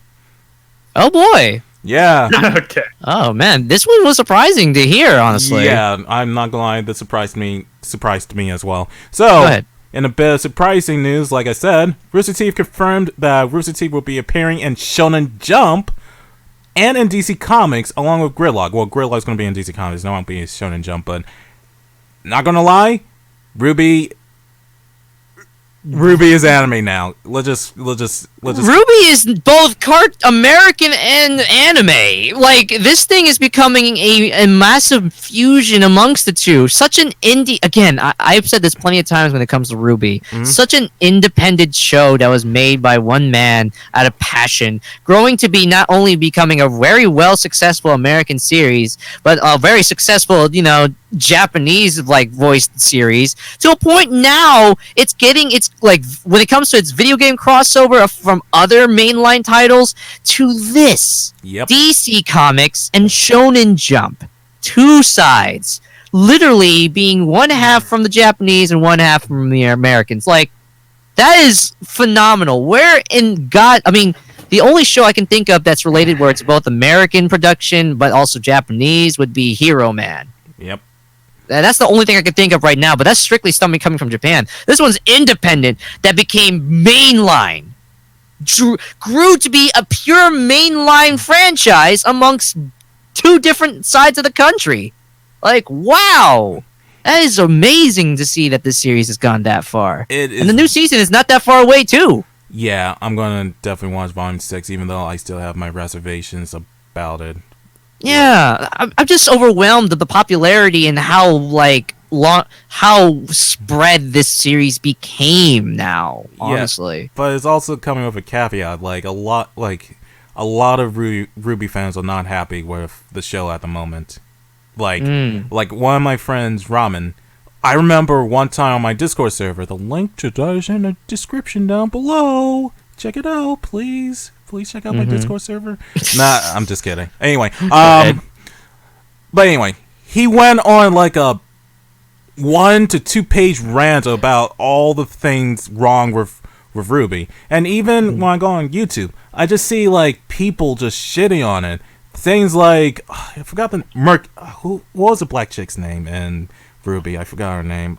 Speaker 2: Oh boy.
Speaker 3: Yeah.
Speaker 4: Okay.
Speaker 2: Oh man, this one was surprising to hear. Honestly.
Speaker 3: Yeah, I'm not gonna lie, that surprised me as well. So.
Speaker 2: Go ahead.
Speaker 3: In a bit of surprising news, like I said, Rooster Teeth confirmed that Rooster Teeth will be appearing in Shonen Jump and in DC Comics, along with Gridlock. Well, Gridlock's going to be in DC Comics, no, won't be in Shonen Jump, but not going to lie, RWBY is anime now. Let's just.
Speaker 2: RWBY is both American and anime. Like, this thing is becoming a massive fusion amongst the two. Such an indie. Again, I've said this plenty of times when it comes to RWBY. Mm-hmm. Such an independent show that was made by one man out of passion, growing to be not only becoming a very well successful American series, but a very successful, Japanese voiced series, to a point now it's like, when it comes to its video game crossover from other mainline titles to this.
Speaker 3: Yep.
Speaker 2: DC Comics and Shonen Jump, two sides, literally being one half from the Japanese and one half from the Americans. Like, that is phenomenal. Where in God, I mean, the only show I can think of that's related where it's both American production but also Japanese would be Hero Man.
Speaker 3: Yep.
Speaker 2: That's the only thing I can think of right now, but that's strictly something coming from Japan. This one's independent that became mainline. Grew to be a pure mainline franchise amongst two different sides of the country. Like, wow. That is amazing to see that this series has gone that far. And the new season is not that far away, too.
Speaker 3: Yeah, I'm going to definitely watch Volume 6, even though I still have my reservations about it.
Speaker 2: Yeah, I'm just overwhelmed at the popularity and how how spread this series became now. Honestly,
Speaker 3: yeah, but it's also coming with a caveat. Like a lot of RWBY fans are not happy with the show at the moment. Like one of my friends, Ramen. I remember one time on my Discord server. The link to that is in the description down below. Check it out, please. Please check out my Discord server. Nah, I'm just kidding. Anyway, but anyway, he went on like a 1 to 2 page rant about all the things wrong with RWBY. And even when I go on YouTube, I just see like people just shitting on it. Things like I forgot the what was the black chick's name in RWBY? I forgot her name.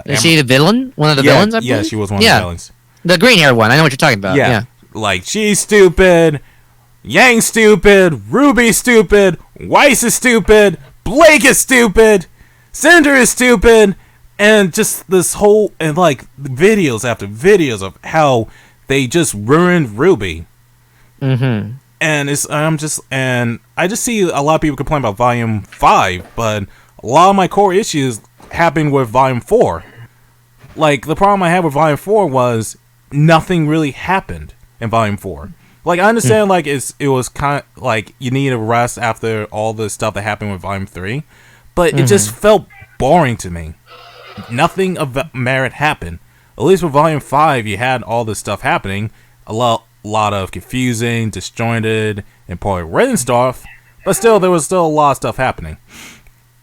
Speaker 2: Is she the villain? One of the villains? I believe?
Speaker 3: Yeah, she was one of the villains.
Speaker 2: The green haired one. I know what you're talking about. Yeah.
Speaker 3: Like, she's stupid, Yang's stupid, RWBY's stupid, Weiss is stupid, Blake is stupid, Cinder is stupid, and just this whole, and like, videos after videos of how they just ruined RWBY. Mm-hmm. And I just see a lot of people complain about Volume 5, but a lot of my core issues happened with Volume 4. Like, the problem I had with Volume 4 was nothing really happened in Volume 4. Like, I understand, like, it was kind of, like, you need a rest after all the stuff that happened with Volume 3, but it just felt boring to me. Nothing of merit happened. At least with Volume 5, you had all this stuff happening, a lot of confusing, disjointed, and poorly written stuff, but still, there was still a lot of stuff happening.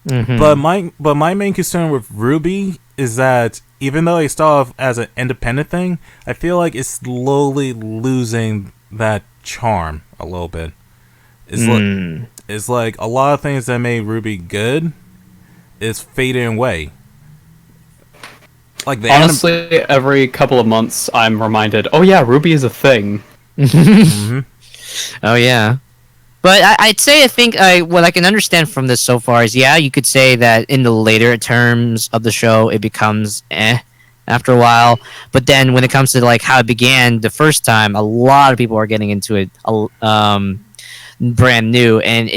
Speaker 3: But my main concern with RWBY is that even though it started off as an independent thing, I feel like it's slowly losing that charm a little bit. It's like a lot of things that made RWBY good is fading away. Like
Speaker 5: honestly, every couple of months, I'm reminded, oh yeah, RWBY is a thing.
Speaker 2: Oh yeah. But I'd say what I can understand from this so far is, yeah, you could say that in the later terms of the show, it becomes after a while. But then when it comes to like how it began the first time, a lot of people are getting into it brand new, and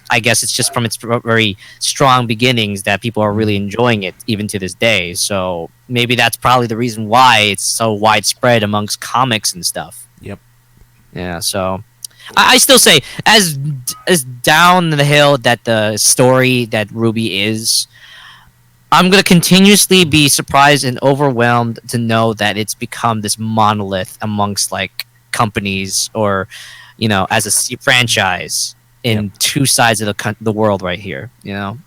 Speaker 2: I guess it's just from its very strong beginnings that people are really enjoying it even to this day. So maybe that's probably the reason why it's so widespread amongst comics and stuff.
Speaker 3: Yep.
Speaker 2: Yeah. So. I still say, as down the hill that the story that RWBY is, I'm going to continuously be surprised and overwhelmed to know that it's become this monolith amongst, like, companies or, as a franchise in two sides of the world right here,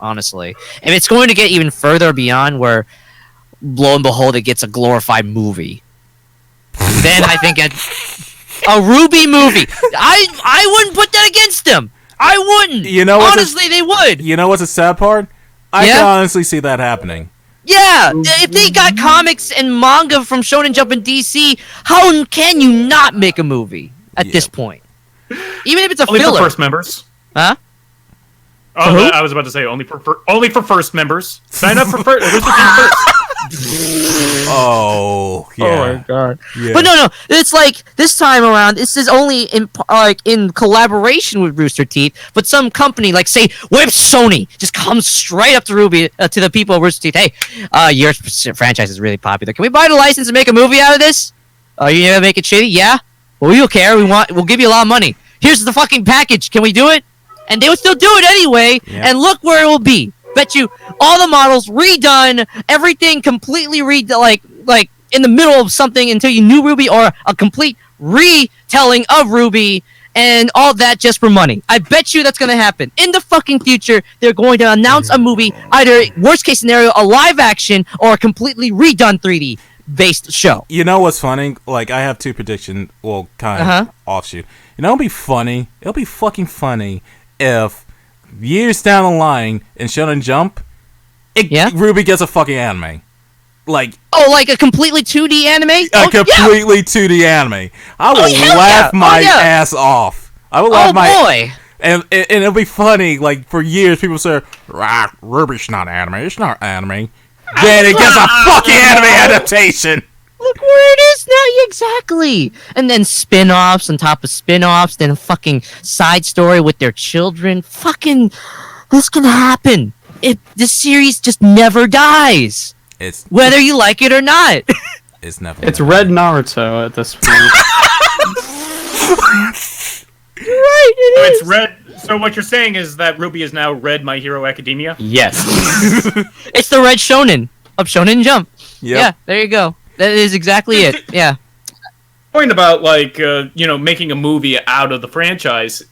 Speaker 2: honestly. And it's going to get even further beyond where, lo and behold, it gets a glorified movie. Then I think a RWBY movie. I wouldn't put that against them. I wouldn't. Honestly, they would.
Speaker 3: You know what's the sad part? I can honestly see that happening.
Speaker 2: Yeah, if they got comics and manga from Shonen Jump and DC, how can you not make a movie at this point? Even if it's a
Speaker 4: only
Speaker 2: filler.
Speaker 4: for first members.
Speaker 2: Huh?
Speaker 4: Oh, I was about to say only for first members. Sign up for first.
Speaker 3: Oh, yeah.
Speaker 2: Oh my god!
Speaker 3: Yeah.
Speaker 2: But no, it's like this time around. This is only in collaboration with Rooster Teeth, but some company like say Sony just comes straight up to Ruby to the people of Rooster Teeth. Hey, your franchise is really popular. Can we buy the license and make a movie out of this? Are you gonna make it shitty? Yeah. Well, we don't care. We'll give you a lot of money. Here's the fucking package. Can we do it? And they would still do it anyway.
Speaker 3: Yeah.
Speaker 2: And look where it will be. Bet you all the models redone, everything completely like in the middle of something until you knew RWBY, or a complete retelling of RWBY, and all that just for money. I bet you that's gonna happen in the fucking future. They're going to announce a movie, either worst case scenario, a live action, or a completely redone 3D based show.
Speaker 3: You know what's funny? Like, I have two predictions. Well, kind of offshoot. You know, it'll be funny. It'll be fucking funny if years down the line in Shonen Jump, RWBY gets a fucking anime. Like
Speaker 2: a completely 2D anime?
Speaker 3: A completely 2D anime. I will laugh my ass off. I will laugh
Speaker 2: boy.
Speaker 3: And it'll be funny. Like, for years, people say, RWBY's not anime. It's not anime. Then it gets a fucking anime adaptation.
Speaker 2: Look where it is now, exactly. And then spin-offs on top of spin-offs, then a fucking side story with their children. Fucking, this can happen. This series just never dies. Whether you like it or not.
Speaker 3: It's never.
Speaker 5: It's Red Naruto at this point.
Speaker 2: You're right, it is.
Speaker 4: It's Red. So what you're saying is that RWBY is now Red My Hero Academia?
Speaker 5: Yes.
Speaker 2: It's the Red Shonen of Shonen Jump.
Speaker 3: Yep.
Speaker 2: Yeah, there you go. That is exactly it. Yeah.
Speaker 4: Point about making a movie out of the franchise.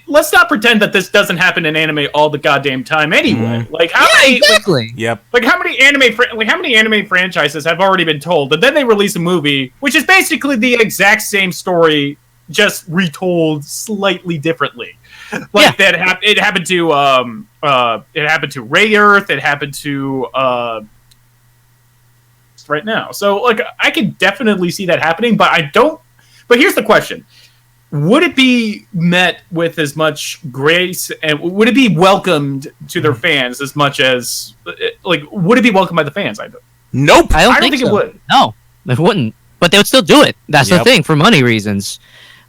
Speaker 4: Let's not pretend that this doesn't happen in anime all the goddamn time anyway. Like how many?
Speaker 2: Exactly.
Speaker 3: Yep.
Speaker 4: Like how many anime franchises have already been told, and then they release a movie which is basically the exact same story, just retold slightly differently. Like it happened to Ray Earth. It happened to right now. So like I can definitely see that happening, but I don't. But here's the question: would it be met with as much grace, and would it be welcomed to their fans as much as would it be welcomed by the fans?
Speaker 3: Nope.
Speaker 2: I don't
Speaker 4: think
Speaker 2: so.
Speaker 4: it would.
Speaker 2: No, it wouldn't. But they would still do it. That's the thing, for money reasons.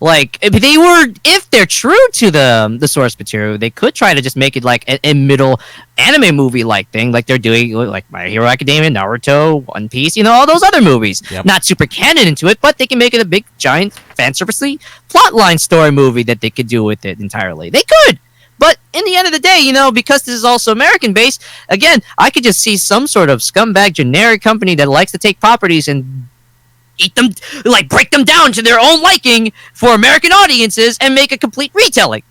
Speaker 2: Like, if they're true to the source material, they could try to just make it like a middle anime movie like thing, like they're doing like My Hero Academia, Naruto, One Piece, all those other movies. Yep. Not super canon into it, but they can make it a big, giant, fan-servicey plotline story movie that they could do with it entirely. They could! But in the end of the day, because this is also American-based, again, I could just see some sort of scumbag generic company that likes to take properties and eat them, break them down to their own liking for American audiences and make a complete retelling.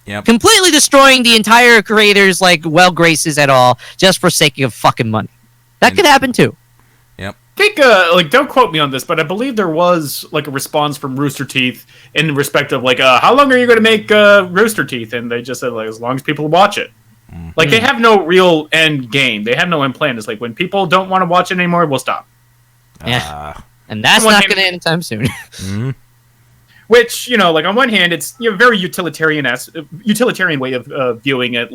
Speaker 3: Yep.
Speaker 2: Completely destroying the entire creator's graces at all, just for sake of fucking money. That could happen too.
Speaker 3: Yep.
Speaker 4: I think don't quote me on this, but I believe there was a response from Rooster Teeth in respect of how long are you going to make Rooster Teeth? And they just said as long as people watch it. Mm-hmm. They have no real end game. They have no end plan. It's when people don't want to watch it anymore, we'll stop.
Speaker 2: Yeah. And that's not going to end anytime soon.
Speaker 3: Mm-hmm.
Speaker 4: Which, on one hand, it's a very utilitarian way of viewing it.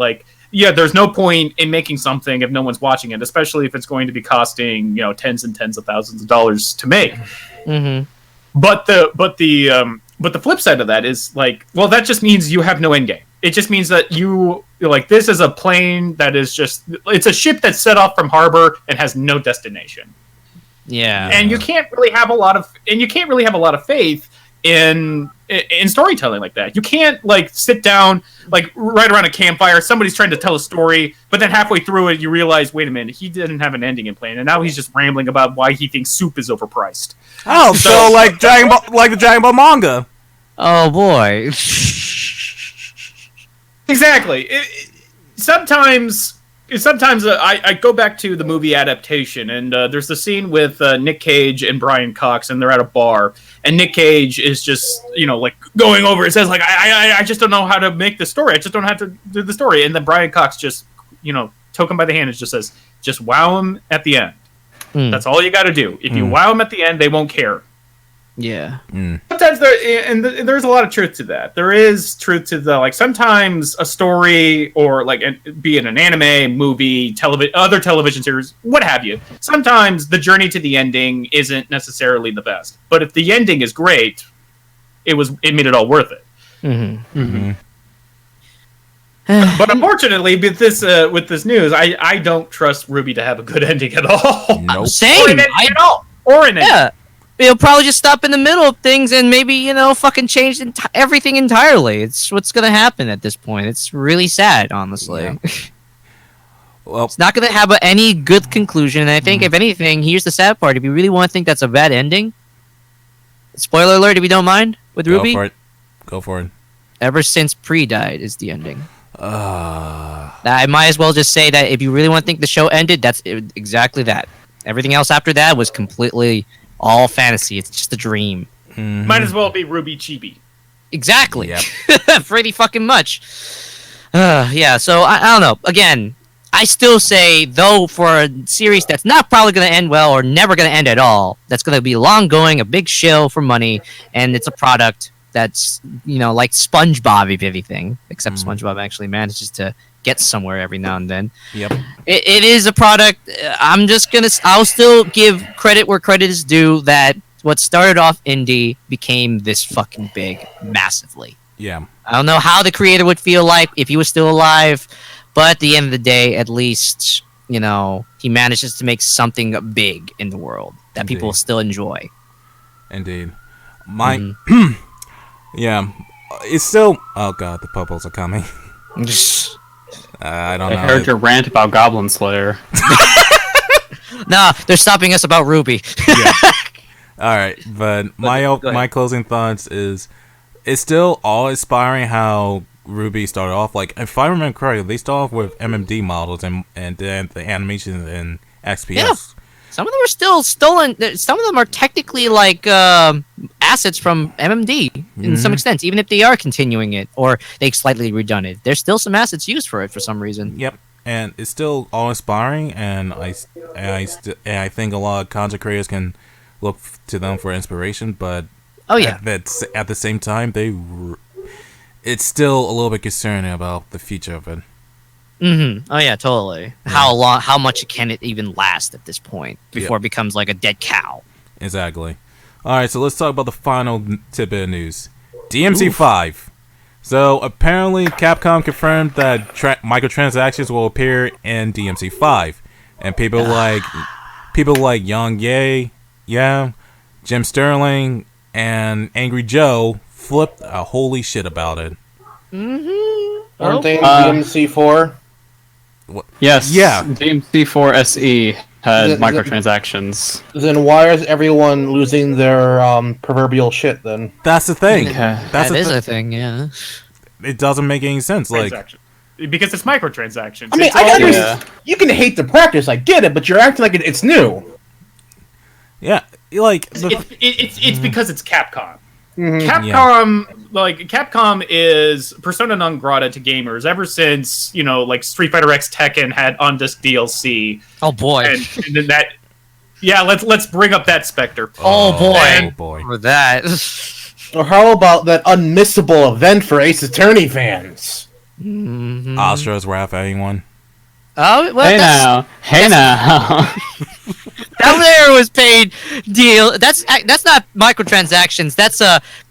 Speaker 4: There's no point in making something if no one's watching it, especially if it's going to be costing, tens and tens of thousands of dollars to make.
Speaker 2: Mm-hmm.
Speaker 4: But the flip side of that is that just means you have no end game. It just means that this is a plane that is it's a ship that's set off from harbor and has no destination.
Speaker 2: Yeah,
Speaker 4: and you can't really have a lot of faith in storytelling like that. You can't sit down right around a campfire. Somebody's trying to tell a story, but then halfway through it, you realize, wait a minute, he didn't have an ending in plan, and now he's just rambling about why he thinks soup is overpriced.
Speaker 3: Oh, so like Dragon Ball, like the Dragon Ball manga.
Speaker 2: Oh boy.
Speaker 4: Exactly. Sometimes I go back to the movie adaptation, and there's the scene with Nick Cage and Brian Cox, and they're at a bar, and Nick Cage is just going over. It says I just don't know how to make the story. I just don't know how to do the story, and then Brian Cox just took him by the hand and just says, just wow him at the end. That's all you got to do. If you wow them at the end, they won't care.
Speaker 2: Yeah.
Speaker 4: Sometimes there's a lot of truth to that. There is truth to the sometimes a story or be it an anime, movie, other television series, what have you. Sometimes the journey to the ending isn't necessarily the best, but if the ending is great, it made it all worth it. But unfortunately, with this news, I don't trust RWBY to have a good ending at all.
Speaker 3: Nope.
Speaker 2: Same.
Speaker 4: Or an ending.
Speaker 2: Yeah. He'll probably just stop in the middle of things and maybe, fucking change everything entirely. It's what's going to happen at this point. It's really sad, honestly.
Speaker 3: Yeah. Well,
Speaker 2: it's not going to have any good conclusion. And I think, if anything, here's the sad part. If you really want to think that's a bad ending, spoiler alert, if you don't mind, with RWBY.
Speaker 3: Go for it.
Speaker 2: Ever since Pre died is the ending. I might as well just say that if you really want to think the show ended, that's exactly that. Everything else after that was completely... all fantasy. It's just a dream.
Speaker 4: Might as well be RWBY chibi.
Speaker 2: Exactly.
Speaker 3: Yep.
Speaker 2: Pretty fucking much. Yeah, so I don't know. Again, I still say, though, for a series that's not probably going to end well or never going to end at all, that's going to be long going, a big shill for money, and it's a product that's, like SpongeBob, if anything, except SpongeBob actually manages to get somewhere every now and then.
Speaker 3: Yep.
Speaker 2: It is a product. I'll still give credit where credit is due that what started off indie became this fucking big massively.
Speaker 3: Yeah.
Speaker 2: I don't know how the creator would feel like if he was still alive, but at the end of the day, at least, he manages to make something big in the world that people still enjoy.
Speaker 3: Indeed. Yeah. It's still... Oh god, the bubbles are coming. I don't know.
Speaker 5: I heard your rant about Goblin Slayer.
Speaker 2: Nah, they're stopping us about RWBY.
Speaker 3: Yeah. All right, but my closing thoughts is it's still awe-inspiring how RWBY started off. If I remember correctly, they started off with MMD models and then the animations in XPS.
Speaker 2: Yeah. Some of them are still stolen. Some of them are technically assets from MMD in some extent, even if they are continuing it or they slightly redone it. There's still some assets used for it for some reason.
Speaker 3: Yep, and it's still awe-inspiring, and I think a lot of content creators can look to them for inspiration. But at the same time, it's still a little bit concerning about the future of it.
Speaker 2: Oh yeah, totally. Yeah. How much can it even last at this point before it becomes like a dead cow?
Speaker 3: Exactly. All right, so let's talk about the final tidbit of news. DMC5. So apparently, Capcom confirmed that microtransactions will appear in DMC5, and people like Young Ye, Jim Sterling, and Angry Joe flipped a holy shit about it.
Speaker 1: Aren't they in DMC4?
Speaker 5: Yes.
Speaker 3: Yeah.
Speaker 5: DMC4 SE had microtransactions.
Speaker 1: Then why is everyone losing their proverbial shit then?
Speaker 3: That's the thing.
Speaker 2: That is a thing, yeah.
Speaker 3: It doesn't make any sense.
Speaker 4: Because it's microtransactions.
Speaker 1: I mean, you can hate the practice, I get it, but you're acting like it's new.
Speaker 3: Yeah,
Speaker 4: it's because it's Capcom. Capcom is persona non grata to gamers ever since Street Fighter X Tekken had on disc DLC.
Speaker 2: Oh boy!
Speaker 4: And then that, let's bring up that specter.
Speaker 2: Oh boy! For that.
Speaker 1: Or how about that unmissable event for Ace Attorney fans?
Speaker 3: Astra's Wrath, anyone?
Speaker 2: Oh well.
Speaker 5: Hey now.
Speaker 2: That there was paid deal. That's not microtransactions. That's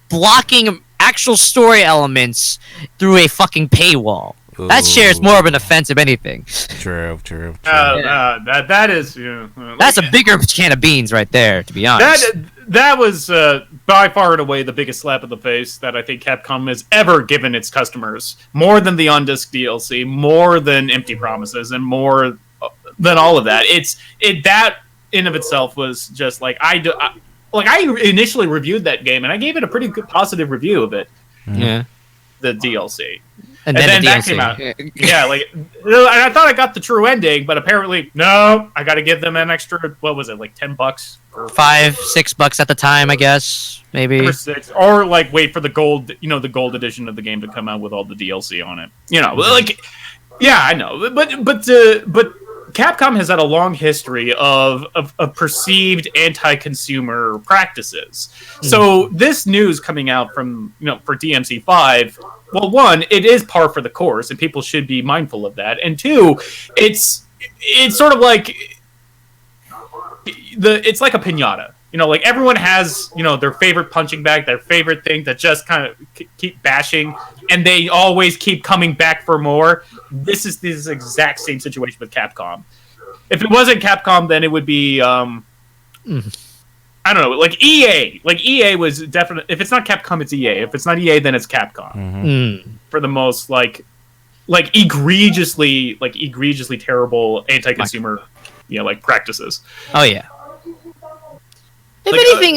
Speaker 2: blocking actual story elements through a fucking paywall. Ooh. That shares more of an offense of anything.
Speaker 3: True.
Speaker 4: That is.
Speaker 2: That's a bigger can of beans right there, to be honest.
Speaker 4: That was by far and away the biggest slap in the face that I think Capcom has ever given its customers. More than the on-disc DLC, more than empty promises, and more than all of that. That in of itself was just I initially reviewed that game and I gave it a pretty good positive review of it.
Speaker 2: Yeah.
Speaker 4: The DLC.
Speaker 2: And then
Speaker 4: that came out. Yeah, I thought I got the true ending, but apparently no. I got to give them an extra. What was it, $10?
Speaker 2: $5, $6 at the time, I guess, maybe.
Speaker 4: Or $6, or wait for the gold, the gold edition of the game to come out with all the DLC on it. Yeah, I know, but Capcom has had a long history of perceived anti-consumer practices. So this news coming out from for DMC5, well, one, it is par for the course, and people should be mindful of that. And two, it's sort of like it's like a piñata. Like everyone has, their favorite punching bag, their favorite thing that just kind of keep bashing, and they always keep coming back for more. This is this exact same situation with Capcom. If it wasn't Capcom, then it would be, I don't know, like EA. Like EA was definitely, if it's not Capcom, it's EA. If it's not EA, then it's Capcom. For the most, like egregiously terrible anti-consumer, practices.
Speaker 2: Oh yeah. If anything,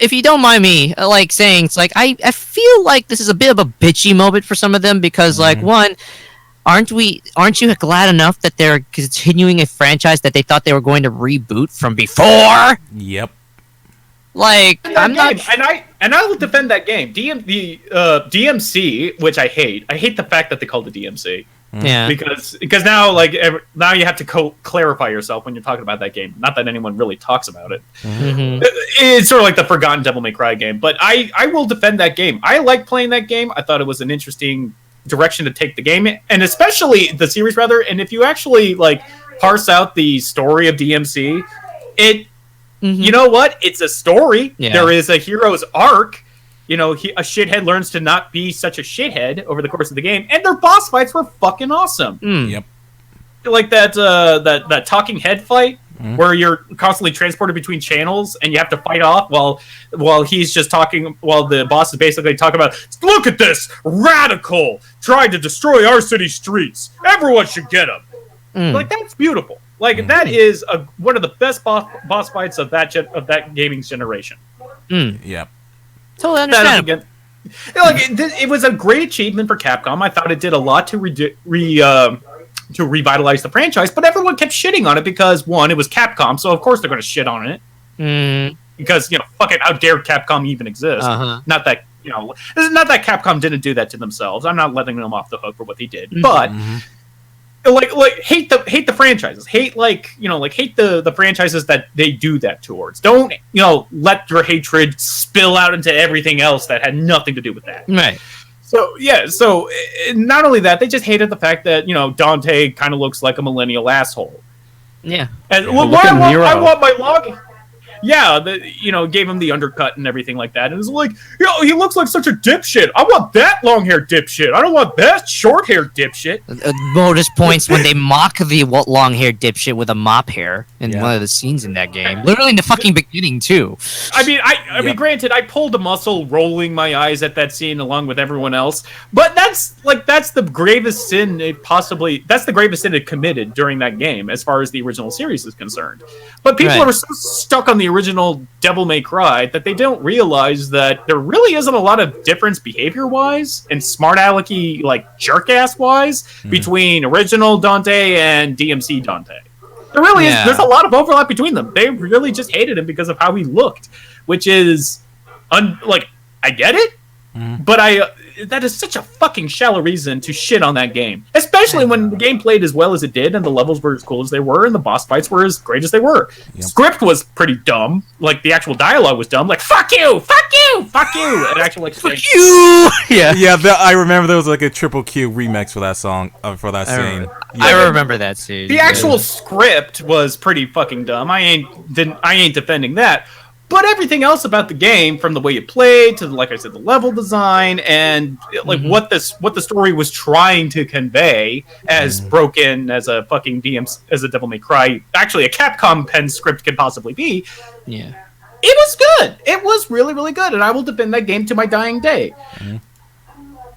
Speaker 2: if you don't mind me, saying, it's I feel like this is a bit of a bitchy moment for some of them because, one, aren't you glad enough that they're continuing a franchise that they thought they were going to reboot from before?
Speaker 3: Yep.
Speaker 4: I'm not, and I will defend that game. DMC, which I hate. I hate the fact that they called it DMC.
Speaker 2: Yeah.
Speaker 4: Because now now you have to clarify yourself when you're talking about that game. Not that anyone really talks about it. It's sort of like the forgotten Devil May Cry game. But I will defend that game. I like playing that game. I thought it was an interesting direction to take the game, and especially the series rather. And if you actually parse out the story of DMC, you know what? It's a story. Yeah. There is a hero's arc. A shithead learns to not be such a shithead over the course of the game, and their boss fights were fucking awesome.
Speaker 3: Yep.
Speaker 4: Like that talking head fight where you're constantly transported between channels and you have to fight off while he's just talking, while the boss is basically talking about, look at this radical tried to destroy our city streets. Everyone should get him. That's beautiful. That is one of the best boss fights of that gaming generation.
Speaker 3: Yep.
Speaker 2: Totally understand.
Speaker 4: It was a great achievement for Capcom. I thought it did a lot to revitalize the franchise, but everyone kept shitting on it because, one, it was Capcom, so of course they're going to shit on it. Because fucking how dare Capcom even exist? Not that not that Capcom didn't do that to themselves. I'm not letting them off the hook for what they did, but. Hate the franchises. Hate the franchises that they do that towards. Don't let your hatred spill out into everything else that had nothing to do with that.
Speaker 2: Right.
Speaker 4: So not only that, they just hated the fact that Dante kind of looks like a millennial asshole.
Speaker 2: Yeah.
Speaker 4: And I want my log. Yeah, gave him the undercut and everything like that. And it was he looks like such a dipshit. I want that long-haired dipshit. I don't want that short-haired dipshit.
Speaker 2: Bonus points when they mock the long-haired dipshit with a mop hair in one of the scenes in that game. Literally in the fucking beginning, too.
Speaker 4: I mean, granted, I pulled a muscle rolling my eyes at that scene along with everyone else. But that's the gravest sin that's the gravest sin it committed during that game as far as the original series is concerned. But people are so stuck on the original Devil May Cry that they don't realize that there really isn't a lot of difference behavior-wise and smart-alecky, jerk-ass-wise between original Dante and DMC Dante. There really is. There's a lot of overlap between them. They really just hated him because of how he looked, which is, I get it, but that is such a fucking shallow reason to shit on that game. Especially when the game played as well as it did, and the levels were as cool as they were, and the boss fights were as great as they were. Yep. Script was pretty dumb. The actual dialogue was dumb. Fuck you! Fuck you! Fuck you! And actually,
Speaker 2: fuck you!
Speaker 3: Yeah. I remember there was a Triple Q remix for that song, for that scene.
Speaker 2: I remember that scene.
Speaker 4: The actual script was pretty fucking dumb. I ain't defending that. But everything else about the game, from the way it played to, like I said, the level design and what the story was trying to convey, as broken as a fucking as a Devil May Cry, actually a Capcom pen script could possibly be.
Speaker 2: Yeah,
Speaker 4: it was good. It was really, really good, and I will defend that game to my dying day.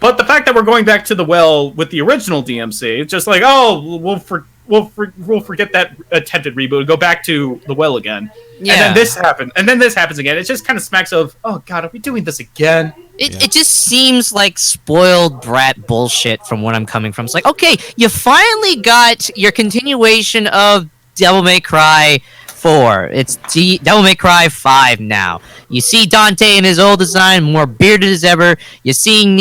Speaker 4: But the fact that we're going back to the well with the original DMC, it's just we'll forget that attempted reboot and go back to the well again. Yeah. And then this happened. And then this happens again. It just kind of smacks of, oh god, are we doing this again?
Speaker 2: It just seems like spoiled brat bullshit from where I'm coming from. It's okay, you finally got your continuation of Devil May Cry 4. It's Devil May Cry 5 now. You see Dante in his old design, more bearded as ever. You're seeing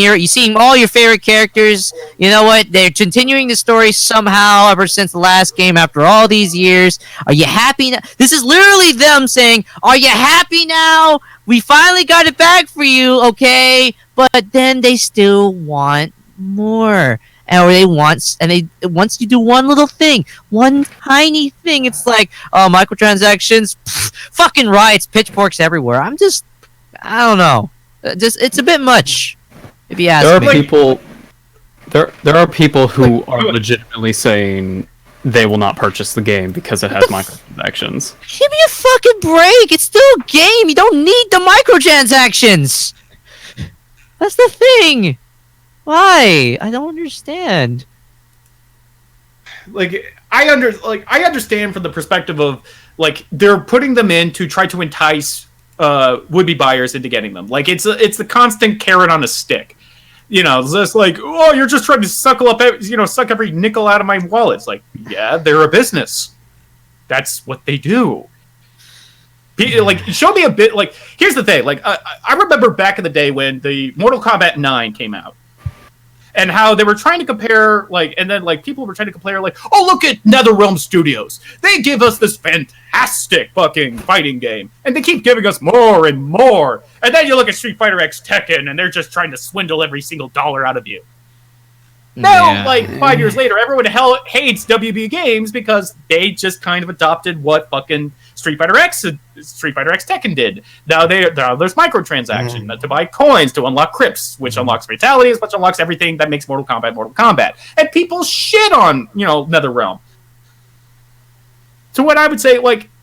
Speaker 2: all your favorite characters. You know what? They're continuing the story somehow ever since the last game after all these years. Are you happy now? This is literally them saying, are you happy now? We finally got it back for you, okay? But then they still want more. Once you do one little thing, one tiny thing, it's like, oh, microtransactions, fucking riots, pitchforks everywhere. I don't know. It's a bit much, if you ask me.
Speaker 5: There are people who are legitimately saying they will not purchase the game because it has microtransactions.
Speaker 2: Give me a fucking break. It's still a game. You don't need the microtransactions. That's the thing. Why? I don't understand.
Speaker 4: I understand from the perspective of they're putting them in to try to entice would-be buyers into getting them. It's the constant carrot on a stick. It's just oh, you're just trying to suck every nickel out of my wallet. It's yeah, they're a business. That's what they do. Show me a bit. Here's the thing. I remember back in the day when the Mortal Kombat 9 came out. And how they were trying to compare, and then people were trying to compare, oh, look at NetherRealm Studios. They give us this fantastic fucking fighting game, and they keep giving us more and more. And then you look at Street Fighter X Tekken, and they're just trying to swindle every single dollar out of you. Now, 5 years later, everyone hates WB Games because they just kind of adopted what fucking Street Fighter X Tekken did. Now there's microtransaction to buy coins to unlock crypts, which unlocks fatalities, which unlocks everything that makes Mortal Kombat. And people shit on, NetherRealm. So what I would say,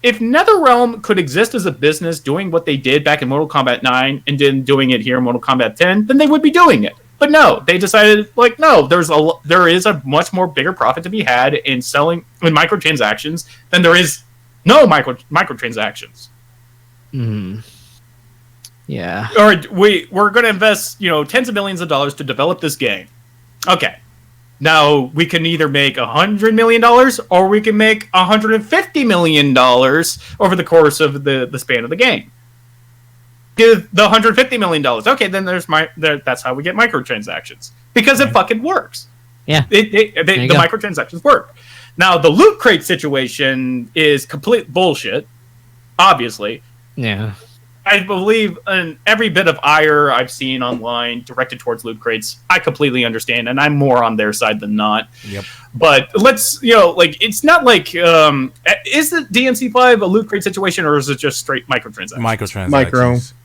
Speaker 4: if NetherRealm could exist as a business doing what they did back in Mortal Kombat 9 and then doing it here in Mortal Kombat 10, then they would be doing it. But no, they decided, no, there is a much more bigger profit to be had in selling in microtransactions than there is no microtransactions.
Speaker 2: Yeah.
Speaker 4: Or we're going to invest, tens of millions of dollars to develop this game. Okay. Now, we can either make $100 million or we can make $150 million over the course of the span of the game. Give the $150 million. Okay, then that's how we get microtransactions. Because it fucking works.
Speaker 2: Yeah.
Speaker 4: The microtransactions work. Now, the loot crate situation is complete bullshit, obviously.
Speaker 2: Yeah.
Speaker 4: I believe in every bit of ire I've seen online directed towards loot crates, I completely understand, and I'm more on their side than not.
Speaker 3: Yep.
Speaker 4: But it's not is the DMC5 a loot crate situation, or is it just straight microtransactions?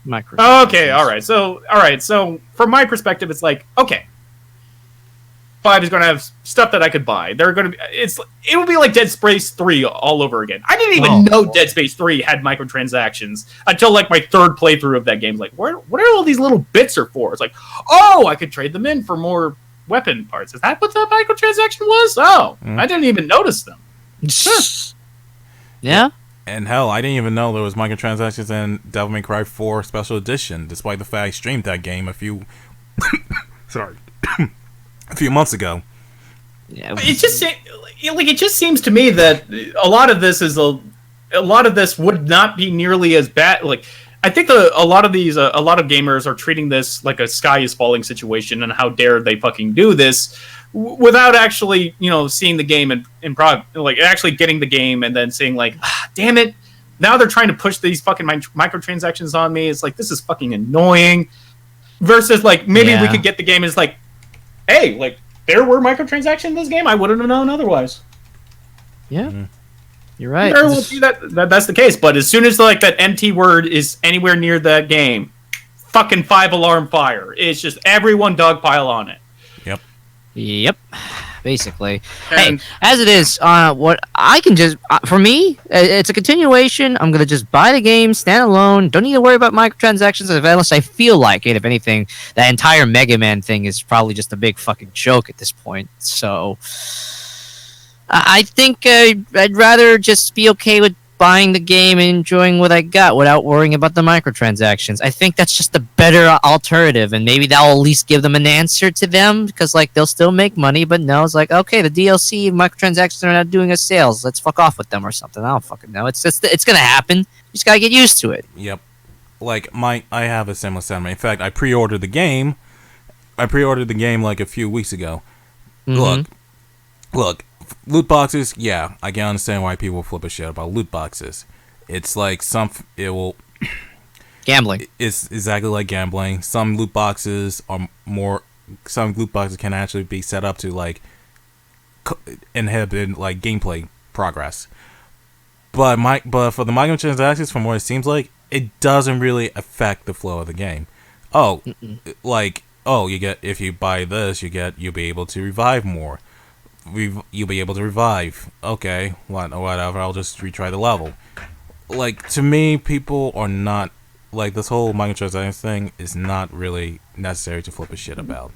Speaker 3: Micro.
Speaker 4: Okay, all right. So from my perspective, it's okay. 5 is going to have stuff that I could buy. It would be like Dead Space 3 all over again. I didn't even know Dead Space 3 had microtransactions until my third playthrough of that game. What are all these little bits are for? It's I could trade them in for more weapon parts. Is that what that microtransaction was? I didn't even notice them.
Speaker 2: Yeah.
Speaker 3: And hell, I didn't even know there was microtransactions in Devil May Cry 4 Special Edition, despite the fact I streamed that game a few months ago.
Speaker 2: Yeah.
Speaker 4: It just seems to me that a lot of this would not be nearly as bad. I think a lot of gamers are treating this like a sky is falling situation, and how dare they fucking do this without actually, seeing the game in prog, actually getting the game and then saying damn it, now they're trying to push these fucking microtransactions on me. It's this is fucking annoying. Versus maybe we could get the game as hey, there were microtransactions in this game. I wouldn't have known otherwise.
Speaker 2: Yeah. Mm-hmm. You're right.
Speaker 4: Very well see that's the case, but as soon as that MT word is anywhere near that game, fucking 5-alarm fire. It's just everyone dogpile on it.
Speaker 2: Yep. Basically. And as it is, what I can just for me, it's a continuation. I'm gonna just buy the game, stand alone. Don't need to worry about microtransactions unless I feel like it. If anything, that entire Mega Man thing is probably just a big fucking joke at this point. So I think I'd rather just be okay with buying the game and enjoying what I got without worrying about the microtransactions. I think that's just a better alternative, and maybe that will at least give them an answer to them, because like they'll still make money, but no, it's like, okay, the DLC microtransactions are not doing us sales. Let's fuck off with them or something. I don't fucking know. It's gonna happen. You just gotta get used to it.
Speaker 3: Yep. Like I have a similar sentiment. In fact, I pre-ordered the game. Like a few weeks ago.
Speaker 2: Mm-hmm.
Speaker 3: Look, loot boxes. Yeah, I can understand why people flip a shit about loot boxes. It's like
Speaker 2: Gambling.
Speaker 3: It's exactly like gambling. Some loot boxes can actually be set up to like inhibit like gameplay progress. But for the microtransactions, from what it seems like, it doesn't really affect the flow of the game. You get, if you buy this, you'll be able to revive more. You'll be able to revive. Okay, whatever. I'll just retry the level. Like, to me, people are not like, this whole microtransaction thing is not really necessary to flip a shit about.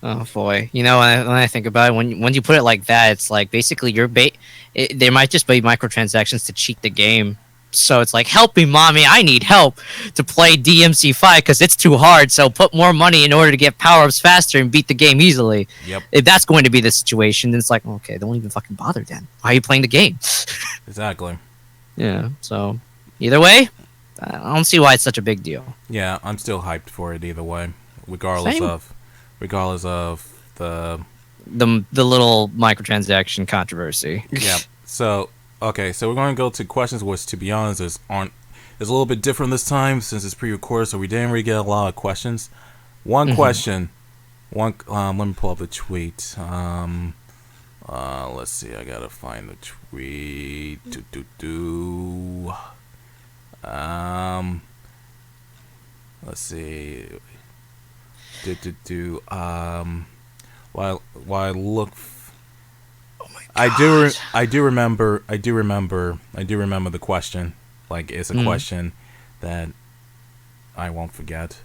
Speaker 2: Oh boy, when I think about it, when you put it like that, it's like basically there might just be microtransactions to cheat the game. So it's like, help me, mommy, I need help to play DMC5 because it's too hard. So put more money in order to get power-ups faster and beat the game easily.
Speaker 3: Yep.
Speaker 2: If that's going to be the situation, then it's like, okay, don't even fucking bother then. Why are you playing the game?
Speaker 3: Exactly.
Speaker 2: Yeah, so either way, I don't see why it's such a big deal.
Speaker 3: Yeah, I'm still hyped for it either way, regardless of the
Speaker 2: little microtransaction controversy.
Speaker 3: Yeah. So we're going to go to questions, which, to be honest, is a little bit different this time since it's pre-recorded, so we didn't really get a lot of questions. One question. Let me pull up the tweet. Let's see. I gotta find the tweet. Let's see. While I look. I do remember the question. Like, it's a question that I won't forget.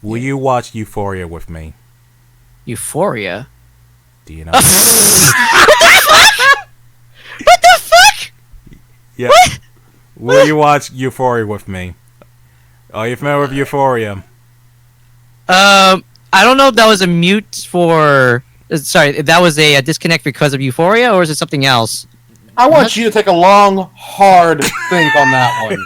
Speaker 3: Will you watch Euphoria with me?
Speaker 2: Euphoria?
Speaker 3: Do you know?
Speaker 2: What the fuck?
Speaker 3: Yeah. What? Will you watch Euphoria with me? Are you familiar with Euphoria?
Speaker 2: I don't know if that was a mute for... Sorry, if that was a disconnect because of Euphoria, or is it something else?
Speaker 1: I want you to take a long, hard think on that one.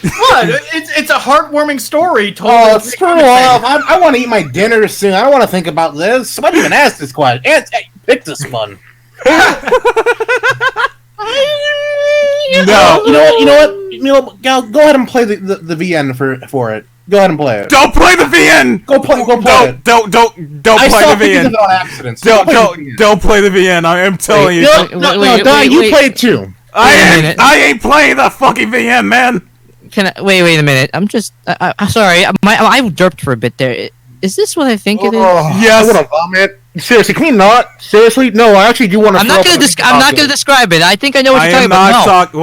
Speaker 4: What? It's a heartwarming story.
Speaker 1: Oh, screw off. I want to eat my dinner soon. I don't want to think about this. Somebody even asked this question. Hey, pick this one. No. You know what? Go ahead and play the VN for it. Go ahead and play it.
Speaker 3: Don't play the VN.
Speaker 1: Go play it.
Speaker 3: Don't play the VN.
Speaker 1: On accident.
Speaker 3: Don't play the VN. I am telling you.
Speaker 1: No, you play it too.
Speaker 3: I ain't playing the fucking VN, man.
Speaker 2: Wait a minute. I'm just sorry. I derped for a bit there. Is this what I think it is?
Speaker 3: Yes.
Speaker 1: I want to vomit. Seriously, can we not? Seriously? No, I actually do want to.
Speaker 2: I'm not going to describe it. I think I know what you're talking about.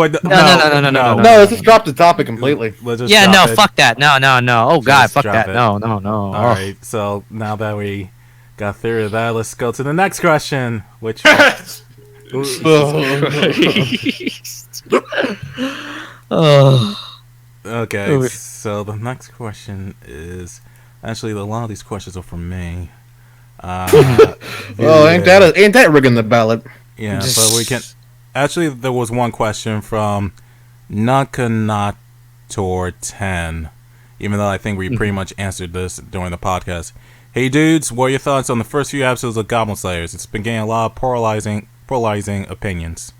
Speaker 1: No. Let's just drop the topic completely.
Speaker 2: Fuck that. No. Oh God, fuck that. No.
Speaker 3: All right. So now that we got through that, let's go to the next question, which. Okay. So the next question is actually a lot of these questions are from me.
Speaker 1: Ain't that rigging the ballot?
Speaker 3: Yeah, but we can. Actually, there was one question from Nakanator10, even though I think we pretty much answered this during the podcast. Hey dudes, what are your thoughts on the first few episodes of Goblin Slayers? It's been getting a lot of polarizing opinions.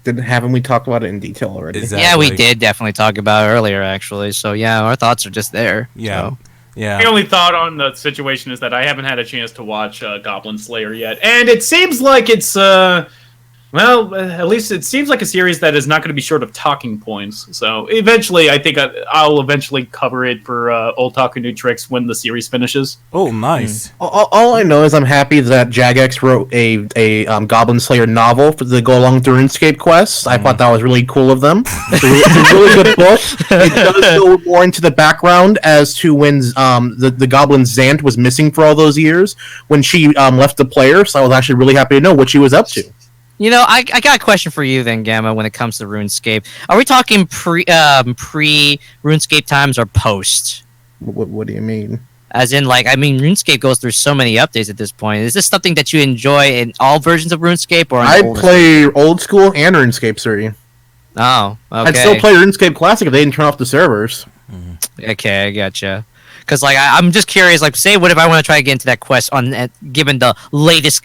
Speaker 1: Haven't we talked about it in detail already?
Speaker 3: Exactly.
Speaker 2: Yeah, we did definitely talk about it earlier, actually. So yeah, our thoughts are just there.
Speaker 3: Yeah.
Speaker 2: So.
Speaker 3: Yeah.
Speaker 4: My only thought on the situation is that I haven't had a chance to watch Goblin Slayer yet, and it seems like it's at least it seems like a series that is not going to be short of talking points. So eventually, I think I'll eventually cover it for Oldtaku New Tricks when the series finishes.
Speaker 3: Oh, nice.
Speaker 1: All I know is I'm happy that Jagex wrote a Goblin Slayer novel to go along with the RuneScape quests. I thought that was really cool of them. It's a really good book. It does go more into the background as to when the Goblin Zant was missing for all those years when she left the player. So I was actually really happy to know what she was up to.
Speaker 2: You know, I got a question for you then, Gamma. When it comes to RuneScape, are we talking pre RuneScape times or post?
Speaker 1: What do you mean?
Speaker 2: As in, like, I mean, RuneScape goes through so many updates at this point. Is this something that you enjoy in all versions of RuneScape, or
Speaker 1: I play old school and RuneScape 3.
Speaker 2: Oh, okay.
Speaker 1: I'd still play RuneScape Classic if they didn't turn off the servers.
Speaker 2: Okay, I gotcha. Because, like, I'm just curious. Like, say, what if I want to try to get into that quest on given the latest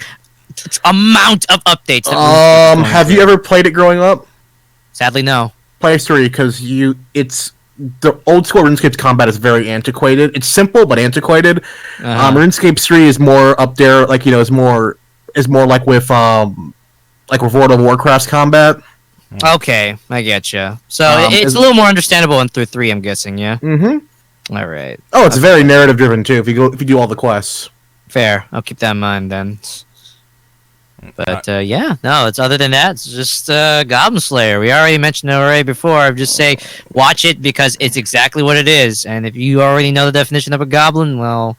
Speaker 2: amount of updates? That
Speaker 1: have you ever played it growing up?
Speaker 2: Sadly, no.
Speaker 1: Play 3 because the old school RuneScape's combat is very antiquated. It's simple but antiquated. RuneScape 3 is more up there, like, you know, is more like with with World of Warcraft's combat.
Speaker 2: Okay, I getcha. So it's a little more understandable in through 3, I'm guessing. Yeah.
Speaker 1: Mm-hmm.
Speaker 2: All right.
Speaker 1: Oh, it's very narrative driven too. If you do all the quests.
Speaker 2: Fair. I'll keep that in mind then. But yeah, no. It's other than that, it's just Goblin Slayer. We already mentioned it already before. I just say watch it because it's exactly what it is. And if you already know the definition of a goblin, well,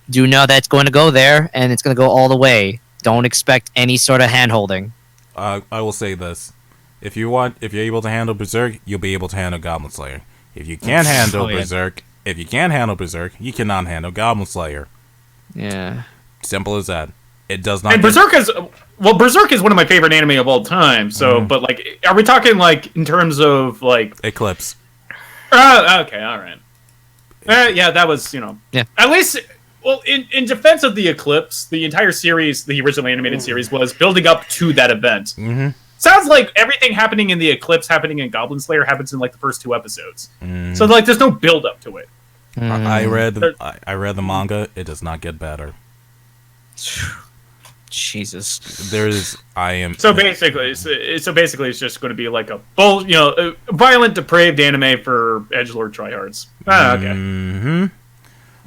Speaker 2: do know that it's going to go there and it's going to go all the way. Don't expect any sort of hand holding.
Speaker 3: I will say this: if you're able to handle Berserk, you'll be able to handle Goblin Slayer. If you can't handle Berserk, you cannot handle Goblin Slayer.
Speaker 2: Yeah.
Speaker 3: Simple as that. It does not.
Speaker 4: And Berserk is one of my favorite anime of all time. So, but like, are we talking like in terms of like
Speaker 3: Eclipse?
Speaker 4: Okay, all right. Yeah, that was at least. Well, in defense of the Eclipse, the entire series, the original animated series, was building up to that event.
Speaker 3: Mm-hmm.
Speaker 4: Sounds like everything happening in the Eclipse, happening in Goblin Slayer, happens in like the first 2 episodes. So like, there's no build up to it.
Speaker 3: I read the manga. It does not get better.
Speaker 2: Jesus.
Speaker 4: So basically, it's just going to be like a violent, depraved anime for edgelord tryhards. Okay.
Speaker 3: Mm-hmm.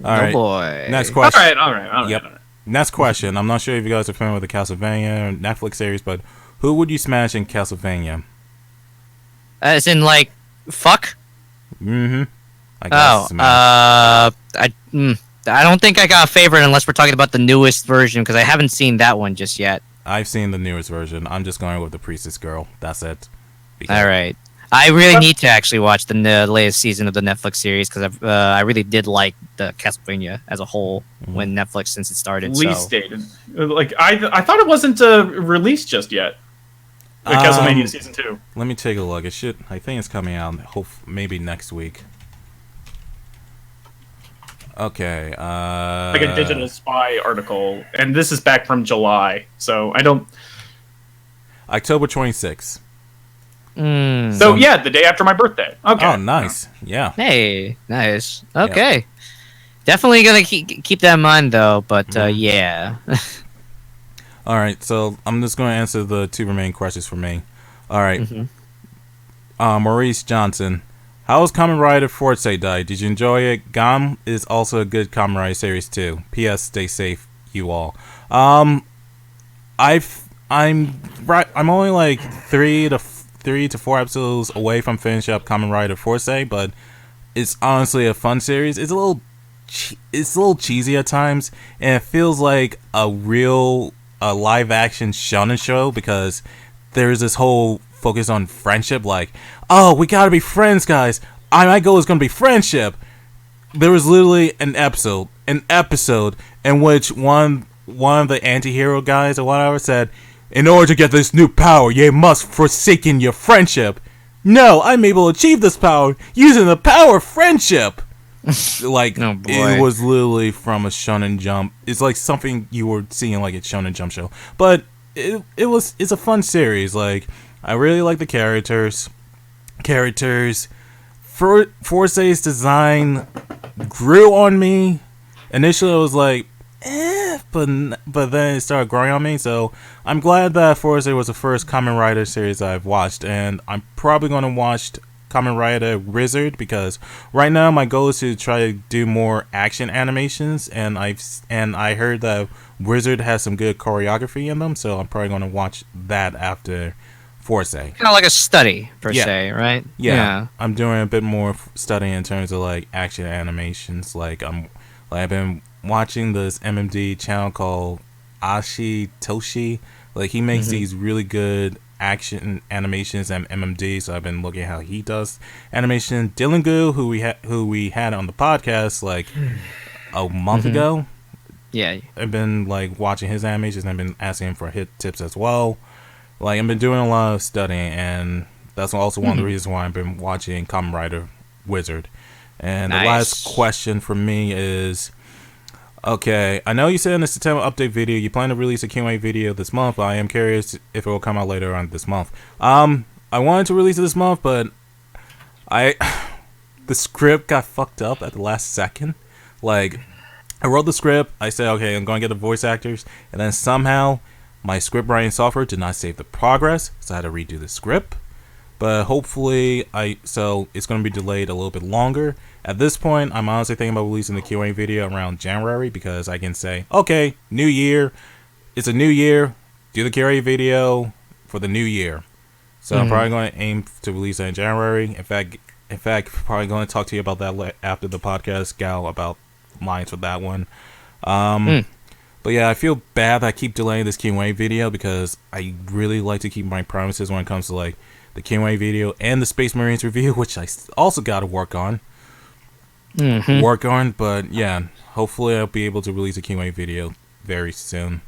Speaker 3: All right.
Speaker 2: Boy.
Speaker 3: Next question.
Speaker 4: All right.
Speaker 3: Yep. Next question. I'm not sure if you guys are familiar with the Castlevania Netflix series, but who would you smash in Castlevania?
Speaker 2: As in, like, fuck?
Speaker 3: Mm-hmm.
Speaker 2: I don't think I got a favorite unless we're talking about the newest version, because I haven't seen that one just yet.
Speaker 3: I've seen the newest version. I'm just going with the Priestess Girl. That's it.
Speaker 2: All right. I really need to actually watch the latest season of the Netflix series, because I really did like the Castlevania as a whole when Netflix, since it started.
Speaker 4: Release date. Like, I thought it wasn't released just yet. The Castlevania season 2.
Speaker 3: Let me take a look. I think it's coming out maybe next week. Okay.
Speaker 4: Like a Digital Spy article, and this is back from July, so I don't.
Speaker 3: October 26th.
Speaker 4: So yeah, the day after my birthday. Okay.
Speaker 3: Oh, nice. Yeah.
Speaker 2: Hey, nice. Okay. Yeah. Definitely gonna keep that in mind though. But yeah.
Speaker 3: All right. So I'm just going to answer the 2 remaining questions for me. All right. Maurice Johnson. How was Kamen Rider Force Day? Did you enjoy it? Gam is also a good Kamen Rider series too. P.S. Stay safe, you all. I'm only like 3 to 4 episodes away from finishing up Kamen Rider Force, but it's honestly a fun series. It's a little cheesy at times, and it feels like a real live action shonen show, because there's this whole focus on friendship, like, oh, we gotta be friends, guys. My goal is gonna be friendship. There was literally an episode in which one of the anti-hero guys or whatever said, in order to get this new power, you must forsaken your friendship. No, I'm able to achieve this power using the power of friendship. Like,
Speaker 2: oh boy.
Speaker 3: It was literally from a Shonen Jump. It's like something you were seeing like a Shonen Jump show. But it's a fun series. Like, I really like the characters. Force's design grew on me. Initially, I was like, but then it started growing on me. So I'm glad that Force was the first Kamen Rider series I've watched, and I'm probably going to watch Kamen Rider Wizard, because right now my goal is to try to do more action animations, and I heard that Wizard has some good choreography in them, so I'm probably going to watch that after Force.
Speaker 2: Kind of like a study per se, right?
Speaker 3: Yeah, I'm doing a bit more studying in terms of like action animations. I've been watching this MMD channel called Ashi Toshi, Like he makes these really good action animations and MMD. So I've been looking at how he does animation. Dylan Goo, who we had on the podcast like a month ago.
Speaker 2: Yeah.
Speaker 3: I've been like watching his animations and I've been asking him for hit tips as well. Like I've been doing a lot of studying, and that's also one of the reasons why I've been watching Kamen Rider Wizard. And the last question for me is, okay, I know you said in the September update video you plan to release a Q&A video this month, but I am curious if it will come out later on this month. I wanted to release it this month, but the script got fucked up at the last second. Like, I wrote the script, I said, okay, I'm going to get the voice actors, and then somehow my script writing software did not save the progress, so I had to redo the script. But hopefully, so it's going to be delayed a little bit longer. At this point, I'm honestly thinking about releasing the Q&A video around January, because I can say, okay, new year, it's a new year, do the Q&A video for the new year. So I'm probably going to aim to release that in January. In fact, probably going to talk to you about that after the podcast, Gal, about lines for that one. But yeah, I feel bad that I keep delaying this Q&A video, because I really like to keep my promises when it comes to like the Q&A video and the Space Marines review, which I also got to work on. But yeah, hopefully I'll be able to release a Q&A video very soon.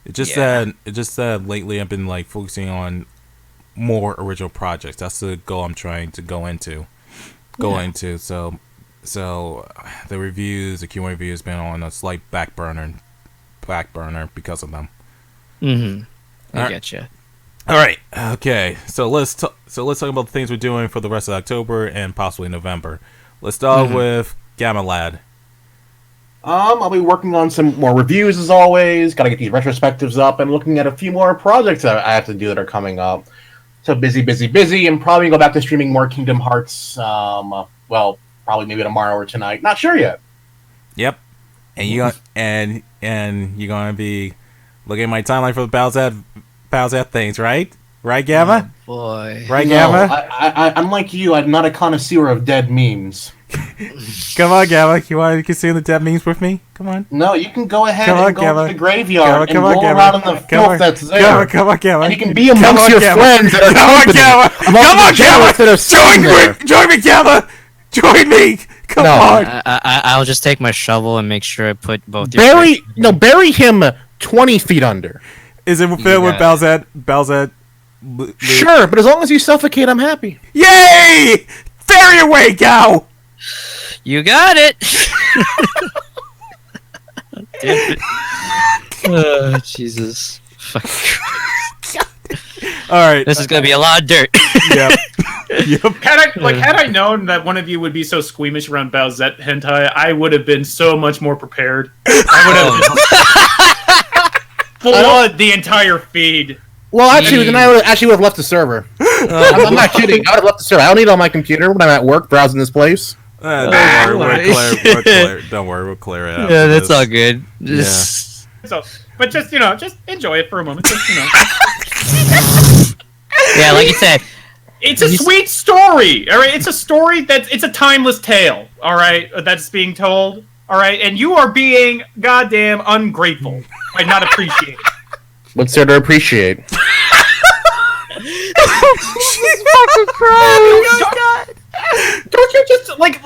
Speaker 3: It's just that lately I've been like focusing on more original projects. That's the goal I'm trying to go into. So the reviews, the Q&A video has been on a slight back burner because of them.
Speaker 2: I getcha.
Speaker 3: All right. Okay. So let's talk about the things we're doing for the rest of October and possibly November. Let's start with Gammalad.
Speaker 1: I'll be working on some more reviews as always. Got to get these retrospectives up and looking at a few more projects that I have to do that are coming up. So busy, and probably go back to streaming more Kingdom Hearts. Well, probably maybe tomorrow or tonight. Not sure yet.
Speaker 3: Yep. And you're gonna be looking at my timeline for the Bowsette things, right? Right, Gamma?
Speaker 2: Oh, boy.
Speaker 3: Right,
Speaker 1: No,
Speaker 3: Gamma?
Speaker 1: I'm like you. I'm not a connoisseur of dead memes.
Speaker 3: Come on, Gamma. You want to consume the dead memes with me? Come on.
Speaker 1: No, you can go ahead
Speaker 3: Come on,
Speaker 1: and go
Speaker 3: Gamma.
Speaker 1: to the graveyard
Speaker 3: Come
Speaker 1: and
Speaker 3: on,
Speaker 1: roll
Speaker 3: Gamma.
Speaker 1: around in the filth that's there.
Speaker 3: Come on, Gamma.
Speaker 1: And you can be amongst your friends that are
Speaker 3: Come on, Gamma. Join me, Gamma. Join me. Come on.
Speaker 2: I'll just take my shovel and make sure I put both your
Speaker 1: bury him 20 feet under.
Speaker 3: Is it filled with Bowsette?
Speaker 1: Sure, but as long as you suffocate, I'm happy.
Speaker 3: Yay! Bury away, Gao!
Speaker 2: You got it! Damn it. Oh, Jesus. Fucking Christ.
Speaker 3: Alright.
Speaker 2: This is gonna be a lot of dirt.
Speaker 3: Yep.
Speaker 4: Had I known that one of you would be so squeamish around Bowsette hentai, I would have been so much more prepared. I would have flooded the entire feed.
Speaker 1: Well, actually, then I would have left the server. I'm not kidding. I would have left the server. I don't need it on my computer when I'm at work browsing this place.
Speaker 3: Don't worry, we'll clear it out.
Speaker 2: Yeah, that's all good.
Speaker 3: Yeah.
Speaker 4: So, but just enjoy it for a moment.
Speaker 2: Yeah, like you said,
Speaker 4: it's a sweet story. All right, it's a story it's a timeless tale. All right, that's being told. All right, and you are being goddamn ungrateful by not appreciating.
Speaker 1: What's there to appreciate?
Speaker 2: Jesus fucking Christ!
Speaker 4: Oh my God! Don't you just like?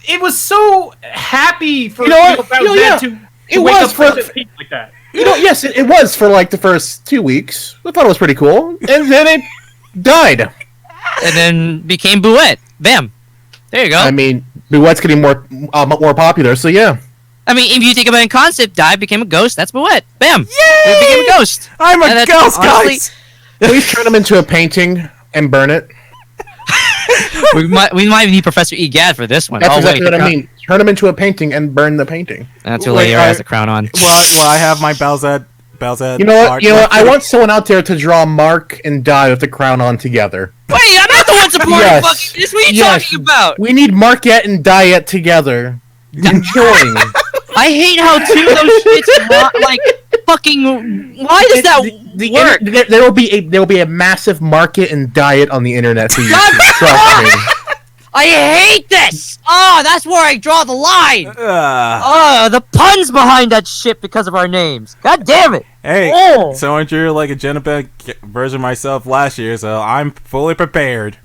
Speaker 4: It was so happy for
Speaker 1: It was for
Speaker 4: like that.
Speaker 1: Yes, it was for like the first 2 weeks. I thought it was pretty cool, and then it died.
Speaker 2: And then became Bowsette. Bam. There you go.
Speaker 1: I mean, Bowsette's getting more popular, so yeah.
Speaker 2: I mean, if you think about it in concept, died, became a ghost, that's Bowsette. Bam!
Speaker 3: Yay!
Speaker 2: It became a ghost.
Speaker 3: I'm a ghost, guys!
Speaker 1: Please turn him into a painting and burn it.
Speaker 2: we might need Professor Egad for this one.
Speaker 1: That's exactly what I mean. Turn him into a painting and burn the painting.
Speaker 2: That's who Leia has the crown on.
Speaker 3: Well, I have my Bowsette.
Speaker 1: You know what? I want someone out there to draw Mark and Dai with the crown on together.
Speaker 2: Wait, I'm not the one supporting fucking this. What are you talking about?
Speaker 1: We need Marquette and Diet together. Enjoying.
Speaker 2: I hate how two of those shits like fucking. Why does that work?
Speaker 1: There will be a massive market and diet on the internet for you. Trust me.
Speaker 2: I hate this! Oh, that's where I draw the line! Oh, the puns behind that shit because of our names. God damn it!
Speaker 3: Hey,
Speaker 2: Oh.
Speaker 3: so aren't you like a Genova version of myself last year, so I'm fully prepared.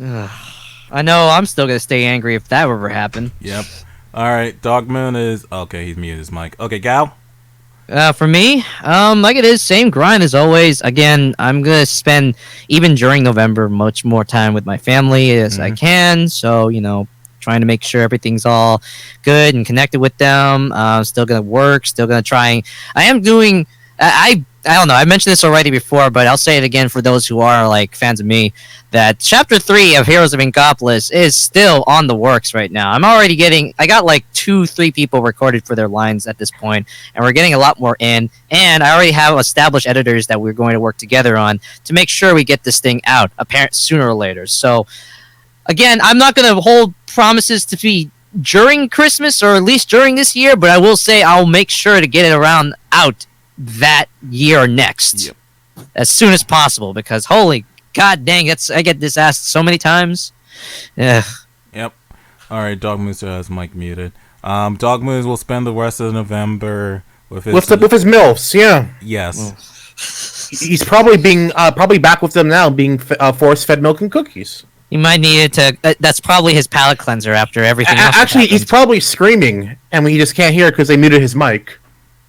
Speaker 2: I know I'm still gonna stay angry if that ever happened.
Speaker 3: Yep. Alright, Darkmoon is... Okay, he's muted his mic. Okay, Gal?
Speaker 2: For me, like it is, same grind as always. Again, I'm gonna spend, even during November, much more time with my family as I can. So, trying to make sure everything's all good and connected with them. Still gonna work, still gonna try. I am doing, I don't know, I mentioned this already before, but I'll say it again for those who are, like, fans of me, that Chapter 3 of Heroes of Inkopolis is still on the works right now. I'm already getting, I got, like, 2-3 people recorded for their lines at this point, and we're getting a lot more in, and I already have established editors that we're going to work together on to make sure we get this thing out, apparent sooner or later. So, again, I'm not going to hold promises to be during Christmas, or at least during this year, but I will say I'll make sure to get it around out that year or next as soon as possible, because holy god dang, I get this asked so many times. Yep.
Speaker 3: Alright, Dogmoose has mic muted. Dogmoose will spend the rest of November with his...
Speaker 1: with his MILFs, yeah.
Speaker 3: Yes.
Speaker 1: He's probably being probably back with them now, being force-fed milk and cookies.
Speaker 2: You might need it to... that's probably his palate cleanser after everything else.
Speaker 1: Actually, he's probably screaming, and we just can't hear it because they muted his mic.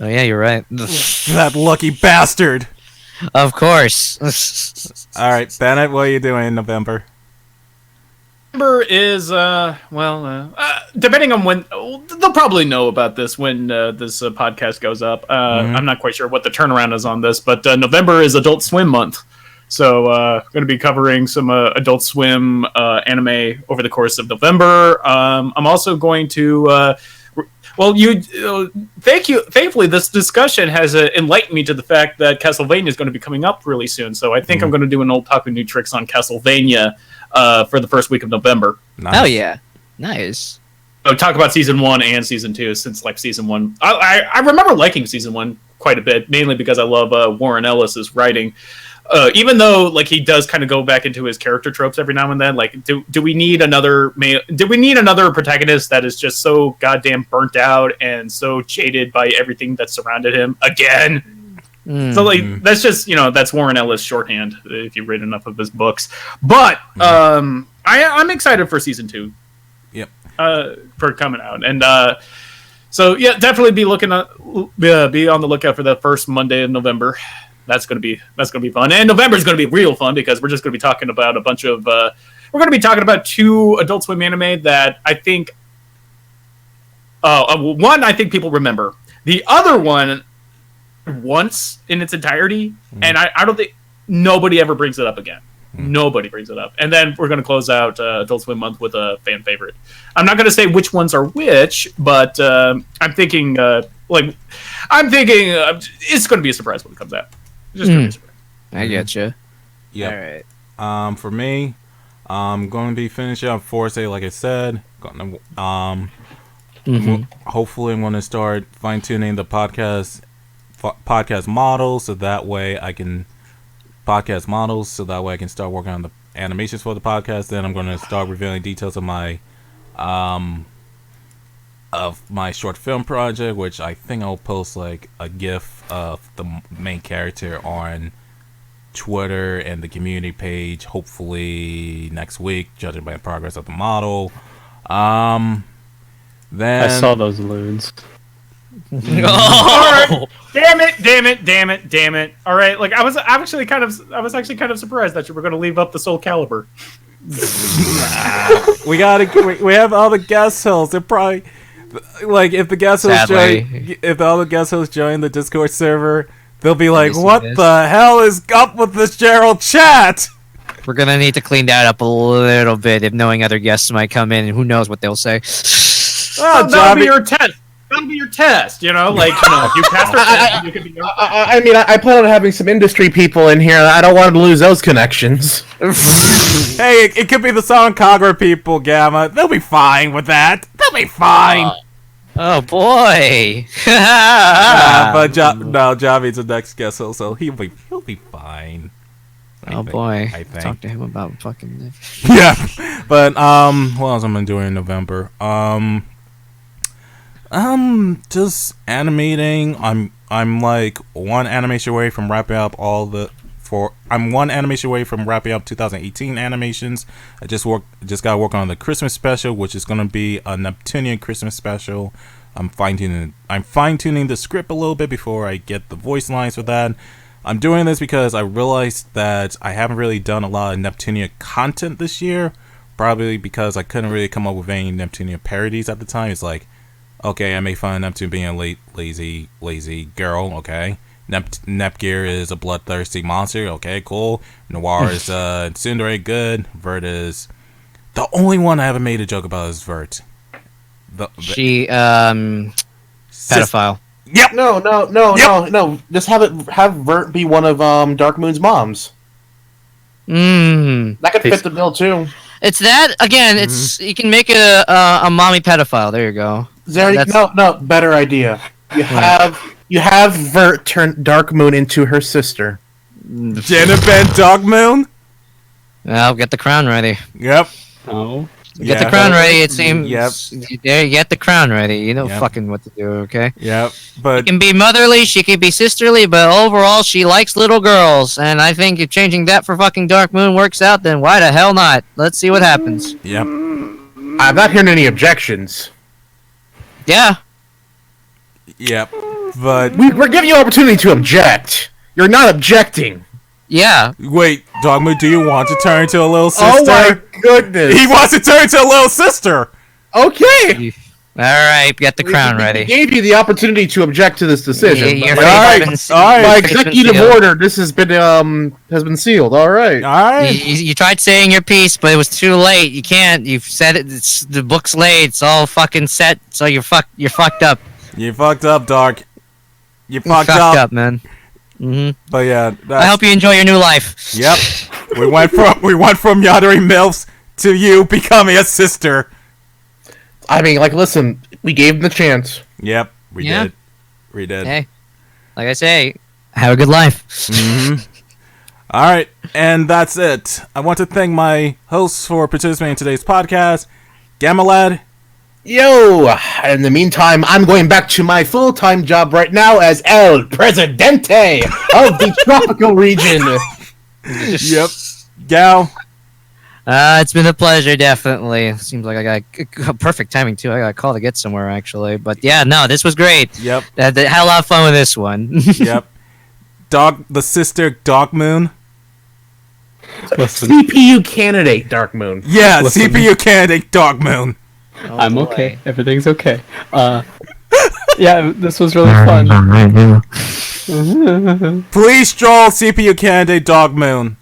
Speaker 2: Oh yeah, you're right.
Speaker 3: That lucky bastard!
Speaker 2: Of course.
Speaker 3: Alright, Bennett, what are you doing in November?
Speaker 4: November is, depending on when... They'll probably know about this when this podcast goes up. I'm not quite sure what the turnaround is on this, but November is Adult Swim month. So I'm going to be covering some Adult Swim anime over the course of November. I'm also going to... Thankfully, this discussion has enlightened me to the fact that Castlevania is going to be coming up really soon. So I think I'm going to do an Oldtaku New Tricks on Castlevania for the first week of November.
Speaker 3: Nice.
Speaker 2: Oh yeah, nice.
Speaker 4: So talk about season 1 and season 2, since like season 1, I remember liking season 1 quite a bit, mainly because I love Warren Ellis's writing. Even though like he does kind of go back into his character tropes every now and then, like do we need another protagonist that is just so goddamn burnt out and so jaded by everything that surrounded him again? So like that's just that's Warren Ellis shorthand if you read enough of his books. But I'm excited for season 2.
Speaker 3: Yep.
Speaker 4: For coming out, and so yeah, definitely be on the lookout for the first Monday in November. That's gonna be fun, and November's gonna be real fun because we're just gonna be talking about a bunch of we're gonna be talking about 2 Adult Swim anime that I think one I think people remember, the other one once in its entirety, and I don't think nobody ever brings it up again. Nobody brings it up, and then we're gonna close out Adult Swim month with a fan favorite. I'm not gonna say which ones are which, but I'm thinking it's gonna be a surprise when it comes out. Just
Speaker 2: I get you.
Speaker 3: Yeah.
Speaker 2: All right.
Speaker 3: For me, I'm going to be finishing up Forza, like I said. Hopefully, I'm going to start fine tuning the podcast model, so that way I can start working on the animations for the podcast. Then I'm going to start revealing details of my short film project, which I think I'll post like a GIF of the main character on Twitter and the community page, hopefully next week, judging by the progress of the model. Then
Speaker 5: I saw those loons.
Speaker 4: All right. Damn it. All right, like I was actually kind of surprised that you were going to leave up the Soul Calibur.
Speaker 3: we have all the guest hosts. They're probably like, if the guest hosts all the guest hosts join the Discord server, they'll be like, "What the hell is up with this Gerald chat?"
Speaker 2: We're gonna need to clean that up a little bit if knowing other guests might come in, and who knows what they'll say.
Speaker 4: That'll be your test. That'll be your test. If you pass your test, you can be.
Speaker 1: I mean, I plan on having some industry people in here. I don't want to lose those connections.
Speaker 3: Hey, it could be the Song Kagura people, Gamma. They'll be fine with that. They'll be fine.
Speaker 2: Oh boy.
Speaker 3: But Javi's the next guest, so he'll be fine.
Speaker 2: Oh boy,
Speaker 3: I think.
Speaker 2: talk to him about fucking.
Speaker 3: Yeah, but what else am I doing in November? Just animating. I'm like one animation away from wrapping up I'm one animation away from wrapping up 2018 animations. I just got to work on the Christmas special, which is gonna be a Neptunian Christmas special. I'm fine tuning the script a little bit before I get the voice lines for that. I'm doing this because I realized that I haven't really done a lot of Neptunia content this year. Probably because I couldn't really come up with any Neptunia parodies at the time. It's like, okay, I made fun of Neptune being a lazy girl, okay. Nepgear is a bloodthirsty monster, okay, cool. Noir is tsundere, good. Vert is... The only one I haven't made a joke about is Vert.
Speaker 2: She, pedophile.
Speaker 3: Yep.
Speaker 1: No. Just have Vert be one of Darkmoon's moms. That could fit the bill too.
Speaker 2: It's that again. It's you can make it a mommy pedophile. There you go.
Speaker 1: No, better idea. You have Vert turn Darkmoon into her sister.
Speaker 3: Janet Ben Darkmoon.
Speaker 2: I'll get the crown ready.
Speaker 3: Yep.
Speaker 5: Oh.
Speaker 2: Get the crown ready. It seems.
Speaker 3: Yep.
Speaker 2: There, you get the crown ready. You know
Speaker 3: Yep.
Speaker 2: fucking what to do. Okay.
Speaker 3: Yep.
Speaker 2: She
Speaker 3: But
Speaker 2: can be motherly. She can be sisterly. But overall, she likes little girls. And I think if changing that for fucking Darkmoon works out, then why the hell not? Let's see what happens.
Speaker 3: yep.
Speaker 1: I'm not hearing any objections.
Speaker 2: Yeah.
Speaker 3: Yep. But
Speaker 1: We're giving you an opportunity to object. You're not objecting.
Speaker 2: Yeah.
Speaker 3: wait, Dogma, do you want to turn into a little sister?
Speaker 1: Oh my goodness.
Speaker 3: He wants to turn into a little sister.
Speaker 1: Okay.
Speaker 2: All right. Get the crown
Speaker 1: We
Speaker 2: ready.
Speaker 1: gave you the opportunity to object to this decision.
Speaker 2: Your
Speaker 1: but-
Speaker 2: fate
Speaker 3: Alright,
Speaker 2: has been-
Speaker 3: alright.
Speaker 1: By
Speaker 2: your fate's been
Speaker 1: executive
Speaker 2: sealed.
Speaker 1: order, this has been sealed. All right.
Speaker 3: All right.
Speaker 2: You tried saying your piece, but it was too late. You can't. You've said it. The book's laid. It's all fucking set. So you're fucked up.
Speaker 3: You fucked up, Dark. You
Speaker 2: You
Speaker 3: fucked
Speaker 2: fucked
Speaker 3: up.
Speaker 2: up, man. hmm
Speaker 3: But yeah,
Speaker 2: I hope you enjoy your new life.
Speaker 3: Yep. we went from Yadari Milfs to you becoming a sister.
Speaker 1: I mean, listen, we gave him the chance.
Speaker 3: Yep, we
Speaker 2: Yeah.
Speaker 3: did. We did.
Speaker 2: Hey, like I say, have a good life.
Speaker 3: All right, and that's it. I want to thank my hosts for participating in today's podcast, Gammalad.
Speaker 1: Yo! In the meantime, I'm going back to my full-time job right now as El Presidente of the tropical region.
Speaker 3: Yep. Gao.
Speaker 2: It's been a pleasure, definitely. Seems like I got perfect timing too. I got a call to get somewhere actually, but yeah, no, this was great.
Speaker 3: Yep.
Speaker 2: Had a lot of fun with this one.
Speaker 3: Yep. The sister Darkmoon.
Speaker 5: Listen,
Speaker 1: CPU candidate, Darkmoon.
Speaker 3: Yeah,
Speaker 5: Listen.
Speaker 3: CPU candidate Darkmoon.
Speaker 5: I'm
Speaker 2: boy.
Speaker 5: okay. Everything's okay. Yeah, this was really fun.
Speaker 3: Please stroll CPU candidate Darkmoon.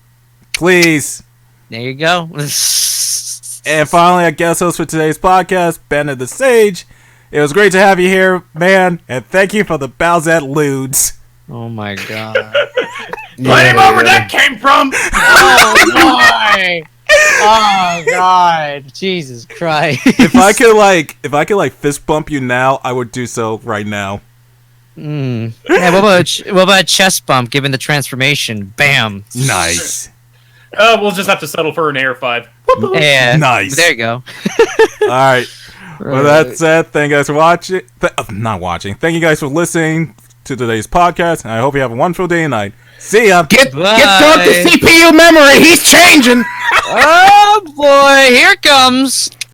Speaker 3: Please.
Speaker 2: There you go.
Speaker 3: And finally, our guest host for today's podcast, Bennett the Sage. It was great to have you here, man, and thank you for the Bowsette Ludes.
Speaker 2: Oh my god.
Speaker 4: Let him over that came from.
Speaker 2: Oh my. Oh god. Jesus Christ.
Speaker 3: If I could like fist bump you now, I would do so right now.
Speaker 2: Yeah, what about a chest bump given the transformation? Bam.
Speaker 3: Nice.
Speaker 4: We'll just have to settle for an Air 5.
Speaker 2: Yeah.
Speaker 3: Nice.
Speaker 2: There you go.
Speaker 3: All right. Well, that said, thank you guys for watching. Not watching. Thank you guys for listening to today's podcast, and I hope you have a wonderful day and night. See ya.
Speaker 1: Get
Speaker 2: Bye.
Speaker 1: Dark the CPU memory. He's changing.
Speaker 2: Oh boy, here it comes.